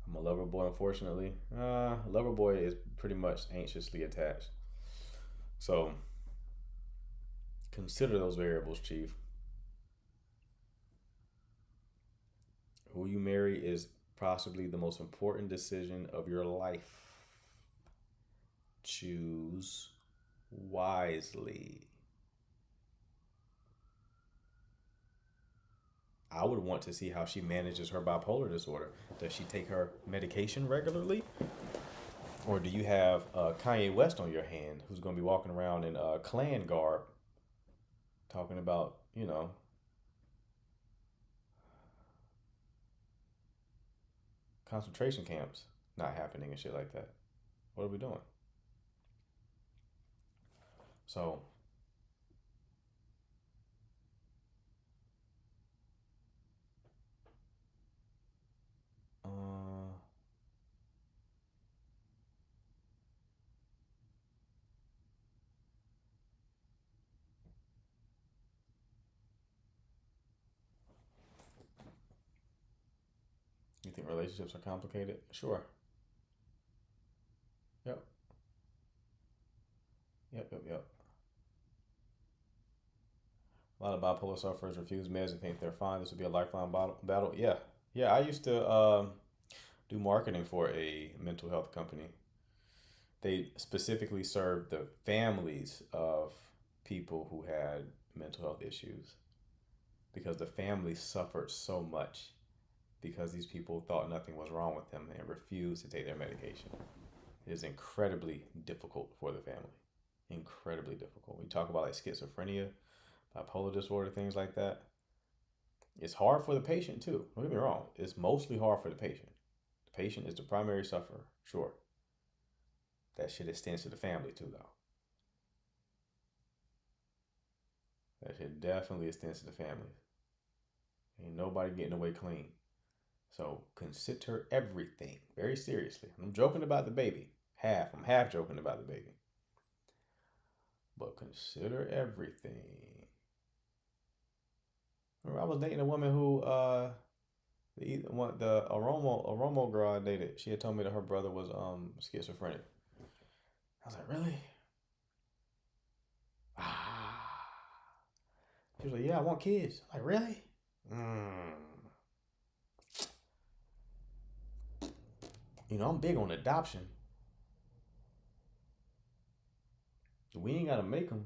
I'm a lover boy, unfortunately. Lover boy is pretty much anxiously attached. So consider those variables, Chief. Who you marry is possibly the most important decision of your life. Choose wisely. I would want to see how she manages her bipolar disorder. Does she take her medication regularly? Or do you have Kanye West on your hand, who's going to be walking around in Klan garb, talking about, concentration camps? not happening and shit like that. What are we doing? So, you think relationships are complicated? Sure. Yep. Yep. A lot of bipolar sufferers refuse meds and think they're fine. This would be a lifelong battle. Yeah. I used to do marketing for a mental health company. They specifically served the families of people who had mental health issues because the families suffered so much because these people thought nothing was wrong with them and refused to take their medication. It is incredibly difficult for the family. Incredibly difficult. We talk about like schizophrenia, bipolar disorder, things like that. It's hard for the patient too. Don't get me wrong. It's mostly hard for the patient. The patient is the primary sufferer, sure. That shit extends to the family too, though. That shit definitely extends to the family. Ain't nobody getting away clean. So consider everything very seriously. I'm joking about the baby. I'm half joking about the baby. But consider everything. Remember, I was dating a woman who the Aromo girl I dated, she had told me that her brother was schizophrenic. I was like, really? She was like, yeah, I want kids. I'm like, really? You know, I'm big on adoption. We ain't got to make them.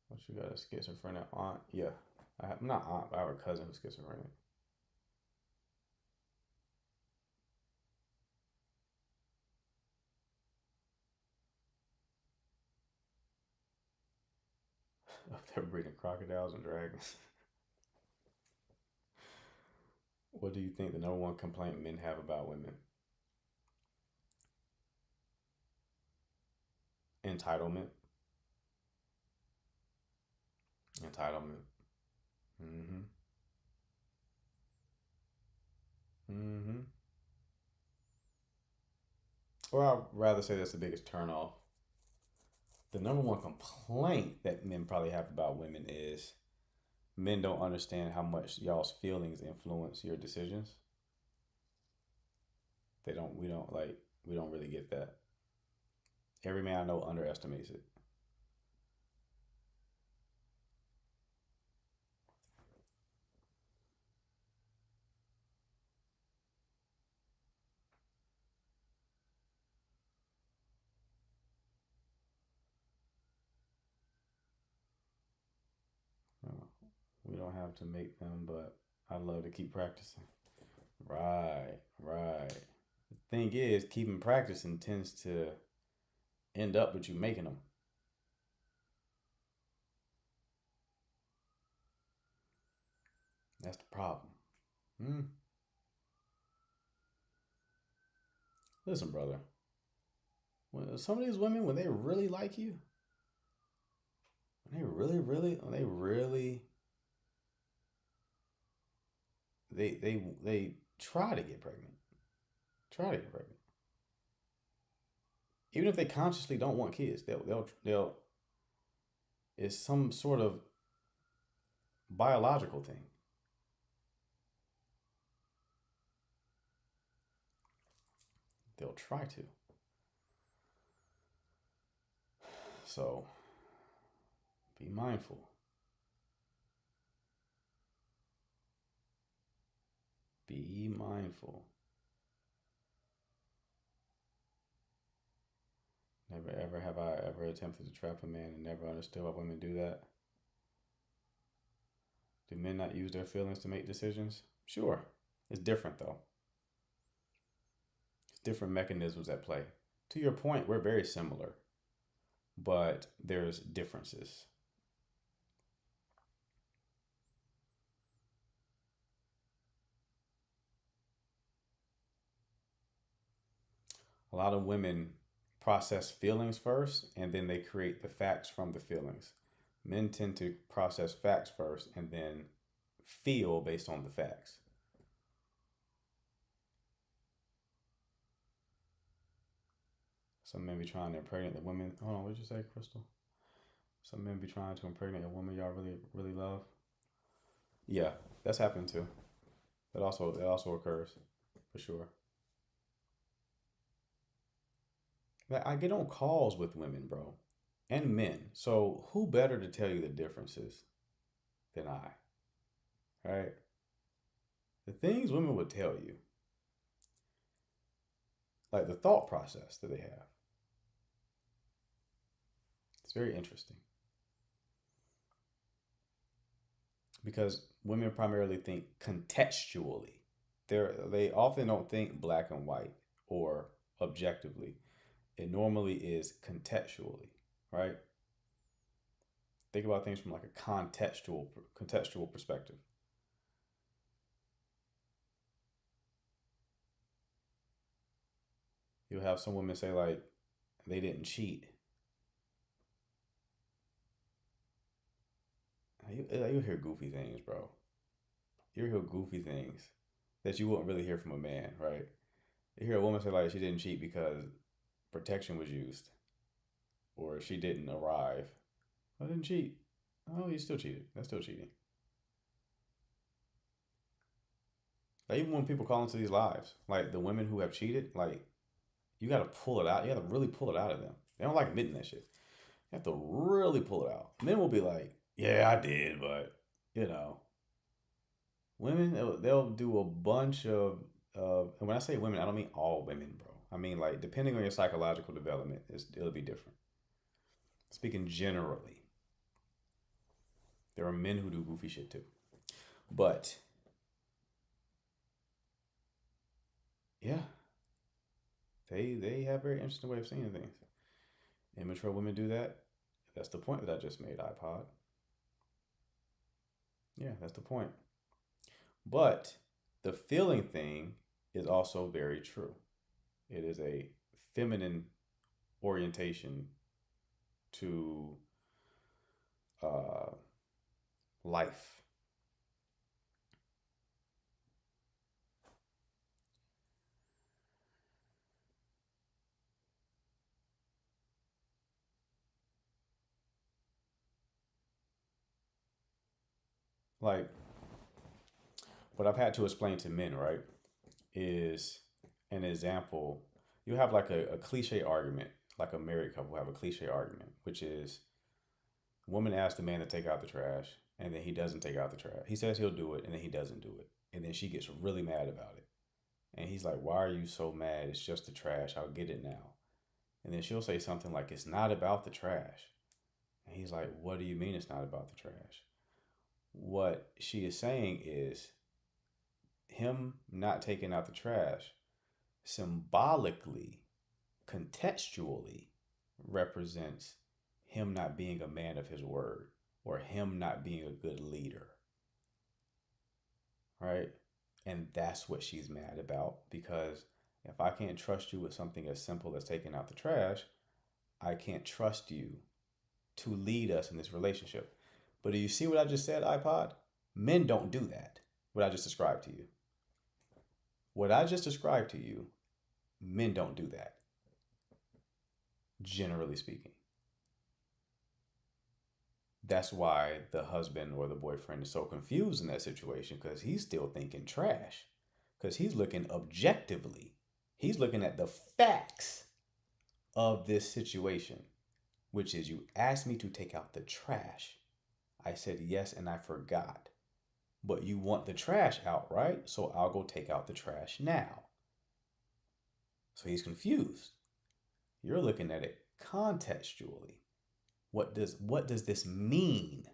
What, you got a schizophrenic aunt? Yeah. I'm not aunt, but I have a cousin who's schizophrenic. Up there breeding crocodiles and dragons. What do you think the number one complaint men have about women? Entitlement. Or I'd rather say that's the biggest turnoff. The number one complaint that men probably have about women is men don't understand how much y'all's feelings influence your decisions. We don't really get that. Every man I know underestimates it. We don't have to make them, but I love to keep practicing. Right. The thing is, keeping practicing tends to end up with you making them. That's the problem. Listen, brother. When some of these women, when they really like you, they try to get pregnant. Even if they consciously don't want kids, they'll it's some sort of biological thing. They'll try to. So be mindful. Be mindful. Never ever have I ever attempted to trap a man and never understood why women do that. Do men not use their feelings to make decisions? Sure. It's different though. It's different mechanisms at play. To your point, we're very similar, but there's differences. A lot of women process feelings first and then they create the facts from the feelings. Men tend to process facts first and then feel based on the facts. Some men be trying to impregnate the women. Hold on, what did you say, Crystal? Some men be trying to impregnate a woman y'all really, really love. Yeah, that's happened too. That also occurs, for sure. Like, I get on calls with women, bro, and men. So who better to tell you the differences than I? Right? The things women would tell you, like the thought process that they have. It's very interesting. Because women primarily think contextually. They often don't think black and white or objectively. It normally is contextually, right? Think about things from like a contextual perspective. You'll have some women say like they didn't cheat. You'll hear goofy things, bro. You'll hear goofy things that you wouldn't really hear from a man, right? You hear a woman say like she didn't cheat because protection was used, or she didn't arrive. I didn't cheat. Oh, you still cheated. That's still cheating. Like, even when people call into these lives, like the women who have cheated, like you got to pull it out. You got to really pull it out of them. They don't like admitting that shit. You have to really pull it out. Men will be like, yeah, I did, but you know, women they'll do a bunch of and when I say women, I don't mean all women, bro. I mean like depending on your psychological development, it'll be different. Speaking generally, there are men who do goofy shit too, but yeah, they have a very interesting way of seeing things. Immature women do that. That's the point that I just made, iPod. Yeah, that's the point. But the feeling thing is also very true. It is a feminine orientation to life. Like, what I've had to explain to men, right, is an example. You have like a cliche argument, like a married couple have a cliche argument, which is woman asks the man to take out the trash, and then he doesn't take out the trash. He says he'll do it, and then he doesn't do it. And then she gets really mad about it. And he's like, why are you so mad? It's just the trash. I'll get it now. And then she'll say something like, it's not about the trash. And he's like, what do you mean it's not about the trash? What she is saying is him not taking out the trash symbolically, contextually represents him not being a man of his word or him not being a good leader. Right? And that's what she's mad about, because if I can't trust you with something as simple as taking out the trash, I can't trust you to lead us in this relationship. But do you see what I just said, iPod? Men don't do that, what I just described to you. What I just described to you, men don't do that, generally speaking. That's why the husband or the boyfriend is so confused in that situation, because he's still thinking trash, because he's looking objectively. He's looking at the facts of this situation, which is you asked me to take out the trash. I said yes, and I forgot. But you want the trash out, right? So I'll go take out the trash now. So he's confused. You're looking at it contextually. What does this mean?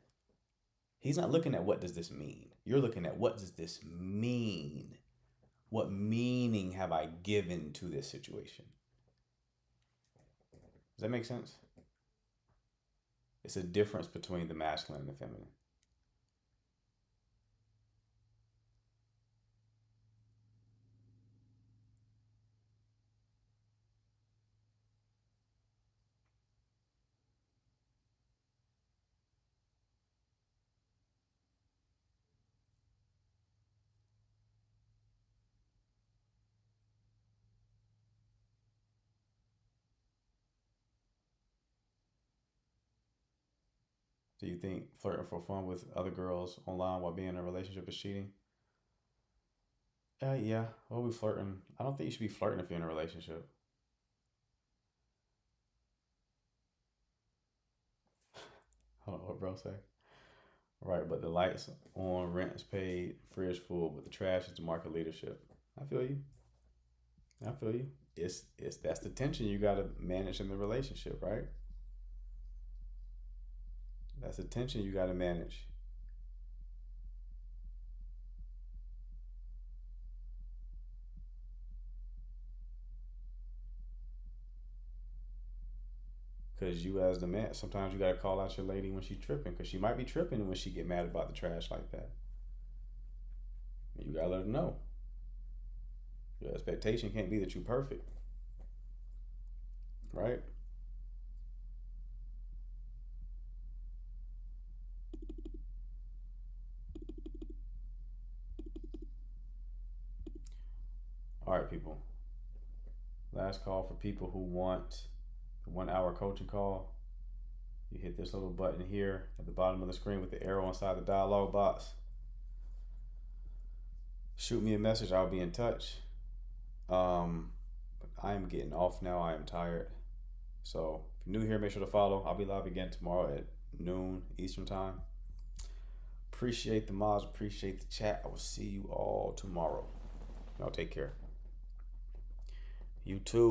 He's not looking at what does this mean. You're looking at what does this mean? What meaning have I given to this situation? Does that make sense? It's a difference between the masculine and the feminine. Do you think flirting for fun with other girls online while being in a relationship is cheating? Yeah. What are we flirting? I don't think you should be flirting if you're in a relationship. Hold on, what bro say? Right, but the lights on, rent is paid, fridge full, but the trash is the market leadership. I feel you. I feel you. It's that's the tension you gotta manage in the relationship, right? That's the tension you gotta manage. Cause you as the man, sometimes you gotta call out your lady when she's tripping, cause she might be tripping when she get mad about the trash like that. And you gotta let her know. Your expectation can't be that you're perfect, right? All right, people. Last call for people who want the 1 hour coaching call. You hit this little button here at the bottom of the screen with the arrow inside the dialog box. Shoot me a message. I'll be in touch. I am getting off now. I am tired. So if you're new here, make sure to follow. I'll be live again tomorrow at noon Eastern time. Appreciate the mods. Appreciate the chat. I will see you all tomorrow. Y'all take care. You too.